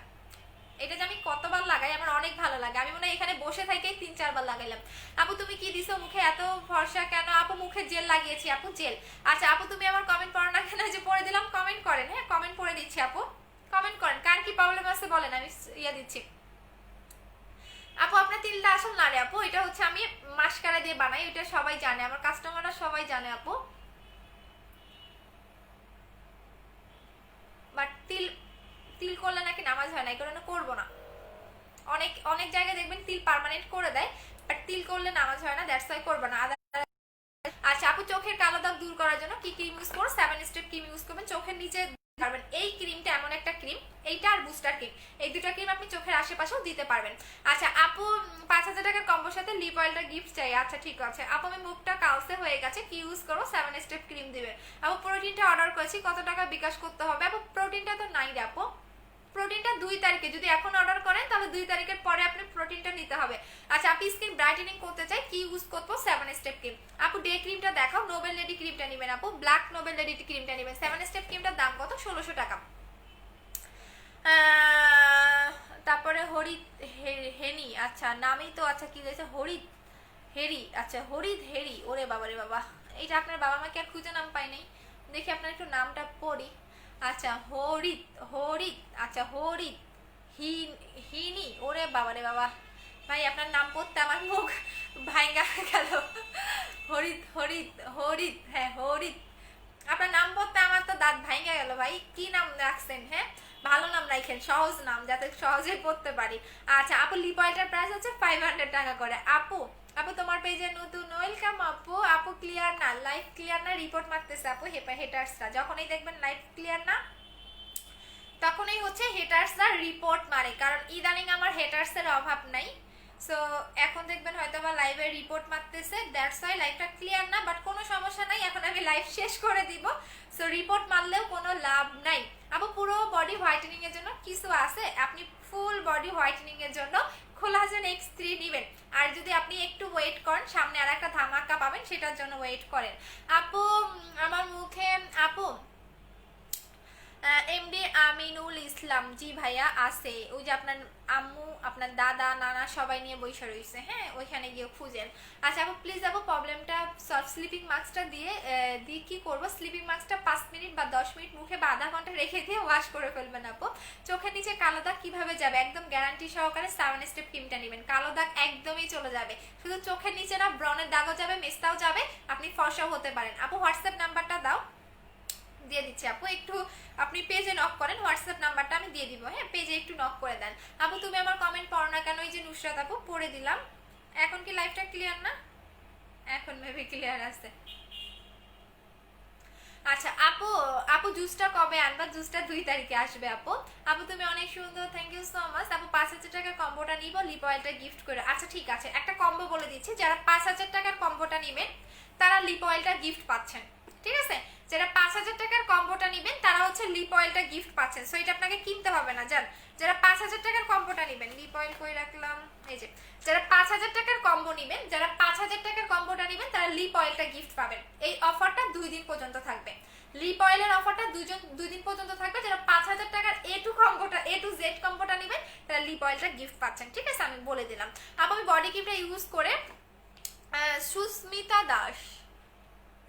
এটা যে আমি কতবার লাগাই আমার অনেক ভালো লাগে, আমি মনে হয় এখানে বসে থেকেই 3-4 বার লাগাইলাম। আপু তুমি কি দিছো মুখে এত ফর্সা কেন? আপু মুখে জেল লাগিয়েছি আপু, জেল। আচ্ছা আপু তুমি আমার কমেন্ট পড়ো না কেন? যে পড়ে দিলাম, কমেন্ট করেন। হ্যাঁ কমেন্ট পড়ে দিচ্ছি আপু, কমেন্ট করেন, কার কি প্রবলেম আছে বলেন, আমি ইয়া দিচ্ছি। আপু আপনার তিলটা আসল না রে আপু, এটা হচ্ছে আমি মাস্কারা দিয়ে বানাই, এটা সবাই জানে, আমার কাস্টমাররা সবাই জানে আপু। বাট তিল তিল করলে নাকি নামাজ হয় না, এই কারণে করবো না। অনেক অনেক জায়গায় দেখবেন তিল পার্মানেন্ট করে দেয়, বাট তিল করলে নামাজ হয় না, দ্যাটস ওয়াই করবো না। আচ্ছা আপু চোখের কালো দাগ দূর করার জন্য কি ক্রিম ইউজ করো? 7 স্টেপ ক্রিম ইউজ করবেন, চোখের নিচে পারবেন। এই ক্রিমটা এমন একটা ক্রিম, এইটা আর বুস্টার ক্রিম, এই দুটো ক্রিম আপনি চোখের আশেপাশেও দিতে পারবেন। আচ্ছা আপু 5,000 টাকার কম্বোর সাথে লিপ অয়েলটা গিফট চাই। আচ্ছা ঠিক আছে আপু, আমি মুখটা কালসে হয়ে গেছে, কি ইউজ করো? 7 স্টেপ ক্রিম দিবেন। আপু প্রোটিনটা অর্ডার করেছি, কত টাকা বিকাশ করতে হবে? আপু প্রোটিনটা তো নাই রে আপু, প্রোটিনটা 2 তারিখে, যদি এখন অর্ডার করেন তাহলে 2 তারিখের পরে আপনি প্রোটিনটা নিতে হবে। আচ্ছা আপনি স্কিন ব্রাইটেনিং করতে চাই, কি ইউজ করবো? 7 স্টেপ ক্রিম। আপু ডে ক্রিমটা দেখাও, নোবেল লেডি ক্রিমটা নেবেন আপু, ব্ল্যাক নোবেল লেডি ক্রিমটা নেবেন। 7 স্টেপ ক্রিমটার দাম কত? 1600 টাকা। তারপরে আচ্ছা নামেই তো, আচ্ছা কি দিয়েছে, হরিদ হেরি, আচ্ছা হরিদ হেরি, ওরে বাবা রে বাবা, এইটা আপনার বাবা মাকে আর খুঁজে নাম পাই নাই, দেখি আপনার একটু নামটা পড়ি। আচ্ছা হরিদ, হরিদ, আচ্ছা হরিদ হিনি, ওরে বাবা রে বাবা, ভাই আপনার নাম পড়তে আমার মুখ ভাঙ্গা গেল। হরিদ হরিদ হরিদ, হ্যাঁ হরিদ, আপনার নাম পড়তে আমার তো দাঁত ভাঙ্গা গেল ভাই, কি নাম রাখছেন? হ্যাঁ ভালো নাম রাখেন, সহজ নাম যাতে সহজে পড়তে পারি। আচ্ছা আপু লিপ অয়েলটার প্রাইস হচ্ছে 500 টাকা করে। আপু আপু তোমার পেজে নতুন, ওয়েলকাম আপু। আপু ক্লিয়ার না, লাইভ ক্লিয়ার না, রিপোর্ট মারতেছে আপু হেটার্সরা, যখনই দেখবেন লাইভ ক্লিয়ার না তখনই হচ্ছে হেটার্সরা রিপোর্ট মারে, কারণ ইদানিং আমার হেটার্সের অভাব নাই। সো এখন দেখবেন হয়তো বা লাইভে রিপোর্ট মারতেছে, দ্যাটস ওয়াই লাইভটা ক্লিয়ার না, বাট কোনো সমস্যা নাই, এখন আমি লাইভ শেষ করে দিব। সো রিপোর্ট মারলেও কোনো লাভ নাই। আপু পুরো বডি হোয়াইটেনিং এর জন্য কিছু আছে, আপনি ফুল বডি হোয়াইটেনিং এর জন্য কোলাজেন X3 নেবেন, আর যদি আপনি একটু ওয়েট করেন সামনে আর একটা ধামাকা পাবেন, সেটার জন্য ওয়েট করেন। আপু আমার মুখে, আপু এমডি আমিনুল ইসলাম, জি ভাইয়া আছে, ওই যে আপনার আম্মু আপনার দাদা নানা সবাই নিয়ে বসে রয়েছে, হ্যাঁ ওইখানে গিয়ে খুঁজেন। আচ্ছা আপু প্লিজ আপু প্রবলেমটা সলভ, স্লিপিং মাস্কটা দিয়ে কি করবো, স্লিপিং মাস্কটা 5 মিনিট বা 10 মিনিট মুখে বা আধা ঘন্টা রেখে দিয়ে ওয়াশ করে ফেলবেন আপু। চোখের নিচে কালো দাগ কিভাবে যাবে, একদম গ্যারান্টি সহকারে 7 স্টেপ ক্রিমটা নেবেন, কালো দাগ একদমই চলে যাবে, শুধু চোখের নিচে না ব্রনের দাগও যাবে, মেস্তাও যাবে, আপনি ফর্সাও হতে পারেন। আপু হোয়াটসঅ্যাপ নাম্বারটা দাও, দিয়ে দিচ্ছি আপু, একটু আপনি পেজে নক করেন, হোয়াটসঅ্যাপ নাম্বারটা আমি দিয়ে দিব, হ্যাঁ পেজে একটু নক করে দেন। আপু তুমি আমার কমেন্ট পড়ো না কেন, ওই যে নুসরাত আপু পড়ে দিলাম। এখন কি লাইভটা ক্লিয়ার না? এখন মেবি ক্লিয়ার আছে। আচ্ছা আপু, আপু জুসটা কবে আনবা? জুসটা 2 তারিখে আসবে আপু। আপু তুমি অনেক সুন্দর, থ্যাংক ইউ সো মাচ। আপু 5,000 টাকার কম্বোটা নিব, লিপ অয়েলটা গিফট করে। আচ্ছা ঠিক আছে, একটা কম্বো বলে দিচ্ছি, যারা 5,000 টাকার কম্বোটা নেবেন তারা লিপ অয়েলটা গিফট পাচ্ছেন, ঠিক আছে? যারা 5,000 টাকার কম্বোটা নেবেন তারা হচ্ছে লিপ অয়েলটা গিফট পাচ্ছেন, সো এটা আপনাকে কিনতে হবে না। যান যারা 5,000 টাকার কম্বোটা নেবেন, লিপ অয়েল কই রাখলাম, এই যে যারা 5,000 টাকার কম্বো নেবেন, যারা 5,000 টাকার কম্বোটা নেবেন তারা লিপ অয়েলটা গিফট পাবেন। এই অফারটা 2 দিন পর্যন্ত থাকবে, লিপ অয়েলের অফারটা 2 দিন পর্যন্ত থাকবে। যারা 5,000 টাকার A to Z কম্বোটা নেবেন তারা লিপ অয়েলটা গিফট পাচ্ছেন, ঠিক আছে? আমি বলে দিলাম। আপু আমি বডি ক্রিমটা ইউজ করে, সুস্মিতা দাস,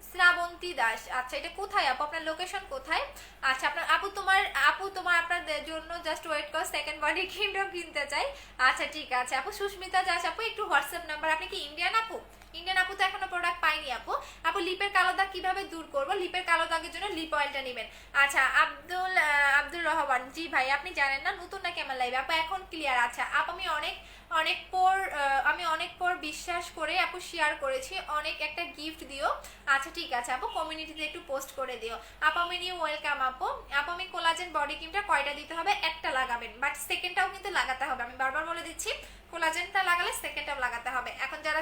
শ্রাবন্তী দাস, আচ্ছা এটা কোথায় আপু, আপনার লোকেশন কোথায়? আচ্ছা আপনার আপু তোমার আপনার জন্য জাস্ট ওয়েট কর, সেকেন্ড বডি ক্রিমটাও কিনতে চাই। আচ্ছা ঠিক আছে আপু, সুস্মিতা দাস আপু একটু হোয়াটসঅ্যাপ নাম্বার, আপনি কি ইন্ডিয়ান আপু? ইন্ডিয়ান আপু তো এখনো প্রোডাক্ট পাইনি আপু। আপু লিপের কালো দাগ কিভাবে দূর করবো, লিপের কালো দাগের জন্য লিপ অয়েলটা নেবেন। আচ্ছা আব্দুল রহমান, জি ভাই আপনি জানেন না নতুন নাকি আমার লাইভে? আপু এখন ক্লিয়ার। আচ্ছা আপু আমি অনেক পর বিশ্বাস করে আপু শেয়ার করেছি, অনেক একটা গিফট দিও। আচ্ছা ঠিক আছে আপু, কমিউনিটিতে একটু পোস্ট করে দিও। আপু আমি নিউ ওয়েলকাম আপু। আপু আমি কোলাজেন বডি ক্রিমটা কয়টা দিতে হবে? একটা লাগাবেন, বাট সেকেন্ডটাও কিন্তু লাগাতে হবে, আমি বারবার বলে দিচ্ছি কোলাজেনটা লাগালে সেকেন্ডটাও লাগাতে হবে। এখন যারা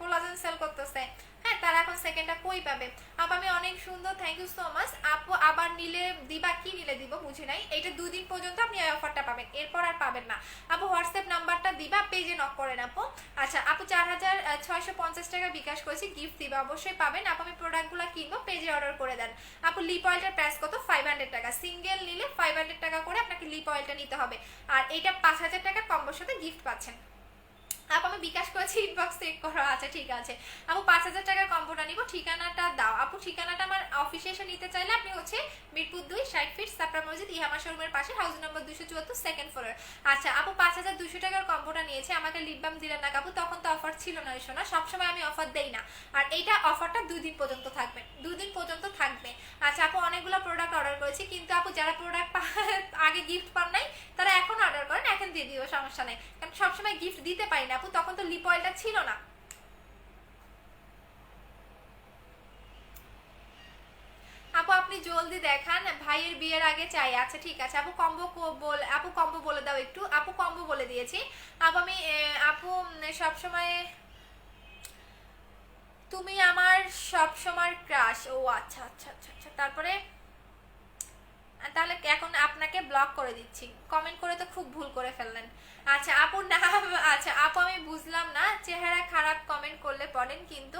কোলাজেন সেল করতেছে, হ্যাঁ তারা এখন সেকেন্ডটা কই পাবে? আপু আমি অনেক সুন্দর, থ্যাংক ইউ সো মাচ। আপু আবার নিলে দিবা, কি নিলে দিব বুঝি নাই, এটা 2 দিন পর্যন্ত আপনি এই অফারটা পাবেন, এরপর আর পাবেন না। আপু হোয়াটসঅ্যাপ নাম্বারটা দিবা, পেজে নক করেন আপু। আচ্ছা আপু 4,650 টাকা বিকাশ করেছি, গিফট দিবা, অবশ্যই পাবেন। আপু আমি প্রোডাক্টগুলো কিনবো, পেজে অর্ডার করে দেন। আপু লিপ অয়েলটার প্রাইস কত? 500 টাকা, সিঙ্গেল নিলে 500 টাকা করে আপনাকে লিপ অয়েলটা নিতে হবে, আর এটা 5,000 টাকার কম্বোর সাথে গিফট পাচ্ছেন। আপু আমি বিকাশ করেছি, ইনবক্স চেক করো। আচ্ছা ঠিক আছে আপু 5,000 টাকার কম্বোটা নিব, ঠিকানাটা দাও আপু। ঠিকানাটা আমার অফিসে এসে নিতে চাইলে আপনি হচ্ছে মিরপুর 2 60 ফিট সাপড়া মসজিদ ইহামা শোরুমের পাশে, হাউস নাম্বার 274, সেকেন্ড ফ্লোর। আচ্ছা আপু 5,200 টাকার কম্বোটা নিয়েছে, আমাকে লিপ বাম দিলেন না আপু, তখন তো অফার ছিল না শোনা, সবসময় আমি অফার দেই না, আর এইটা অফারটা 2 দিন পর্যন্ত থাকবে, 2 দিন পর্যন্ত থাকবে। আচ্ছা আপু অনেকগুলো প্রোডাক্ট অর্ডার করেছি, কিন্তু আপু যারা প্রোডাক্ট আগে গিফট পান নাই তারা এখন অর্ডার করেন, এখন দিয়ে দিও, সমস্যা নেই, কারণ সবসময় গিফট দিতে পারি না আপু, তখন তো লিপ অয়েলটা ছিল না। আপু আপনি জলদি দেখান, ভাইয়ের বিয়ের আগে চাই। আচ্ছা ঠিক আছে আপু, কম্বো বলে দাও একটু। আপু কম্বো বলে দিয়েছি আপু। আমি আপু সবসময় তুমি আমার সবসময় ক্রাশ। ও আচ্ছা আচ্ছা আচ্ছা আচ্ছা, তারপরে তাহলে এখন আপনাকে ব্লক করে দিচ্ছি, কমেন্ট করে তো খুব ভুল করে ফেললেন। আচ্ছা আপুর নাম, আচ্ছা আপু আমি বুঝলাম না, চেহারা খারাপ কমেন্ট করলে পড়েন কিন্তু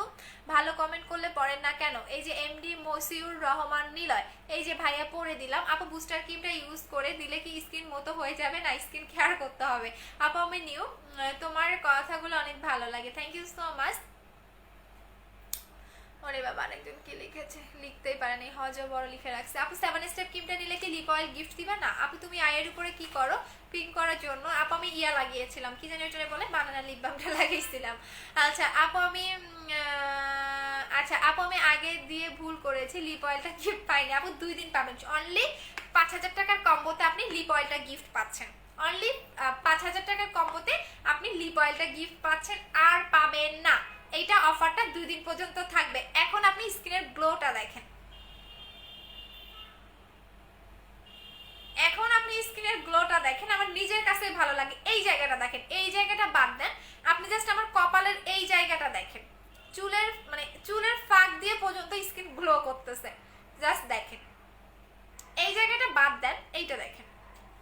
ভালো কমেন্ট করলে পড়েন না কেন? এই যে এমডি মসিউর রহমান নিলয়, এই যে ভাইয়া পড়ে দিলাম। আপু বুস্টার ক্রিমটা ইউজ করে দিলে কি স্কিন মতো হয়ে যাবে না স্কিন কেয়ার করতে হবে? আপু আমি নিউ, তোমার কথাগুলো অনেক ভালো লাগে, থ্যাংক ইউ সো মাচ। ওরে বাবা আরেকজন কি লিখেছে, লিখতেই পারেনি, হজ বড় লিখে রাখছে। আপু 7 স্টেপ ক্রিমটা নিলে কি লিপ অয়েল গিফট দিবা না? আপু তুমি আয়ের উপরে কি করো পিঙ্ক করার জন্য? আপু আমি ইয়া লাগিয়েছিলাম, কি জানি ওটা বলে, বানানা লিপ বামটা লাগিয়েছিলাম। আচ্ছা আপু আমি আচ্ছা আপু আমি আগে দিয়ে ভুল করেছি, লিপ অয়েলটা গিফট পাইনি। আপু 2 দিন পাবেন, অনলি 5000 টাকার কম্বোতে আপনি লিপ অয়েলটা গিফট পাচ্ছেন। অনলি 5000 টাকার কম্বোতে আপনি লিপ অয়েলটা গিফট পাচ্ছেন, আর পাবেন না। এইটা অফারটা 2 দিন পর্যন্ত থাকবে। এখন আপনি স্কিনের গ্লোটা দেখেন, এখন আপনি স্কিনের গ্লোটা দেখেন, আমার নিজের কাছে ভালো লাগে। এই জায়গাটা দেখেন, এই জায়গাটা বাদ দেন, আপনি জাস্ট আমার কপালের এই জায়গাটা দেখেন, চুলের মানে চুলের ফাঁক দিয়ে পর্যন্ত স্কিন গ্লো করতেছে, জাস্ট দেখেন। এই জায়গাটা বাদ দেন, এইটা দেখেন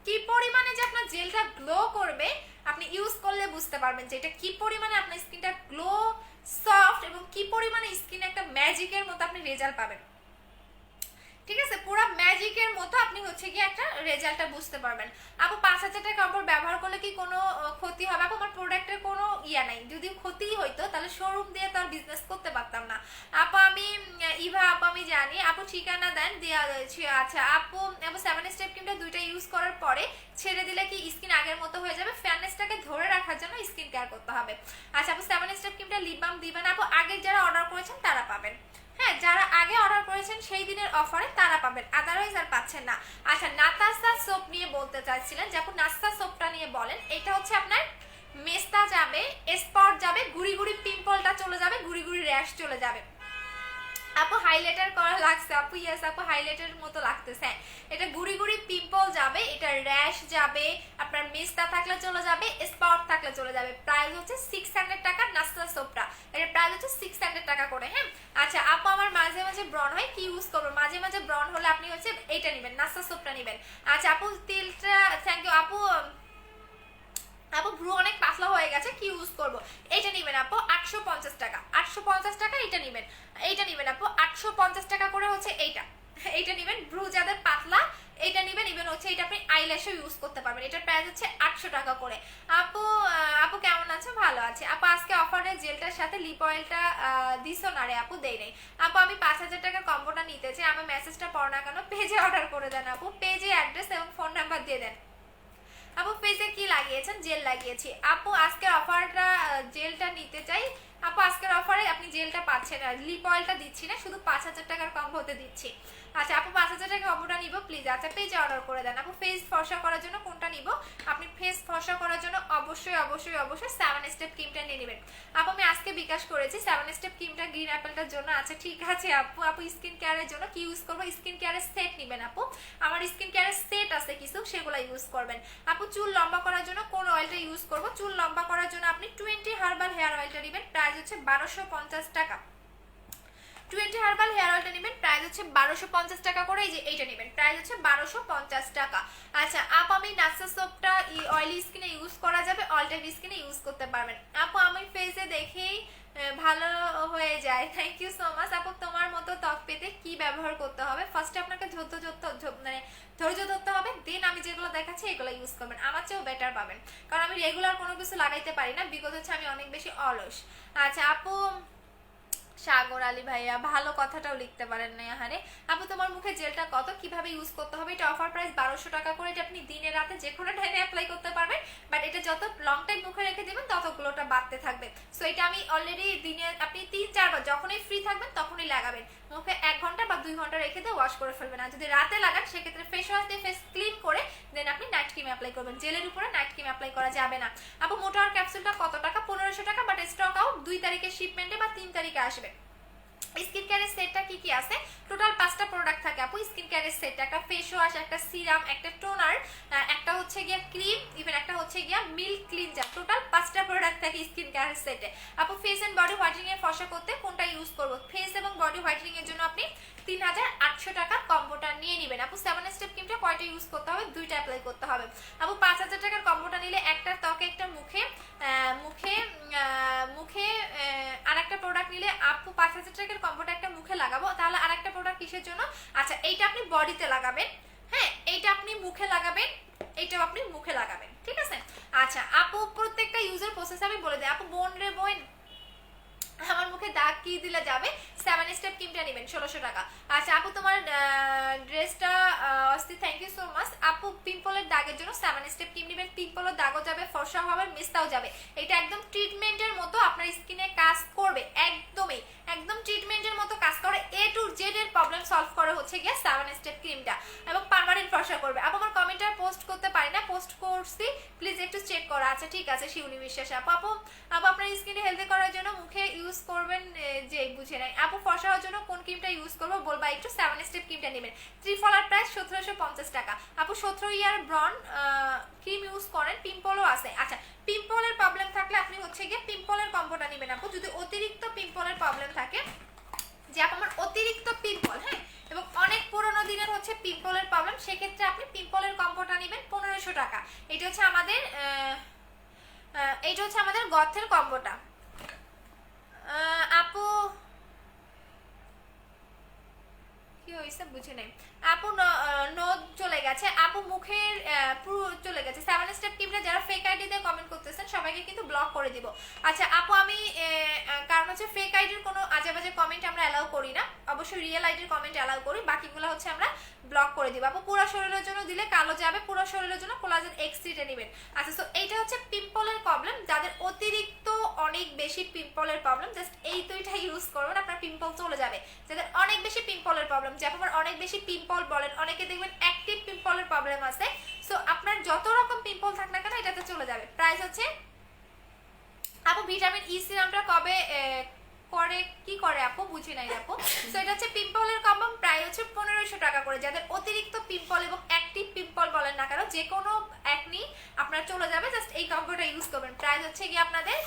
কি পরিমাণে যে আপনার জেলটা গ্লো করবে, আপনি ইউজ করলে বুঝতে পারবেন যে এটা কি পরিমাণে আপনার স্কিনটা গ্লো সফট এবং কি পরিমাণে স্কিনে একটা ম্যাজিকের মতো আপনি রেজাল্ট পাবেন। ঠিক আছে, পুরো ম্যাজিকের মতো আপনি হচ্ছে কি একটা রেজাল্টটা বুঝতে পারবেন। আপু 5000 টাকা কাপড় ব্যবহার করলে কি কোনো ক্ষতি হবে? আপু আমার প্রোডাক্টের কোনো ইয়া নাই, যদি ক্ষতি হইতো তাহলে শোরুম দিয়ে তো আর বিজনেস করতে পারতাম না। আপু আমি ইভা, আপু আমি জানি, আপু ঠিকানা দেন দেওয়া রয়েছে। আচ্ছা আপু 7 স্টেপ ক্রিমটা 2টা ইউজ করার পরে ছেড়ে দিলে কি স্কিন আগের মতো হয়ে যাবে? ফেয়ারনেসটাকে ধরে রাখার জন্য স্কিন কেয়ার করতে হবে। আচ্ছা আপু 7 স্টেপ ক্রিমটা লিপ বাম দিবেন? আপু আগে যারা অর্ডার করেছেন তারা পাবেন, হ্যাঁ যারা আগে অর্ডার করেছেন সেই দিনের অফারে তারা পাবেন, আদারওয়াইজ আর পাচ্ছেন না। আচ্ছা নাতাসা সোপ নিয়ে বলতে চাইছিলেন, যখন নাস্তা সোপটা নিয়ে বলেন, এটা হচ্ছে আপনার মেস্তা যাবে, স্পট যাবে, গুড়ি গুড়ি পিম্পলটা চলে যাবে, গুড়ি গুড়ি র্যাশ চলে যাবে। আপু হাইলাইটার করা লাগছে? আপু ইয়েস আপু হাইলাইটারের মতো লাগতেছে। এটা গুড়ি গুড়ি পিম্পল যাবে, এটা র্যাশ যাবে, আপনার মেস্তা থাকলে চলে যাবে, স্পট থাকলে চলে যাবে। প্রাইস হচ্ছে 600 টাকা নাস্তা সোপটা, এর প্রাইস হচ্ছে 600 টাকা করে। হ্যাঁ আচ্ছা আপু আমার মাঝে মাঝে ব্রন হয়, কি ইউজ করবো? মাঝে মাঝে ব্রন হলে আপনি হচ্ছে এইটা নেবেন, নাস্তা সোপটা নেবেন। আচ্ছা আপু তিলটা, থ্যাংক ইউ আপু। আপু ভ্রু অনেক পাতলা হয়ে গেছে, কি ইউজ করব? এইটা নেবেন আপু 850 টাকা, 850 টাকা এইটা নেবেন। এইটা নেবেন আপু 850 টাকা করে হচ্ছে এইটা, এইটা নেবেন। ভ্রু যাদের পাতলা এইটা নেবেন, ইভেন হচ্ছে এটা আপনি আইল্যাশও ইউজ করতে পারবেন। এটার প্রাইস হচ্ছে 800 টাকা করে। আপু আপু কেমন আছো? ভালো আছে আপু। আজকে অফারে জেলটার সাথে লিপ অয়েলটা দিছো না রে? আপু দেই নাই। আপু আমি 5000 টাকার কম্বোটা নিতে চাই, আমার মেসেজটা পড়ো না কেন, পেজে অর্ডার করে দেন আপু, পেজে অ্যাড্রেস এবং ফোন নাম্বার দিয়ে দেন। আপু ফেসে কি লাগিয়েছেন? জেল লাগিয়েছি আপু। আজকের অফারটা জেলটা নিতে চাই আপু, আজকের অফারে আপনি জেলটা পাচ্ছেন না, লিপ অয়েলটা দিচ্ছি না, শুধু 5000 টাকার কম্বোতে দিচ্ছি। আচ্ছা আপু 5000 টাকার কম্বোটা নিব প্লিজ। আচ্ছা পেজে অর্ডার করে দেন আপু। ফেস ফর্সা করার জন্য কোনটা নিব? আপনি ফেস ফর্সা করার জন্য অবশ্যই অবশ্যই অবশ্যই 7 স্টেপ ক্রিমটা নিয়ে নেবেন। আপু আমি আজকে বিকাশ করেছি 7 স্টেপ ক্রিমটা গ্রিন অ্যাপেলটার জন্য। আচ্ছা ঠিক আছে আপু। আপু স্কিন কেয়ারের জন্য কি ইউজ করবো? স্কিন কেয়ারের সেট নেবেন আপু, আমার স্কিন কেয়ারের সেট আছে কিছু, সেগুলো ইউজ করবেন। আপু চুল লম্বা করার জন্য কোন অয়েলটা ইউজ করব? চুল লম্বা করার জন্য আপনি 20 হার্বাল হেয়ার অয়েলটা নেবেন, প্রাইস হচ্ছে 1250 টাকা। 20 হার্বাল হেয়ার অয়েলটা নেবেন, প্রাইস হচ্ছে 1250 টাকা করে। এই যে এইটা নেবেন, প্রাইস হচ্ছে 1250 টাকা। আচ্ছা আপু আমি নাসা সোপটা অয়েলি স্কিনে ইউজ করা যাবে, অল টাইপ স্কিনে ইউজ করতে পারবেন। আপু আমি ফেসে দেখেই ভালো হয়ে যায়, থ্যাংক ইউ সো মাচ। আপু তোমার মতো ত্বক পেতে কি ব্যবহার করতে হবে? ফার্স্টে আপনাকে ধৈর্য ধরতে হবে, দেন আমি যেগুলো দেখাচ্ছি এগুলো ইউজ করবেন, আমার চেয়েও বেটার পাবেন, কারণ আমি রেগুলার কোনো কিছু লাগাইতে পারি না, বিকজ হচ্ছে আমি অনেক বেশি অলস। আচ্ছা আপু সাগর আলী ভাইয়া ভালো কথাটাও লিখতে পারেন না হারে। আপু তোমার মুখে জেলটা কত, কিভাবে ইউজ করতে হবে? এটা অফার প্রাইস 1200 টাকা করে, এটা আপনি দিনে রাতে যে কোনো টাইমে অ্যাপ্লাই করতে পারবেন, বাট এটা যত লং টাইম মুখে রেখে দেবেন ততগুলোটা বাড়তে থাকবে। সো এটা আমি অলরেডি দিনে আপনি 3-4 বার যখনই ফ্রি থাকবেন তখনই লাগাবেন, মুখে 1 ঘন্টা বা 2 ঘন্টা রেখে দিয়ে ওয়াশ করে ফেলবেন। আর যদি রাতে লাগান সেক্ষেত্রে ফেস ওয়াশ দিয়ে ফেস ক্লিন করে দেন আপনি নাইট ক্রিম অ্যাপ্লাই করবেন, জেলের উপরে নাইট ক্রিম অ্যাপ্লাই করা যাবে না। আপু মোটার ক্যাপসুলটা কত টাকা? 1500 টাকা, বাট স্টক আউট 2 তারিখের শিপমেন্টে বা 3 তারিখে আসবে। স্কিন কেয়ারের সেটটা কি কি আছে, টোটাল 5টা প্রোডাক্ট থাকে আপু স্কিন কেয়ারের সেটটা, একটা ফেস ওয়াশ, একটা সিরাম, একটা টোনার, একটা হচ্ছে গিয়া ক্রিম, ইভেন একটা হচ্ছে গিয়া মিল্ক ক্লিনজার, টোটাল 5টা প্রোডাক্ট থাকে স্কিন কেয়ারের সেটে। আপু ফেস এন্ড বডি হোয়াইটেনিং এর ফর্সা করতে কোনটা ইউজ করব? ফেস এবং বডি হোয়াইটেনিং এর জন্য আপনি 3800 টাকা কম্বোটা নিয়ে নেবেন আপু। 7 স্টেপ ক্রিমটা কয়টা ইউজ করতে হবে? 2টা অ্যাপ্লাই করতে হবে আপু। 5000 টাকার কম্বোটা নিলে একটা ত্বকে একটা মুখে মুখে আর একটা প্রোডাক্ট নিলে আপু 5000 টাকার কম্বোটা একটা মুখে লাগাবো, তাহলে আর একটা প্রোডাক্ট কিসের জন্য? আচ্ছা এইটা আপনি বডিতে লাগাবেন, হ্যাঁ এইটা আপনি মুখে লাগাবেন, এইটাও আপনি মুখে লাগাবেন, ঠিক আছে। আচ্ছা আপু প্রত্যেকটা ইউজার প্রসেস আমি বলে দিই আপু। বোন রে বোন, আমার মুখে দাগ কি দিলে যাবে? 7 স্টেপ ক্রিমটা নেবেন 1600 টাকা। আচ্ছা আপু তোমার ড্রেসটা অস্থির, থ্যাংক ইউ সো মাচ আপু। পিম্পলের দাগের জন্য 7 স্টেপ ক্রিম নেবেন, পিম্পলের দাগও যাবে, ফর্সা হবে, মিস্তাও যাবে। এটা একদম ট্রিটমেন্টের মতো আপনার স্কিনে কাজ করবে, একদমই একদম ট্রিটমেন্টের মতো কাজ করে। এ টু জেড এর প্রবলেম সলভ করে হচ্ছে গিয়ে 7 স্টেপ ক্রিমটা, এবং পার্মানেন্ট ফর্সা করবে। আপু আমার কমেন্টটা পোস্ট করতে পারি না, পোস্ট করছি প্লিজ একটু চেক করো। আচ্ছা ঠিক আছে শিউলি বিশ্বাস আপু। আপু আপনার স্কিনে হেলদি করার জন্য মুখে ইউজ করবেন যে বুঝে নাই আপু। ফর্সা হওয়ার জন্য কোন ক্রিমটা ইউজ করবো বলবা একটু। 7 স্টেপ ক্রিমটা নেবেন, ত্রিফলার প্রাইস 1750 টাকা আপু। 17 ইয়ার ব্রন ক্রিম ইউজ করেন, পিম্পলও আছে। আচ্ছা পিম্পলের প্রবলেম থাকলে আপনি হচ্ছে গিয়ে পিম্পলের কম্বোটা নেবেন আপু। যদি অতিরিক্ত পিম্পলের প্রবলেম থাকে, যে আপু আমার অতিরিক্ত পিম্পল, হ্যাঁ এবং অনেক পুরোনো দিনের হচ্ছে পিম্পলের প্রবলেম, সেক্ষেত্রে আপনি পিম্পলের কম্বোটা নেবেন 1500 টাকা। এটা হচ্ছে আমাদের গথের কম্বোটা আপু। কি হয়েছে বুঝে নাই আপু। নোদ চলে গেছে আপু, মুখের পুরো চলে গেছে। 7 স্টেপ ক্রিমটা যারা ফেক আইডি দিয়ে কমেন্ট করতেছেন সবাইকে কিন্তু ব্লক করে দিব। আচ্ছা আপু আমি কারণ হচ্ছে ফেক আইডির কোনো আজে বাজে কমেন্ট আমরা অ্যালাউ করি না, অবশ্যই রিয়েল আইডির কমেন্ট অ্যালাউ করি, বাকিগুলো হচ্ছে আমরা ব্লক করে দিব আপু। পুরো শরীরের জন্য দিলে কালো যাবে, পুরো শরীরের জন্য কোলাজেন এক্সট্রিটা নেবেন। আচ্ছা সো এইটা হচ্ছে পিম্পলের প্রবলেম, যাদের অতিরিক্ত অনেক বেশি পিম্পলের প্রবলেম জাস্ট এই দুইটা ইউজ করবেন, আপনার পিম্পল চলে যাবে। যাদের অনেক বেশি পিম্পলের প্রবলেম, যে আপনার অনেক বেশি পিম্পল বলেন, অনেকে দেখবেন অ্যাক্টিভ পিম্পলের প্রবলেম আছে, সো আপনার যত রকম পিম্পল থাক না কেন এটাতে চলে যাবে। প্রাইস হচ্ছে আপু ভিটামিন ই সিরামটা কবে করে কি করে আপু বুঝি নাই আপু। সো এটা হচ্ছে পিম্পলের কম্বো, প্রায় হচ্ছে 1500 টাকা করে। যাদের অতিরিক্ত পিম্পল এবং অ্যাক্টিভ পিম্পল বলেন না কেন, যে কোনো একনি আপনার চলে যাবে, জাস্ট এই কম্বোটা ইউজ করবেন। প্রাইস হচ্ছে গিয়ে আপনাদের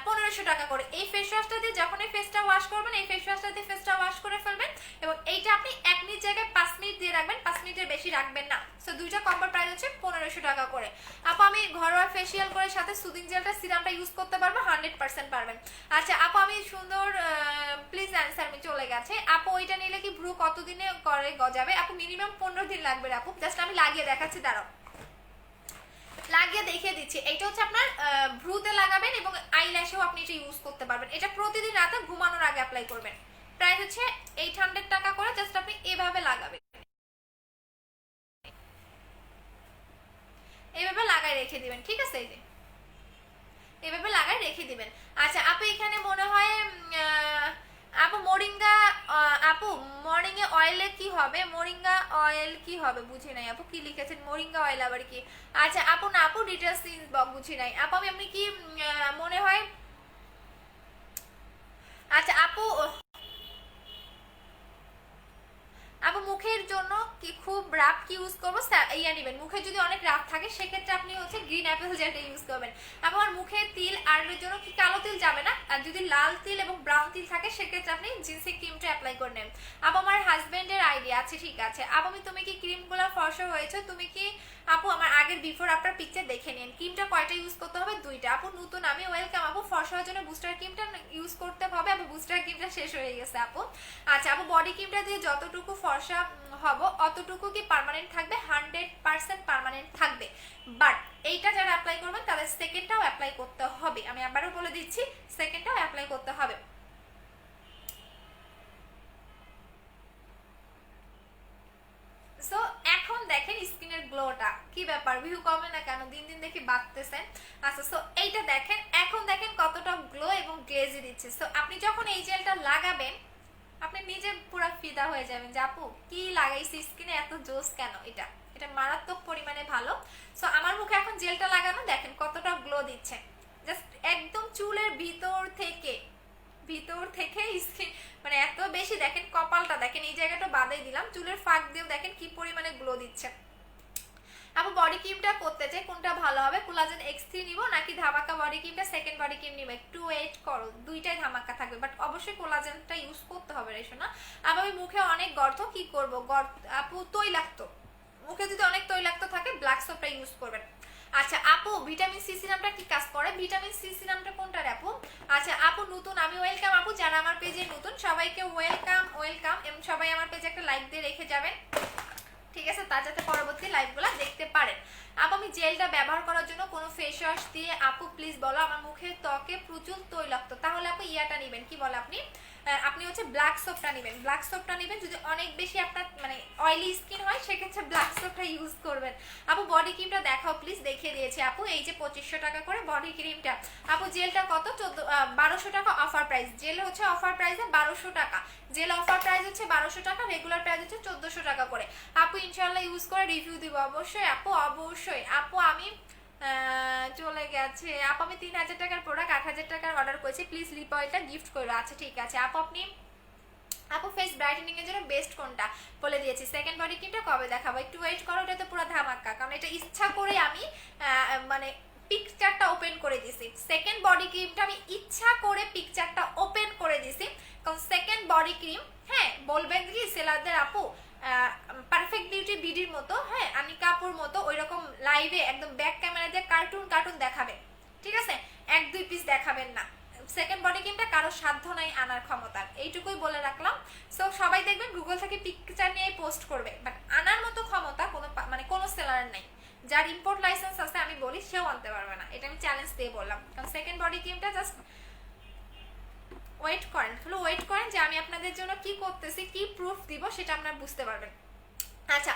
1500 টাকা করে। এই ফেস ওয়াশটা দিয়ে যখন এই ফেসটা ওয়াশ করবেন, এই ফেস ওয়াশটা দিয়ে ফেসটা ওয়াশ করে ফেলবেন, এবং এইটা আপনি 1 মিনিট জায়গায় 5 মিনিট দিয়ে রাখবেন, 5 মিনিটের বেশি রাখবেন না। সো দুইটা কম্বোর প্রাইস হচ্ছে 1500 টাকা করে আপু। আমি ঘরোয়া ফেসিয়াল করে সাথে সুদিং জেলটা সিরামটা ইউজ করতে পারবো, 100% পারবেন। আচ্ছা আপু আমি সুন্দর প্লিজ অ্যান্সার মি চলে গেছে আপু। ওইটা নিলে কি ভ্রু কতদিনে করে গজাবে আপু? মিনিমাম 15 দিন লাগবে আপু। জাস্ট আমি লাগিয়ে দেখাচ্ছি, দাঁড়াও লাগিয়ে দেখিয়ে দিচ্ছি। এটা হচ্ছে আপনার ভ্রুতে লাগাবেন এবং আইল্যাশেও আপনি এটা ইউজ করতে পারবেন। এটা প্রতিদিন রাতে ঘুমানোর আগে অ্যাপ্লাই করবেন। প্রাইস হচ্ছে 800 টাকা করে, জাস্ট আপনি এভাবে লাগাবেন, এভাবে লাগায় রেখে দিবেন, ঠিক আছে এই যে এভাবে লাগায় রেখে দিবেন। আচ্ছা আপু এখানে মনে হয় আপু মোরিঙ্গা আপু মর্নিং এ অয়েলে কি হবে? মোরিঙ্গা অয়েল কি হবে বুঝি নাই আপু, কি লিখেছেন মোরিঙ্গা অয়েল আবার কি? আচ্ছা আপু না আপু ডিটেলস বুঝি নাই আপু। আমি কি মনে হয় আচ্ছা আপু আপু মুখের জন্য কি খুব রাফ কি ইউজ করবো? ইয়া নেবেন, মুখে যদি অনেক রাফ থাকে সেক্ষেত্রে আপনি হচ্ছে গ্রিন অ্যাপেল যেটা ইউজ করবেন। আপু আমার মুখে তিল আর্টের জন্য কি কালো তিল যাবে না? আর যদি লাল তিল এবং ব্রাউন তিল থাকে সেক্ষেত্রে আপনি জিন্সি ক্রিমটা অ্যাপ্লাই করে নেন। আপু আমার হাজবেন্ডের আইডিয়া আছে, ঠিক আছে আপু। তুমি কি ক্রিমগুলো ফর্সা হয়েছে? তুমি কি আপু আমার আগের বিফোর আফটার পিকচার দেখে নিন। ক্রিমটা কয়টা ইউজ করতে হবে? 2টা আপু। নতুন আমি ওয়েলকাম আপু। ফর্সা হওয়ার জন্য বুস্টার ক্রিমটা ইউজ করতে হবে আপু, বুস্টার ক্রিমটা শেষ হয়ে গেছে আপু। আচ্ছা আপু বডি ক্রিমটা দিয়ে যতটুকু ফর্সা হব অতটুকু কি পার্মানেন্ট থাকবে? 100% পার্মানেন্ট থাকবে, বাট এইটা যারা অ্যাপ্লাই করবেন তাদের সেকেন্ডটাও অ্যাপ্লাই করতে হবে। আমি আবারও বলে দিচ্ছি, সেকেন্ডটাও অ্যাপ্লাই করতে হবে। সো এখন দেখেন স্কিনের গ্লোটা কি ব্যাপার, ভিউ কমে না কেন? দিন দিন দেখি বাড়তেছে। আচ্ছা সো এইটা দেখেন, এখন দেখেন কতটা গ্লো এবং গ্লেজি দিচ্ছে। সো আপনি যখন এই জেলটা লাগাবেন আপনি নিজে পুরো ফিদা হয়ে যাবেন যে আপু কি লাগাইছি স্কিনে, এত জোস কেন। এটা এটা মারাত্মক পরিমাণে ভালো। সো আমার মুখে এখন জেলটা লাগানো দেখেন কতটা গ্লো দিচ্ছে, জাস্ট একদম চুলের ভিতর থেকে ভিতর থেকে স্কিন মানে এত বেশি, দেখেন কপালটা দেখেন, এই জায়গাটা বাদে দিলাম, চুলের ফাঁক দিয়েও দেখেন কি পরিমাণে গ্লো দিচ্ছে। আপু বডি ক্রিমটা করতে চাই, কোনটা ভালো হবে? কোলাজেন X3 নিব নাকি ধামাকা বডি ক্রিমটা সেকেন্ড বডি ক্রিম নিব? একটু ওয়েট করো, দুইটাই ধামাকা থাকবে, বাট অবশ্যই কোলাজেনটা ইউজ করতে হবে রে সোনা। আবার আমি মুখে অনেক গর্ত, কি করব আপু? তৈলাক্ত মুখে যদি অনেক তৈলাক্ত থাকে ব্ল্যাক সোপটা ইউজ করবেন। আচ্ছা আপু ভিটামিন সি সিরামটা কি কাজ করে? ভিটামিন সি সিরামটা কোনটা রে আপু? আচ্ছা আপু নতুন, আমি ওয়েলকাম আপু, যারা আমার পেজে নতুন সবাইকে ওয়েলকাম ওয়েলকাম, এবং সবাই আমার পেজে একটা লাইক দিয়ে রেখে যাবেন, ঠিক আছে, তার যাতে পরবর্তী লাইভগুলো দেখতে পারেন। আপু আমি জেলটা ব্যবহার করার জন্য কোনো ফেস ওয়াশ দিয়ে, আপু প্লিজ বলো, আমার মুখে ত্বকে প্রচুর তৈলাক্ত, তাহলে আপু ইয়াটা নেবেন, কি বলে আপনি হচ্ছে ব্ল্যাক সোপটা নেবেন, ব্ল্যাক সোপটা নেবেন। যদি অনেক বেশি আপনার মানে অয়েলি স্কিন হয় সেক্ষেত্রে ব্ল্যাক সোপটা ইউজ করবেন। আপু বডি ক্রিমটা দেখাও প্লিজ, দেখিয়ে দিয়েছি আপু, এই যে 2500 টাকা করে বডি ক্রিমটা। আপু জেলটা কত? 1200 টাকা অফার প্রাইস, জেল হচ্ছে অফার প্রাইসে 1200 টাকা, জেল অফার প্রাইস হচ্ছে 1200 টাকা, রেগুলার প্রাইস হচ্ছে 1400 টাকা করে। আপু ইনশাআল্লাহ ইউজ করে রিভিউ দিব অবশ্যই আপু, অবশ্যই আপু। আমি চলে গেছে আপু, আমি 3000 টাকার প্রোডাক্ট 8000 টাকার অর্ডার করেছি, প্লিজ লিপ অয়েলটা গিফট করো। আচ্ছা ঠিক আছে আপু। আপু ফেস ব্রাইটেনিং এর জন্য বেস্ট কোনটা বলে দিয়েছি, সেকেন্ড বডি ক্রিমটা কবে দেখাবো? একটু ওয়েট করো, এটা তো পুরো ধামাকা, কারণ এটা ইচ্ছা করে আমি মানে পিকচারটা ওপেন করে দিছি। সেকেন্ড বডি ক্রিমটা আমি ইচ্ছা করে পিকচারটা ওপেন করে দিছি, কারণ সেকেন্ড বডি ক্রিম, হ্যাঁ বলবেন কি সেলারদের আপু পারফেক্ট বিউটি বিডির মতো, হ্যাঁ আনিকা আপুর মতো ওইরকম লাইভে একদম ব্যাক ক্যামেরা দিয়ে কার্টুন দেখাবে, ঠিক আছে, 1-2 পিস দেখাবেন না। সেকেন্ড বডি ক্রিমটা কারো সাধ্য নাই আনার ক্ষমতার, এইটুকুই বলে রাখলাম। সো সবাই দেখবেন গুগল থেকে পিকচার নিয়ে পোস্ট করবে, বাট আনার মতো ক্ষমতা কোনো মানে কোনো সেলারের নাই। যার ইম্পোর্ট লাইসেন্স আছে আমি বলি সেও আনতে পারবে না, এটা আমি চ্যালেঞ্জ দিয়ে বললাম। কারণ সেকেন্ড বডি ক্রিমটা জাস্ট ওয়েট করেন, হলো ওয়েট করেন যে আমি আপনাদের জন্য কি করতেছি, কি প্রুফ দিব সেটা আপনারা বুঝতে পারবেন। আচ্ছা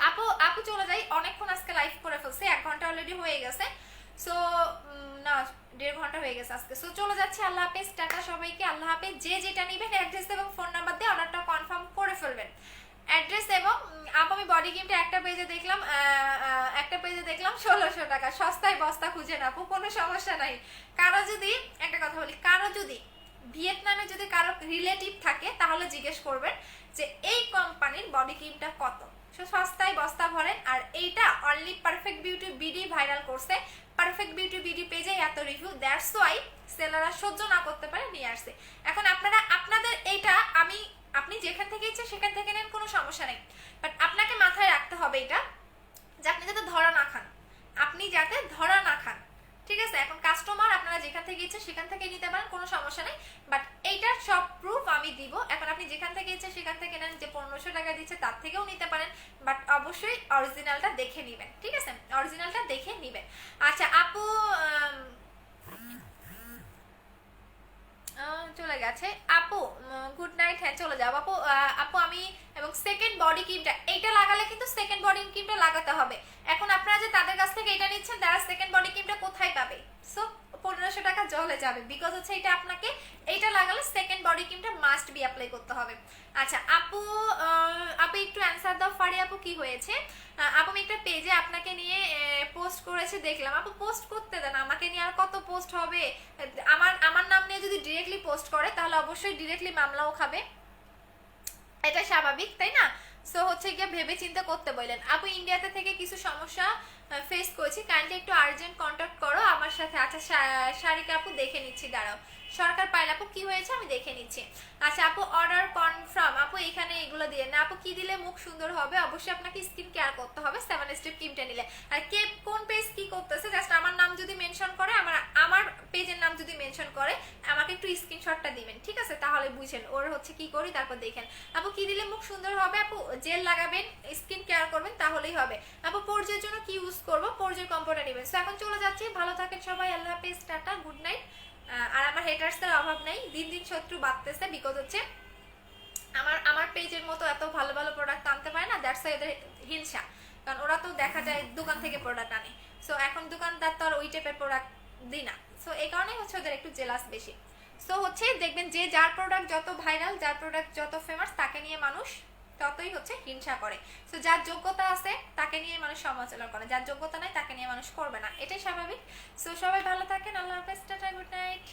আপু চলে যাই, অনেকক্ষণ আজকে লাইভ করে ফেলছি, 1 ঘন্টা অলরেডি হয়ে গেছে। সো না 1.5 ঘন্টা হয়ে গেছে আজকে। সো চলে যাচ্ছে, আল্লাহ হাফেজ, টাটা সবাইকে, আল্লাহ হাফেজ। যে যেটা নেবেন অ্যাড্রেস এবং ফোন নাম্বার দিয়ে অর্ডারটা কনফার্ম করে ফেলবেন। অ্যাড্রেস এবং আপু আমি বডি ক্রিমটা একটা পেজে দেখলাম 1600 টাকা, সস্তায় বস্তা খুঁজে না আপু, কোনো সমস্যা নাই। কারো যদি একটা কথা বলি, কারো যদি ভিয়েতনামে যদি কারো রিলেটিভ থাকে তাহলে জিজ্ঞেস করবেন যে এই কোম্পানির বডি ক্রিমটা কত, সস্তায় বস্তা ভরেন। আর এইটা only perfect beauty BD viral করছে, পারফেক্ট বিউটি বিডি পেজে এত রিভিউ, দ্যাটস ওয়াই সেলাররা সহ্য না করতে পারে নিয়ে আসছে। এখন আপনাদের এইটা আপনি যেখান থেকে ইচ্ছে সেখান থেকে নেন, কোনো সমস্যা নেই, বাট আপনাকে মাথায় রাখতে হবে এটা যে আপনি যাতে ধরা না খান, ঠিক আছে। এখন কাস্টমার আপনারা যেখান থেকে ইচ্ছে সেখান থেকে নিতে পারেন, কোনো সমস্যা নেই, বাট এইটার সব প্রুফ আমি দিব। এখন আপনি যেখান থেকে ইচ্ছে সেখান থেকে নেন, যে 1500 টাকা দিচ্ছে তার থেকেও নিতে পারেন, বাট অবশ্যই অরিজিনালটা দেখে নেবেন, ঠিক আছে, অরিজিনালটা দেখে নেবেন। আচ্ছা আপু চলে গেছে আপু, গুড নাইট, হ্যাঁ চলে যাও আপু। আপু আমি এবং সেকেন্ড বডি ক্রিমটা এইটা লাগালে কিন্তু সেকেন্ড বডি ক্রিমটা লাগাতে হবে। এখন আপনারা যে তাদের কাছ থেকে এটা নিচ্ছেন তারা সেকেন্ড বডি ক্রিমটা কোথায় পাবে? সো 1500 টাকা জলে যাবে, বিকজ হচ্ছে এটা আপনাকে এইটা লাগালে সেকেন্ড বডি ক্রিমটা মাস্ট বি অ্যাপ্লাই করতে হবে। আচ্ছা আপু একটু অ্যান্সার দাও, ফারি আপু কি হয়েছে? আপু আমি একটা পেজে আপনাকে নিয়ে পোস্ট করেছে দেখলাম, আপু পোস্ট করতে দেন, আমাকে নিয়ে আর কত পোস্ট হবে? আমার নাম নিয়ে যদি ডিরেক্টলি পোস্ট করে তাহলে অবশ্যই ডিরেক্টলি মামলাও খাবে, এটা স্বাভাবিক তাই না? সো হচ্ছে গিয়ে ভেবে চিন্তা করতে বললেন। আপু ইন্ডিয়াতে থেকে কিছু সমস্যা ফেস করেছি, কাইন্ডলি একটু আর্জেন্ট কন্ট্যাক্ট করো আমার সাথে। আচ্ছা শারিকা আপু দেখে নিচ্ছি, দাঁড়াও। সরকার পাইল আপু কি হয়েছে আমি দেখে নিচ্ছি। আচ্ছা আপু অর্ডার কনফার্ম, আপু এখানে এগুলো দিয়ে না, আপু কি দিলে মুখ সুন্দর হবে? অবশ্যই আপনাকে স্কিন কেয়ার করতে হবে 7 স্টেপ ক্রিমটা নিলে। আর কে কোন পেজ কি করতেছে জাস্ট আমার নাম যদি মেনশন করে, আমার পেজের নাম যদি মেনশন করে আমাকে একটু স্ক্রিনশটটা দিবেন, ঠিক আছে, তাহলে বুঝেন ওর হচ্ছে কি করি, তারপর দেখেন। আপু কি দিলে মুখ সুন্দর হবে? আপু জেল লাগাবেন, স্কিন কেয়ার করবেন তাহলেই হবে। আপু পোর্জের জন্য কি ইউজ করবো? পোর্জের কম্পোটা নেবেন। সো এখন চলে যাচ্ছি, ভালো থাকেন সবাই, আল্লাহ হাফেজ, টাটা, গুড নাইট। আর আমার হেটার্সদের অভাব নেই, দিন দিন শত্রু বাড়তেছে, বিকজ হচ্ছে আমার পেজের মতো এত ভালো ভালো প্রোডাক্ট আনতে পারে না, দ্যাটস ওয়াই এদের হিংসা, কারণ ওরা তো দেখা যায় দোকান থেকে প্রোডাক্ট আনে। সো এখন দোকানদার তো আর ওই টাইপের প্রোডাক্ট দিই না, সো এই কারণেই হচ্ছে ওদের একটু জেলাস বেশি। সো হচ্ছে দেখবেন যে যার প্রোডাক্ট যত ভাইরাল, যার প্রোডাক্ট যত ফেমাস, তাকে নিয়ে মানুষ ততই হচ্ছে হিংসা করে। সো যার যোগ্যতা আছে তাকে নিয়ে মানুষ সমালোচনা করে, যার যোগ্যতা নাই তাকে নিয়ে মানুষ করবে না, এটাই স্বাভাবিক। সো সবাই ভালো থাকেন, আল্লাহ হাফেজ, টাটা, গুড নাইট।